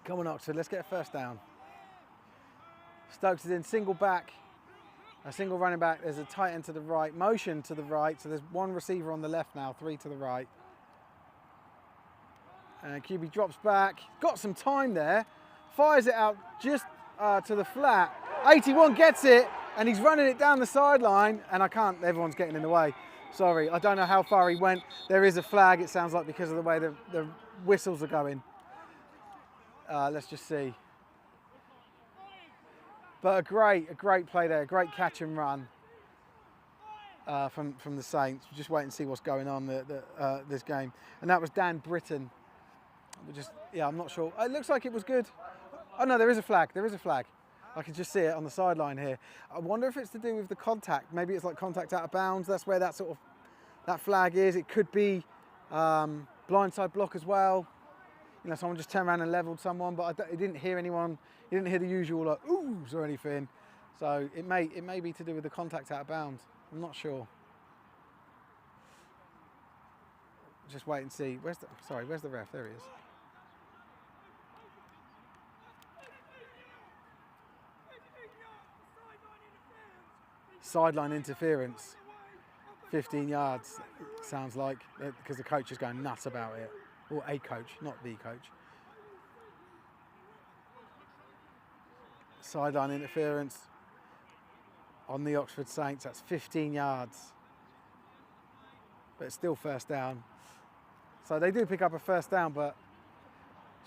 Come on, Oxford, let's get a first down. Stokes is in single back, a single running back. There's a tight end to the right, motion to the right. So there's one receiver on the left now, 3 to the right. And QB drops back, got some time there, fires it out just to the flat. 81 gets it, and he's running it down the sideline, and I can't, everyone's getting in the way. Sorry, I don't know how far he went. There is a flag, it sounds like, because of the way the whistles are going. Let's just see. But a great play there, a great catch and run from the Saints. Just wait and see what's going on this game. And that was Dan Britton. I'm not sure. It looks like it was good. Oh no, there is a flag. There is a flag. I can just see it on the sideline here. I wonder if it's to do with the contact. Maybe it's like contact out of bounds. That's where that flag is. It could be blindside block as well. You know, someone just turned around and levelled someone, but I didn't hear anyone. You didn't hear the usual like oohs or anything. So it may be to do with the contact out of bounds. I'm not sure. Just wait and see. Where's the ref? There he is. Sideline interference. 15 yards, sounds like, because the coach is going nuts about it. Or a coach, not the coach. Sideline interference on the Oxford Saints. That's 15 yards. But it's still first down. So they do pick up a first down, but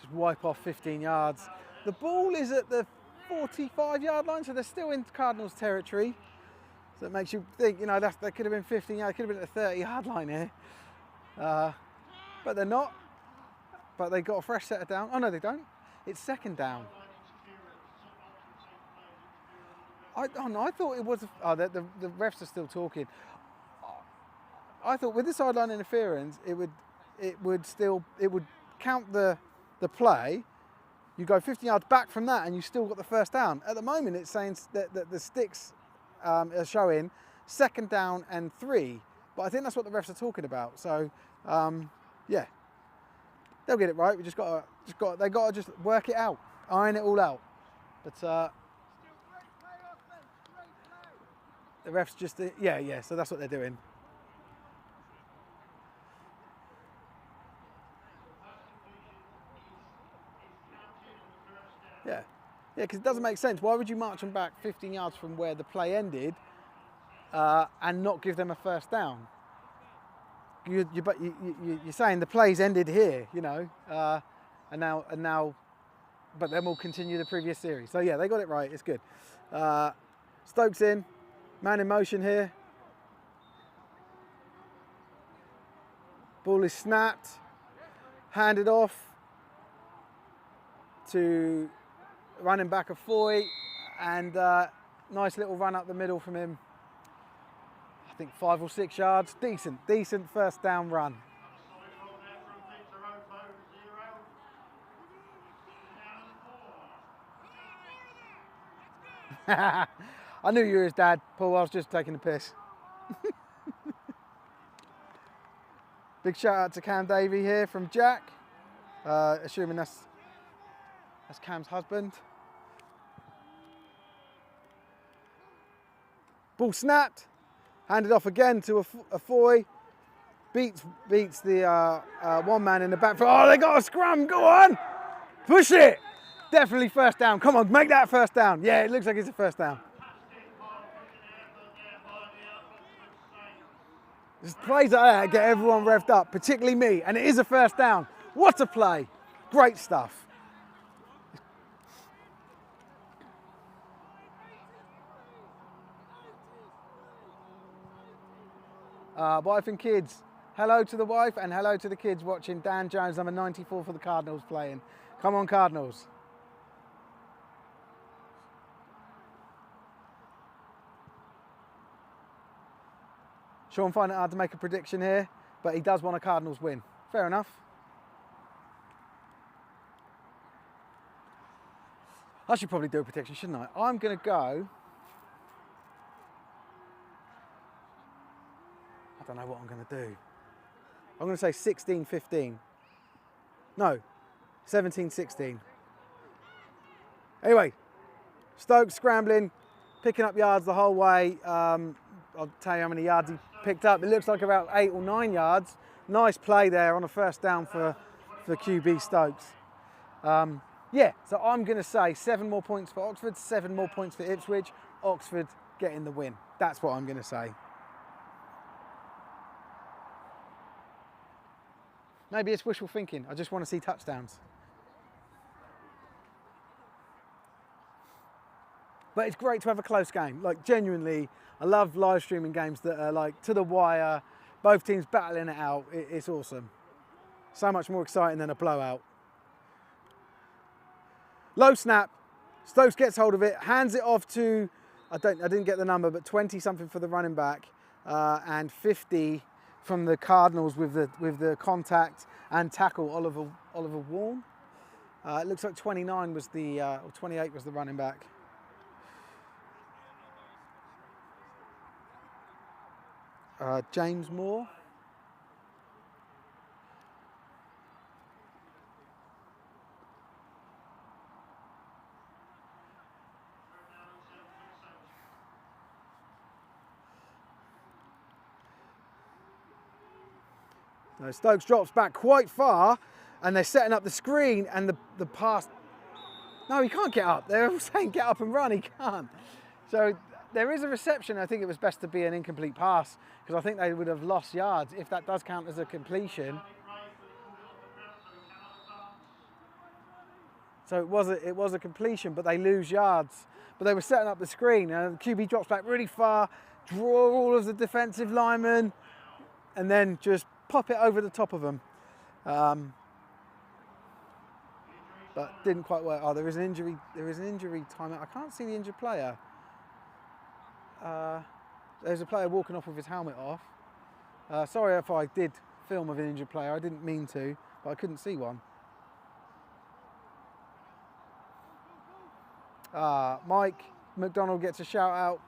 just wipe off 15 yards. The ball is at the 45-yard line, so they're still in Cardinals territory. So it makes you think, you know, that could have been 15 yards, could have been at the 30-yard line here. But they're not. But they got a fresh set of down. Oh no, they don't. It's second down. I thought it was. The refs are still talking. I thought with the sideline interference, it would count the play. You go 15 yards back from that, and you still got the first down. At the moment, it's saying that the sticks are showing 2nd down and 3. But I think that's what the refs are talking about. So yeah. They'll get it right. We they got to just work it out, iron it all out. But the refs just yeah. So that's what they're doing. Yeah, because it doesn't make sense. Why would you march them back 15 yards from where the play ended and not give them a first down? You're saying the play's ended here, you know, and now, but then we'll continue the previous series. So yeah, they got it right. It's good. Stokes in, man in motion here. Ball is snapped, handed off to running back Afoy, and nice little run up the middle from him. I think 5 or 6 yards. Decent first down run. I knew you were his dad, Paul. I was just taking the piss. Big shout out to Cam Davey here from Jack. Assuming that's Cam's husband. Ball snapped. Handed off again to Afoy. Beats the one man in the back. Oh, they got a scrum. Go on. Push it. Definitely first down. Come on, make that first down. Yeah, it looks like it's a first down. Just plays like that get everyone revved up, particularly me, and it is a first down. What a play. Great stuff. Wife and kids, hello to the wife and hello to the kids watching. Dan Jones, number 94 for the Cardinals playing. Come on, Cardinals. Sean find it hard to make a prediction here, but he does want a Cardinals win. Fair enough. I should probably do a prediction, shouldn't I? I'm going to go... I don't know what I'm going to do. I'm going to say 16-15. No, 17-16. Anyway, Stokes scrambling, picking up yards the whole way. I'll tell you how many yards he picked up. It looks like about 8 or 9 yards. Nice play there on a first down for QB Stokes. Yeah, so I'm going to say 7 more points for Oxford, 7 more points for Ipswich. Oxford getting the win. That's what I'm going to say. Maybe it's wishful thinking. I just want to see touchdowns. But it's great to have a close game. Like, genuinely, I love live streaming games that are like to the wire, both teams battling it out. It's awesome. So much more exciting than a blowout. Low snap. Stokes gets hold of it, hands it off to, I didn't get the number, but 20 something for the running back, and 50 from the Cardinals with the contact and tackle, Oliver Warren. It looks like 29 was the, or 28 was the running back. James Moore. No, Stokes drops back quite far and they're setting up the screen and the pass. No, he can't get up. They're saying get up and run. He can't. So there is a reception. I think it was best to be an incomplete pass because I think they would have lost yards if that does count as a completion. So it was a completion, but they lose yards. But they were setting up the screen and the QB drops back really far, draw all of the defensive linemen, and then just pop it over the top of them. But didn't quite work. Oh, there is an injury timeout. I can't see the injured player. There's a player walking off with his helmet off. Sorry if I did film of an injured player. I didn't mean to, but I couldn't see one. Mike McDonald gets a shout out.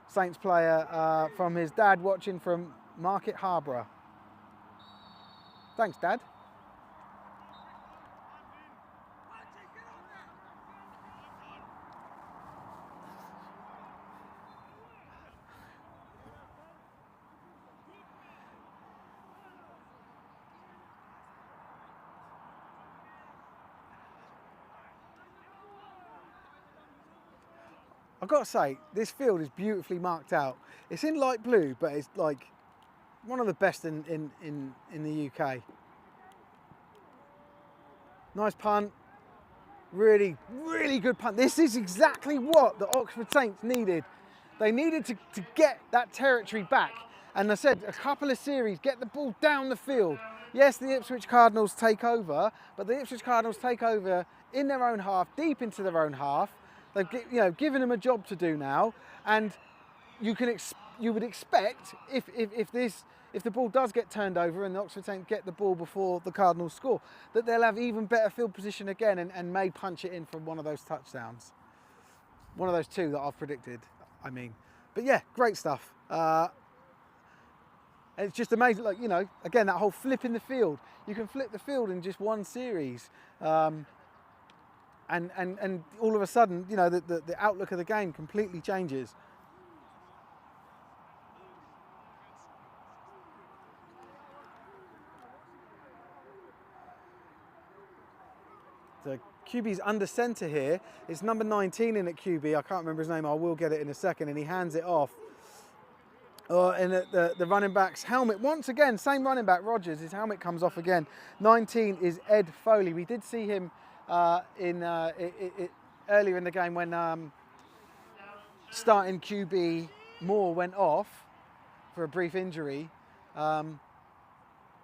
Saints player from his dad watching from Market Harborough. Thanks, Dad. I've got to say, this field is beautifully marked out. It's in light blue, but it's like one of the best in the UK. Nice punt. Really, really good punt. This is exactly what the Oxford Saints needed. They needed to get that territory back. And I said, a couple of series, get the ball down the field. Yes, the Ipswich Cardinals take over, but the Ipswich Cardinals take over in their own half, deep into their own half. They've given them a job to do now, and you would expect if the ball does get turned over and the Oxford Saints get the ball before the Cardinals score, that they'll have even better field position again and may punch it in from one of those touchdowns, one of those two that I've predicted. I mean, but yeah, great stuff. It's just amazing, like, you know, again, that whole flip in the field. You can flip the field in just one series. And all of a sudden, you know, the outlook of the game completely changes. The QB's under centre here. It's number 19 in at QB. I can't remember his name. I will get it in a second. And he hands it off. And the running back's helmet, once again, same running back, Rogers, his helmet comes off again. 19 is Ed Foley. We did see him earlier in the game when starting QB Moore went off for a brief injury. But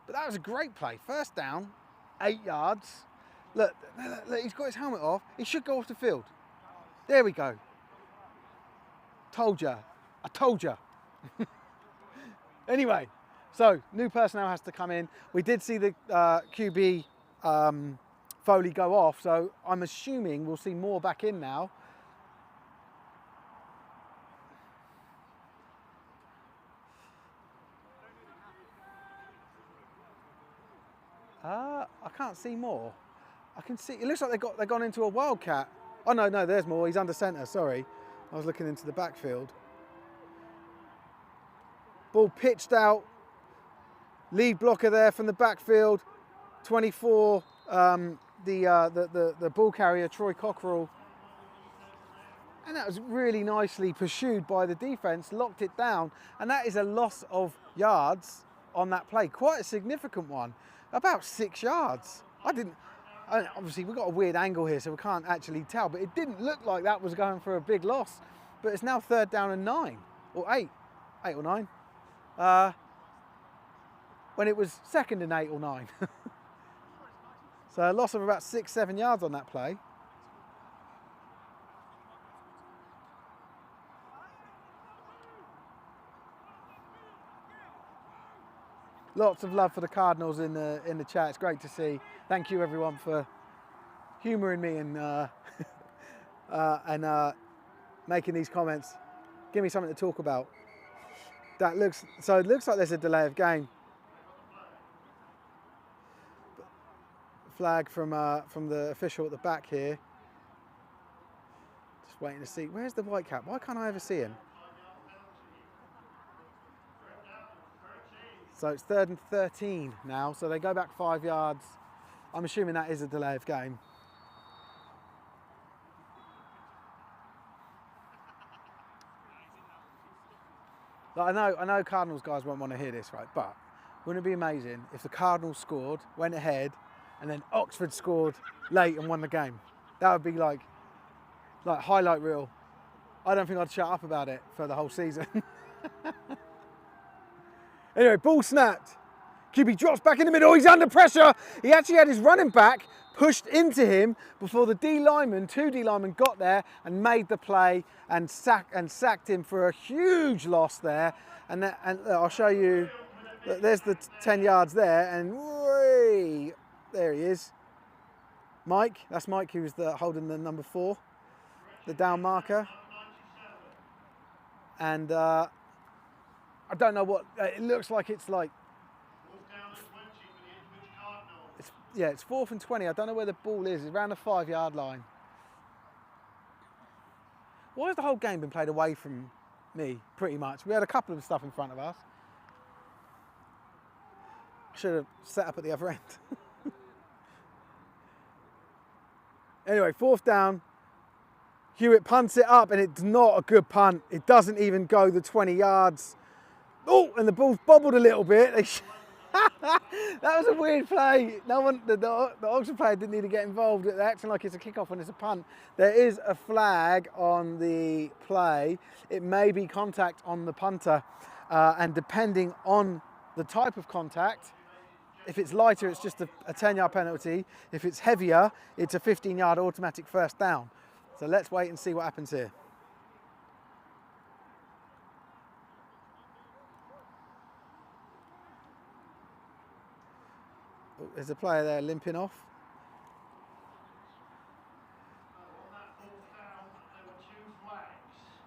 that was a great play. First down, 8 yards. Look, he's got his helmet off. He should go off the field. There we go. Told ya. I told ya. Anyway, so new personnel has to come in. We did see the QB Foley go off, so I'm assuming we'll see more back in now. I can't see more. I can see, it looks like they've gone into a wildcat. Oh no, there's more. He's under centre, sorry. I was looking into the backfield. Ball pitched out. Lead blocker there from the backfield. 24, the ball carrier, Troy Cockerell. And that was really nicely pursued by the defence, locked it down. And that is a loss of yards on that play. Quite a significant one. About 6 yards. Obviously we've got a weird angle here, so we can't actually tell, but it didn't look like that was going for a big loss. But it's now 3rd down and 9, or 8 or 9. When it was 2nd and 8 or 9. So a loss of about 6-7 yards on that play. Lots of love for the Cardinals in the chat. It's great to see. Thank you everyone for humouring me and making these comments. Give me something to talk about. It looks like there's a delay of game. Flag from the official at the back here. Just waiting to see. Where's the white cap? Why can't I ever see him? So it's 3rd and 13 now. So they go back 5 yards. I'm assuming that is a delay of game. Like, I know Cardinals guys won't want to hear this, right? But wouldn't it be amazing if the Cardinals scored, went ahead, and then Oxford scored late and won the game? That would be like highlight reel. I don't think I'd shut up about it for the whole season. Anyway, ball snapped. QB drops back in the middle. He's under pressure. He actually had his running back pushed into him before the two D linemen got there and made the play and sacked him for a huge loss there. And I'll show you. There's the 10 yards there, and whee, there he is. Mike. That's Mike, who was holding the number 4, the down marker. And I don't know what it looks like. It's like. It's 4th and 20. I don't know where the ball is. It's around the 5-yard line. Why has the whole game been played away from me, pretty much? We had a couple of stuff in front of us. Should have set up at the other end. Anyway, 4th down. Hewitt punts it up, and it's not a good punt. It doesn't even go the 20 yards. Oh, and the ball's bobbled a little bit. That was a weird play. No one, the Oxford player didn't need to get involved. They're acting like it's a kickoff when it's a punt. There is a flag on the play. It may be contact on the punter, and depending on the type of contact, if it's lighter, it's just a 10-yard penalty. If it's heavier, it's a 15-yard automatic 1st down. So let's wait and see what happens here. There's a player there limping off.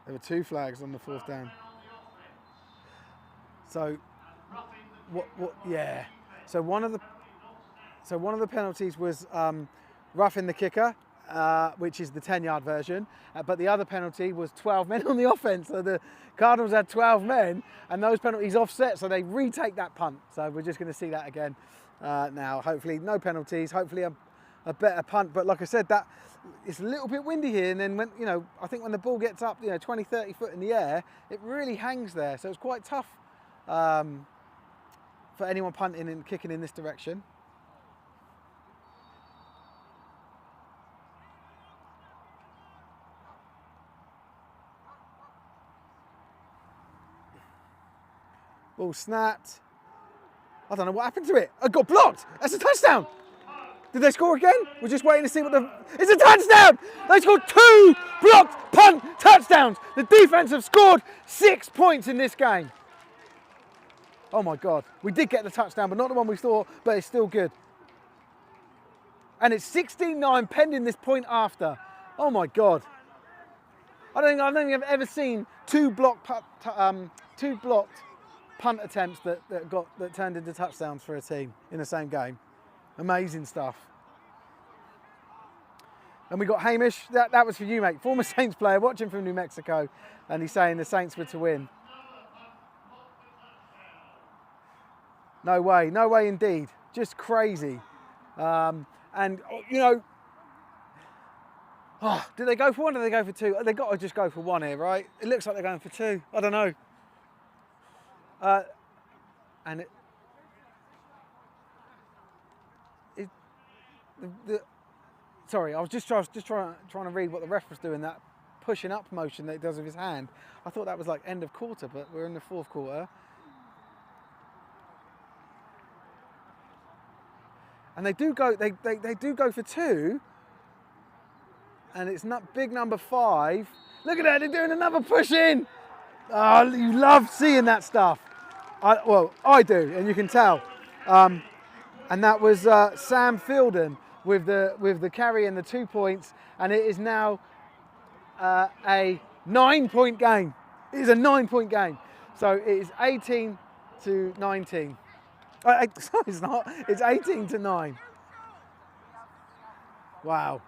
There were 2 flags on the 4th down. So, yeah. So one of the penalties was roughing the kicker, which is the 10-yard version. But the other penalty was 12 men on the offense. So the Cardinals had 12 men, and those penalties offset, so they retake that punt. So we're just going to see that again. Now, hopefully no penalties. Hopefully a better punt. But like I said, that it's a little bit windy here, and then when I think when the ball gets up 20, 30 foot in the air, it really hangs there. So it's quite tough for anyone punting and kicking in this direction. Ball snapped. I don't know what happened to it. It got blocked. That's a touchdown. Did they score again? We're just waiting to see what the... It's a touchdown! They scored 2 blocked punt touchdowns. The defense have scored 6 points in this game. Oh my God. We did get the touchdown, but not the one we saw, but it's still good. And it's 16-9 pending this point after. Oh my God. I don't think I've ever seen 2 blocked punt attempts that turned into touchdowns for a team in the same game. Amazing stuff. And we got Hamish. That was for you, mate. Former Saints player, watching from New Mexico, and he's saying the Saints were to win. No way indeed. Just crazy. And did they go for 1 or did they go for 2? They got to just go for 1 here, right? It looks like they're going for 2. I don't know. Sorry, I was just trying to read what the ref was doing, that pushing up motion that he does with his hand. I thought that was like end of quarter, but we're in the 4th quarter. And they do go for 2. And it's not big number 5. Look at that, they're doing another push in. Oh, you love seeing that stuff. I do, and you can tell. And that was Sam Fielden with the carry and the 2 points, and it is now a 9-point game. It is a 9-point game. So it is 18 to 19. Sorry, it's not. It's 18 to 9. Wow.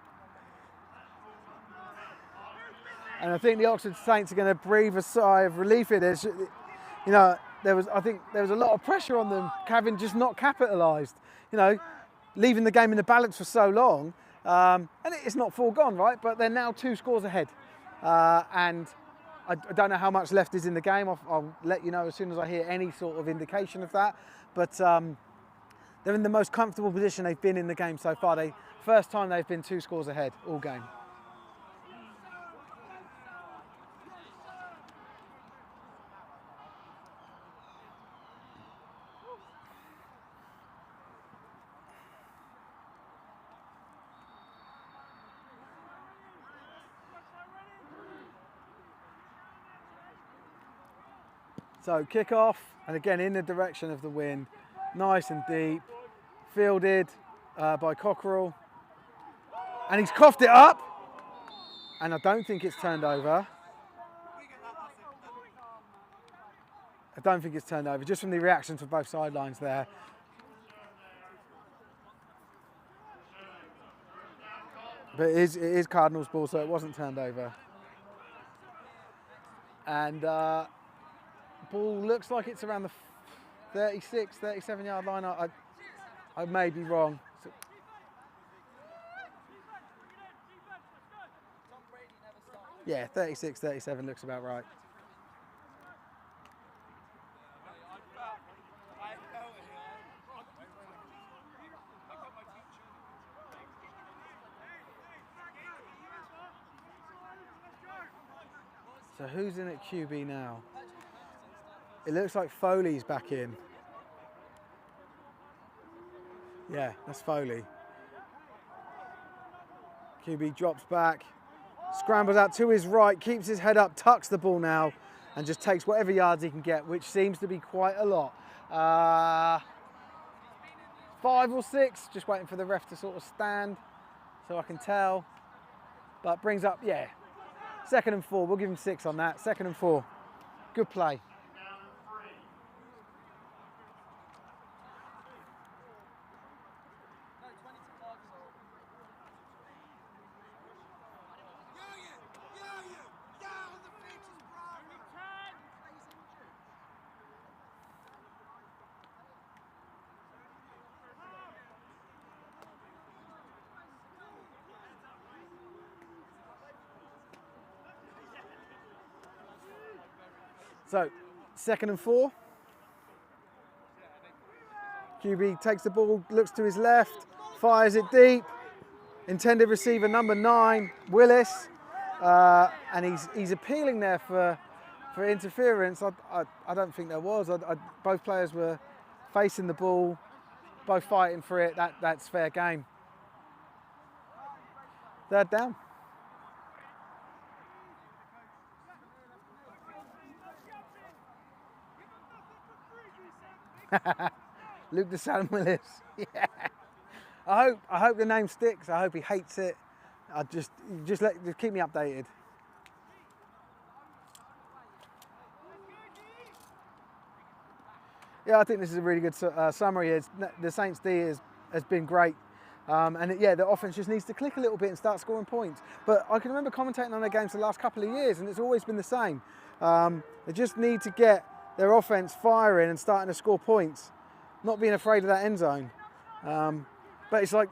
And I think the Oxford Saints are going to breathe a sigh of relief here. There was a lot of pressure on them, having just not capitalised. Leaving the game in the balance for so long, and it's not foregone, right? But they're now 2 scores ahead, and I don't know how much left is in the game. I'll let you know as soon as I hear any sort of indication of that. But they're in the most comfortable position they've been in the game so far. First time they've been 2 scores ahead all game. So kickoff, and again in the direction of the wind, nice and deep, fielded by Cockerell, and he's coughed it up, and I don't think it's turned over. I don't think it's turned over, just from the reactions of both sidelines there. But it is Cardinals ball, so it wasn't turned over. And ball looks like it's around the 36, 37 yard line. I may be wrong. Yeah, 36, 37 looks about right. So who's in at QB now? It looks like Foley's back in. Yeah, that's Foley. QB drops back, scrambles out to his right, keeps his head up, tucks the ball now, and just takes whatever yards he can get, which seems to be quite a lot. 5 or 6, just waiting for the ref to sort of stand so I can tell. But brings up, yeah, 2nd and 4. We'll give him 6 on that. 2nd and 4. Good play. So, 2nd and 4. QB takes the ball, looks to his left, fires it deep. Intended receiver number 9, Willis, and he's appealing there for interference. I don't think there was. Both players were facing the ball, both fighting for it. That's fair game. 3rd down. Luke DeSalem Willis. Yeah. I hope the name sticks. I hope he hates it. Just keep me updated. Yeah, I think this is a really good summary. The Saints D has been great. The offense just needs to click a little bit and start scoring points. But I can remember commentating on their games the last couple of years, and it's always been the same. They just need to get their offense firing and starting to score points, not being afraid of that end zone. But it's like,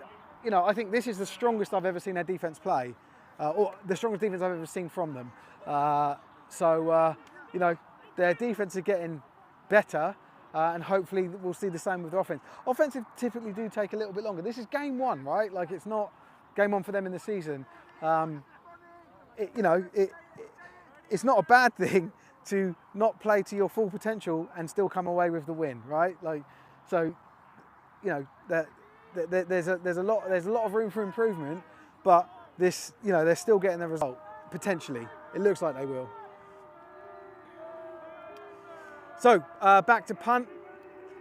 I think this is the strongest I've ever seen their defense play, or the strongest defense I've ever seen from them. Their defense is getting better, and hopefully we'll see the same with their offense. Offensive typically do take a little bit longer. This is game 1, right? Like, it's not game 1 for them in the season. It's not a bad thing to not play to your full potential and still come away with the win, right? Like, so, there's a lot of room for improvement, but they're still getting the result potentially. It looks like they will. So back to punt.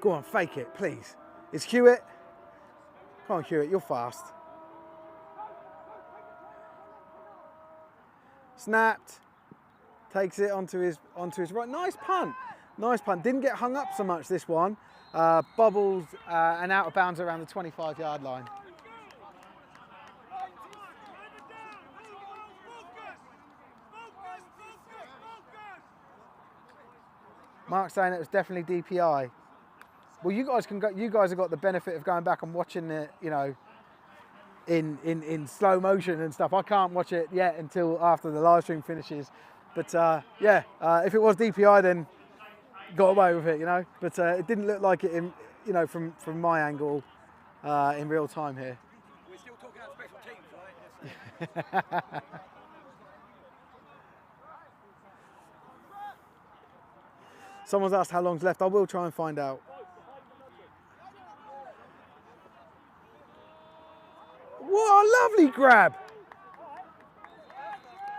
Go on, fake it, please. It's Hewitt. Come on, Hewitt, you're fast. Snapped. Takes it onto his right. Nice punt. Nice punt. Didn't get hung up so much this one. Bubbles and out of bounds around the 25-yard line. Mark saying it was definitely DPI. Well, you guys have got the benefit of going back and watching it, in slow motion and stuff. I can't watch it yet until after the live stream finishes. But if it was DPI, then got away with it, But it didn't look like it from my angle in real time here. We're still talking about special teams, right? Someone's asked how long's left. I will try and find out. What a lovely grab.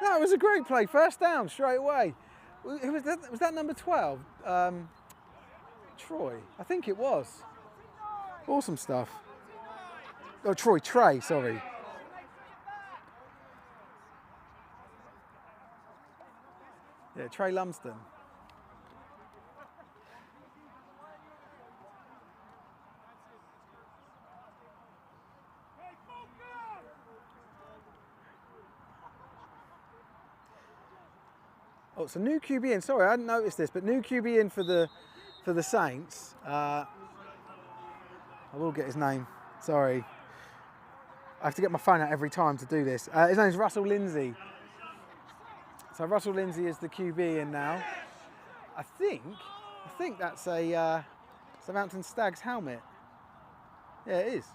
That was a great play. 1st down straight away. Who was that? Was that number 12? Troy. I think it was. Awesome stuff. Oh, Trey, sorry. Yeah, Trey Lumsden. Oh, it's a new QB in. Sorry, I hadn't noticed this, but new QB in for the Saints. I will get his name. Sorry. I have to get my phone out every time to do this. His name's Russell Lindsay. So Russell Lindsay is the QB in now. I think that's a Southampton Stags helmet. Yeah, it is.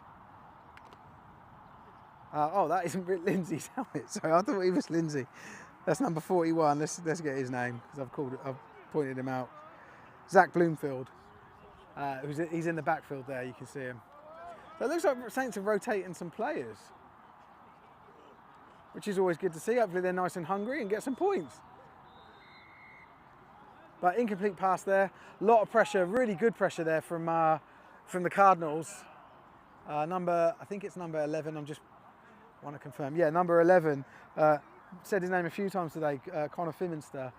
That isn't Lindsay's helmet. Sorry, I thought he was Lindsay. That's number 41. Let's get his name because I've pointed him out. Zach Bloomfield. He's in the backfield there. You can see him. So it looks like Saints are rotating some players, which is always good to see. Hopefully they're nice and hungry and get some points. But incomplete pass there. A lot of pressure, really good pressure there from the Cardinals. I think it's number 11. I'm just want to confirm. Yeah, number 11. Said his name a few times today, Connor Fimminster.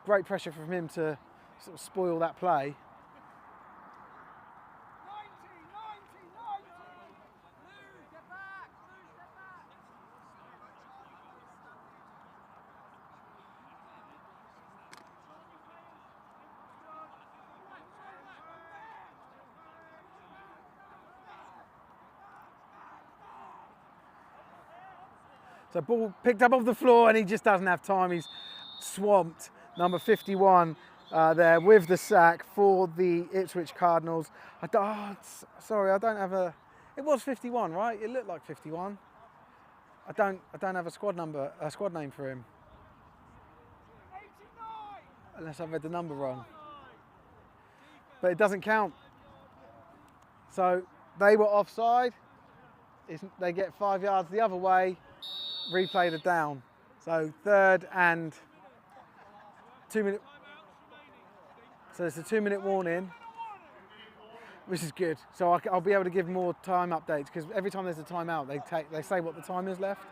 Great pressure from him to sort of spoil that play. So ball picked up off the floor and he just doesn't have time. He's swamped. Number 51, there with the sack for the Ipswich Cardinals. Sorry, I don't have a. It was 51, right? It looked like 51. I don't have a squad name for him. Unless I've read the number wrong. But it doesn't count. So they were offside. They get 5 yards the other way. Replay the down. So 3rd and 2 minute. So it's a 2-minute warning, which is good. So I'll be able to give more time updates because every time there's a timeout, they say what the time is left.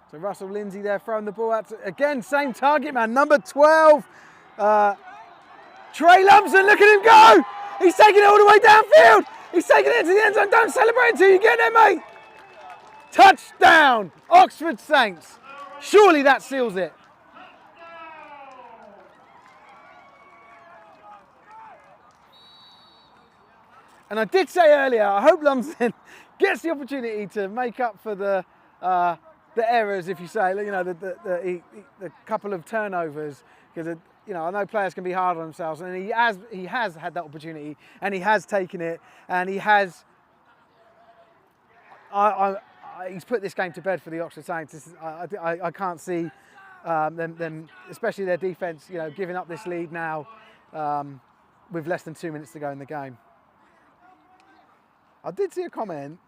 So Russell Lindsay there throwing the ball out. Again, same target man, number 12. Trey Lumpson, look at him go! He's taking it all the way downfield! He's taking it into the end zone. Don't celebrate until you get there, mate! Touchdown! Oxford Saints. Surely that seals it. And I did say earlier, I hope Lumpson gets the opportunity to make up for the errors, if you say, you know, the couple of turnovers, because you know, I know players can be hard on themselves, and he has had that opportunity, and he has taken it, and he has. He's put this game to bed for the Oxford Saints. I can't see them, especially their defence, you know, giving up this lead now with less than 2 minutes to go in the game. I did see a comment.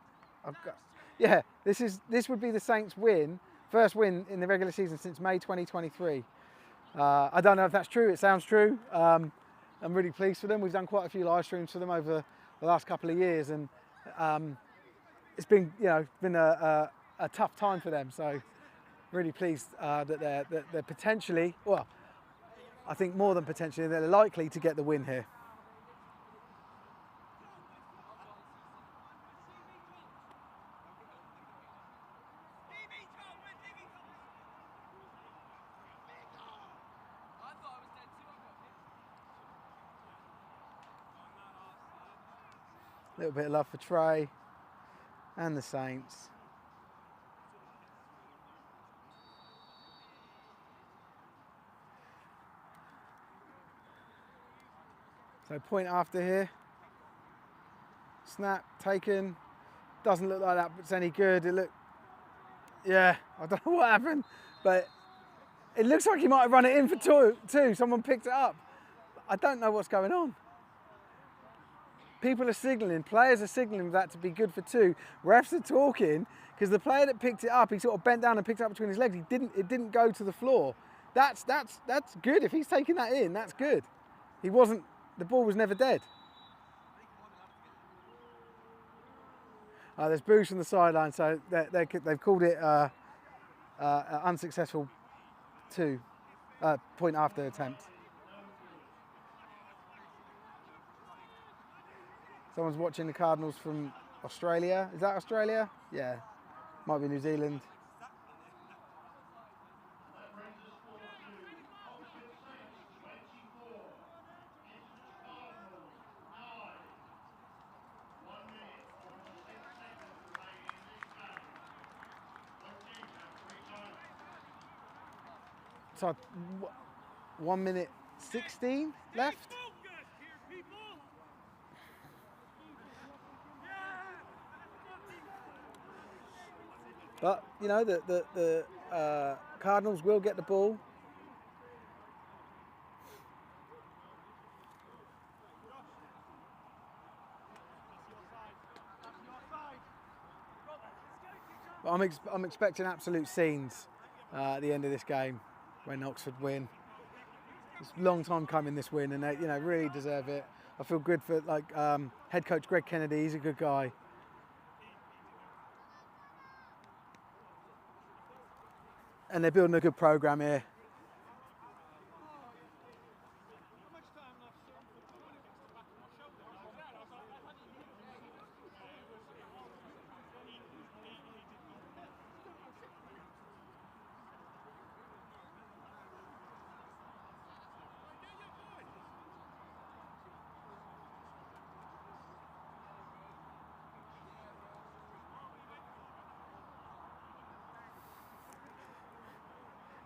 Yeah, this would be the Saints' first win in the regular season since May 2023. I don't know if that's true. It sounds true. I'm really pleased for them. We've done quite a few live streams for them over the last couple of years, and it's been, you know, a tough time for them. So really pleased that they're potentially, well, I think more than potentially, they're likely to get the win here. A little bit of love for Trey and the Saints. So point after here. Snap taken. Doesn't look like that's any good. Yeah, I don't know what happened, but it looks like he might have run it in for two. Someone picked it up. I don't know what's going on. People are signalling, players are signalling that to be good for 2. Refs are talking because the player that picked it up, he sort of bent down and picked it up between his legs. It didn't go to the floor. That's good. If he's taking that in, that's good. The ball was never dead. There's boos from the sideline, so they've called it unsuccessful point after attempt. Someone's watching the Cardinals from Australia. Is that Australia? Yeah. Might be New Zealand. So 1 minute 16 left. But, you know, the Cardinals will get the ball. But I'm expecting absolute scenes at the end of this game when Oxford win. It's a long time coming, this win, and they, you know, really deserve it. I feel good for head coach Greg Kennedy. He's a good guy. And they're building a good program here.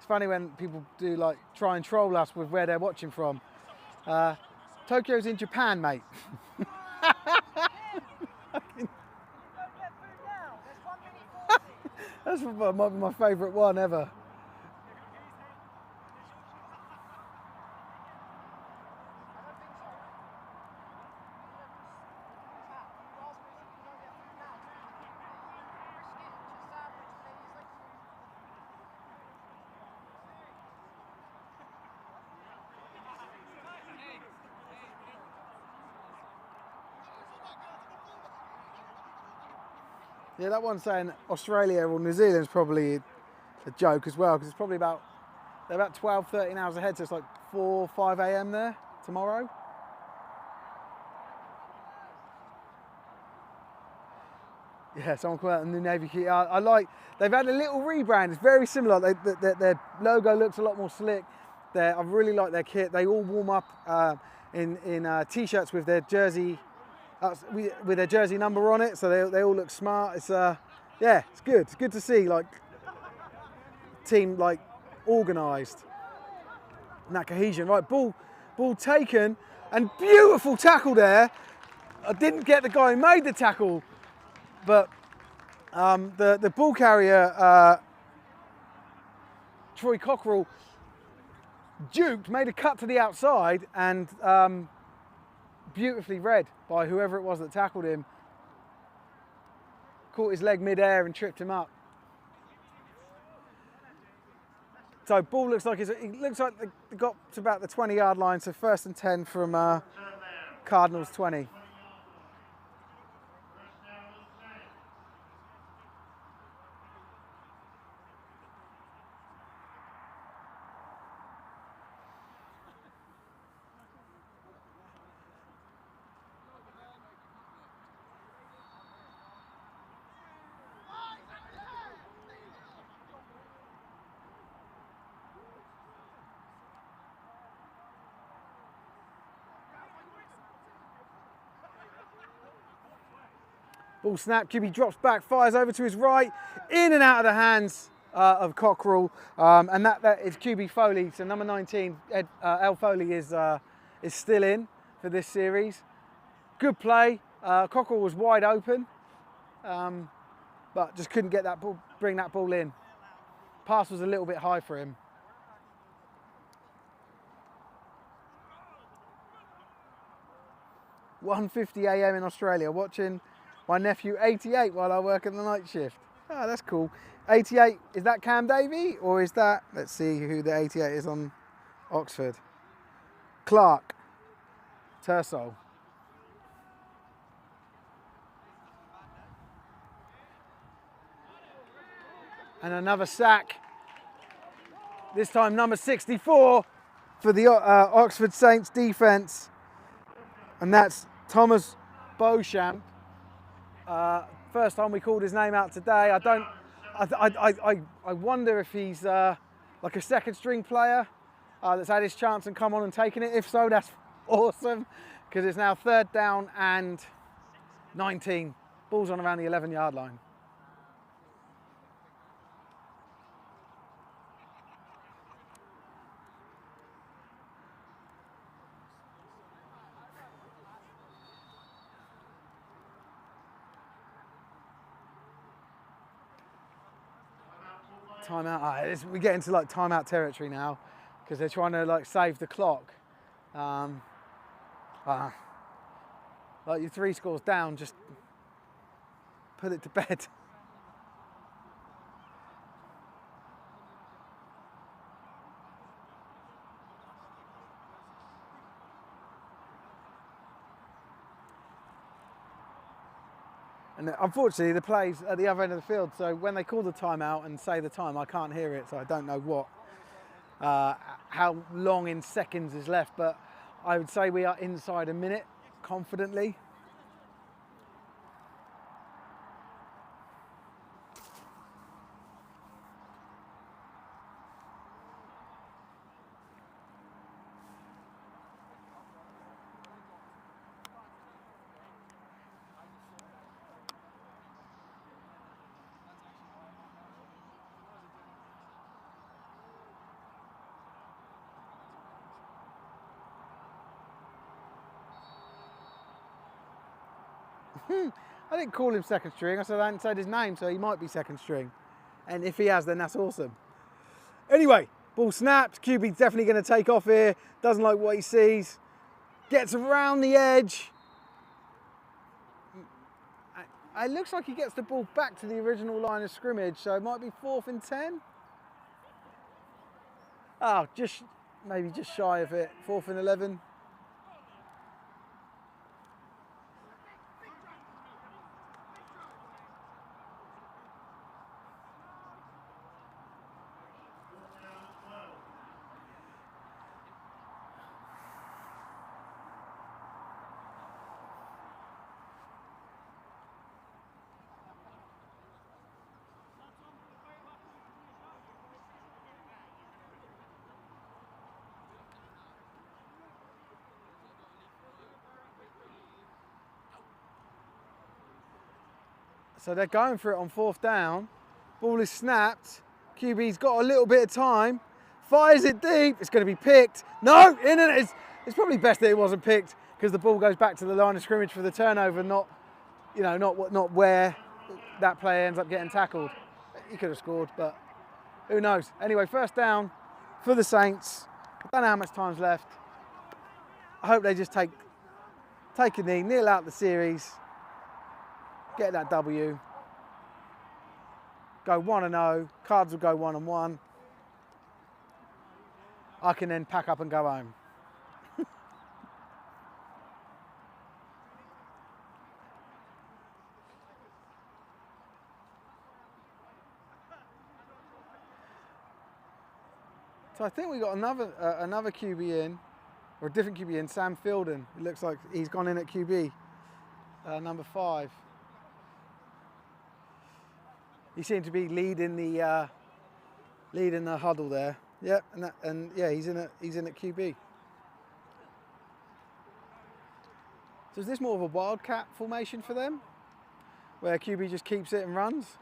funny when people do like try and troll us with where they're watching from. Tokyo's in Japan, mate. That's my favourite one ever. Yeah, that one saying Australia or New Zealand's probably a joke as well, because it's probably they're about 12, 13 hours ahead, so it's like 4, 5 a.m. there tomorrow. Yeah, someone called out the new Navy kit. I like, they've had a little rebrand. It's very similar. Their logo looks a lot more slick. I really like their kit. They all warm up in t-shirts with their jersey number on it, so they all look smart. It's yeah, it's good. It's good to see like team like organised and that cohesion. Right, ball taken and beautiful tackle there. I didn't get the guy who made the tackle, but the ball carrier Troy Cockerell duped, made a cut to the outside, and beautifully read by whoever it was that tackled him. Caught his leg mid-air and tripped him up. So ball looks like it looks like they got to about the 20-yard line. So 1st and 10 from Cardinals 20. Ball snap, QB drops back, fires over to his right, in and out of the hands of Cockerell, and that is QB Foley. So number 19, El Foley is still in for this series. Good play. Cockerell was wide open, but just couldn't get that ball, bring that ball in. Pass was a little bit high for him. (1:50 a.m. in Australia, watching my nephew 88 while I work in the night shift. Oh, that's cool. 88, is that Cam Davey or is that, let's see who the 88 is on Oxford. Clark Tersol. And another sack. This time number 64 for the Oxford Saints defence. And that's Thomas Beauchamp. First time we called his name out today. I wonder if he's like a second string player that's had his chance and come on and taken it. If so, that's awesome, because it's now 3rd down and 19. Ball's on around the 11-yard line. Timeout. We get into like timeout territory now because they're trying to like save the clock. Like your 3 scores down, just put it to bed. And unfortunately, the play's at the other end of the field, so when they call the timeout and say the time, I can't hear it, so I don't know how long in seconds is left, but I would say we are inside a minute, confidently. I didn't call him second string. I said I hadn't said his name, so he might be second string. And if he has, then that's awesome. Anyway, ball snapped. QB's definitely going to take off here. Doesn't like what he sees. Gets around the edge. It looks like he gets the ball back to the original line of scrimmage, so it might be 4th and 10. Oh, maybe just shy of it. 4th and 11. So they're going for it on 4th down. Ball is snapped. QB's got a little bit of time. Fires it deep. It's going to be picked. No, in and it's probably best that it wasn't picked because the ball goes back to the line of scrimmage for the turnover, not where that player ends up getting tackled. He could have scored, but who knows? Anyway, 1st down for the Saints. I don't know how much time's left. I hope they just take a knee, kneel out the series. Get that W. Go 1-0. Cards will go 1-1. I can then pack up and go home. So I think we got another QB in, or a different QB in, Sam Fielden. It looks like he's gone in at QB, number 5. He seemed to be leading the huddle there. Yep, and yeah, he's in at QB. So is this more of a wildcat formation for them, where QB just keeps it and runs?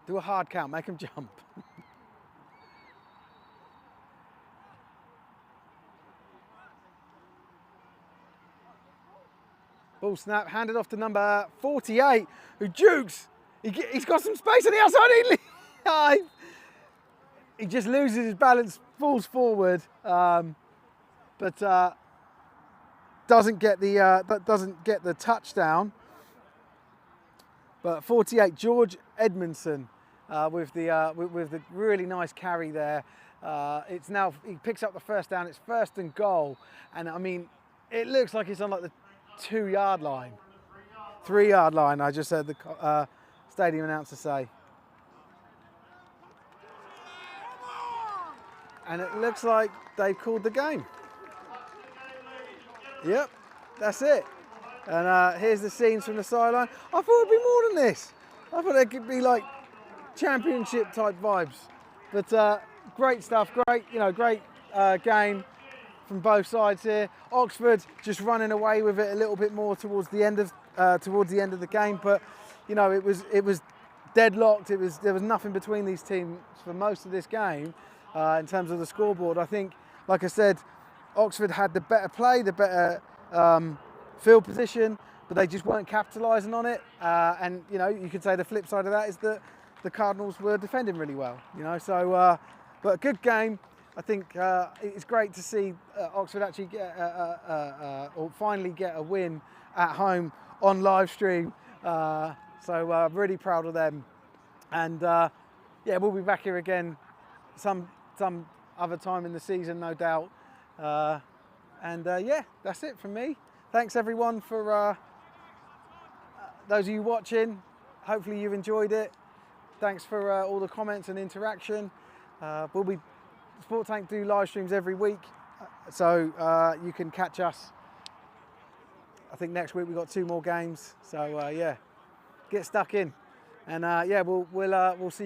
Do a hard count, make him jump. Ball snap, handed off to number 48, who jukes. He's got some space on the outside. He just loses his balance, falls forward, but doesn't get the touchdown. But 48, George Edmondson, with the really nice carry there. It's now, he picks up the 1st down. It's 1st and goal, and I mean, it looks like it's on like the 2-yard line, 3-yard line. I just heard the stadium announcer say. And it looks like they've called the game. Yep, that's it. And here's the scenes from the sideline. I thought it'd be more than this. I thought it could be like championship type vibes. But great stuff, great game from both sides here. Oxford just running away with it a little bit more towards the end of the game, but you know, it was deadlocked. There was nothing between these teams for most of this game in terms of the scoreboard. I think, like I said, Oxford had the better play, the better field position, but they just weren't capitalising on it. And you know, you could say the flip side of that is that the Cardinals were defending really well. You know, so but a good game. I think it's great to see Oxford actually or finally get a win at home on live stream. So really proud of them. And yeah, we'll be back here again some other time in the season, no doubt. And yeah, that's it from me. Thanks everyone for those of you watching. Hopefully you've enjoyed it. Thanks for all the comments and interaction. Sport Tank do live streams every week, so you can catch us. I think next week we've got 2 more games, so yeah, get stuck in, and yeah, we'll see you.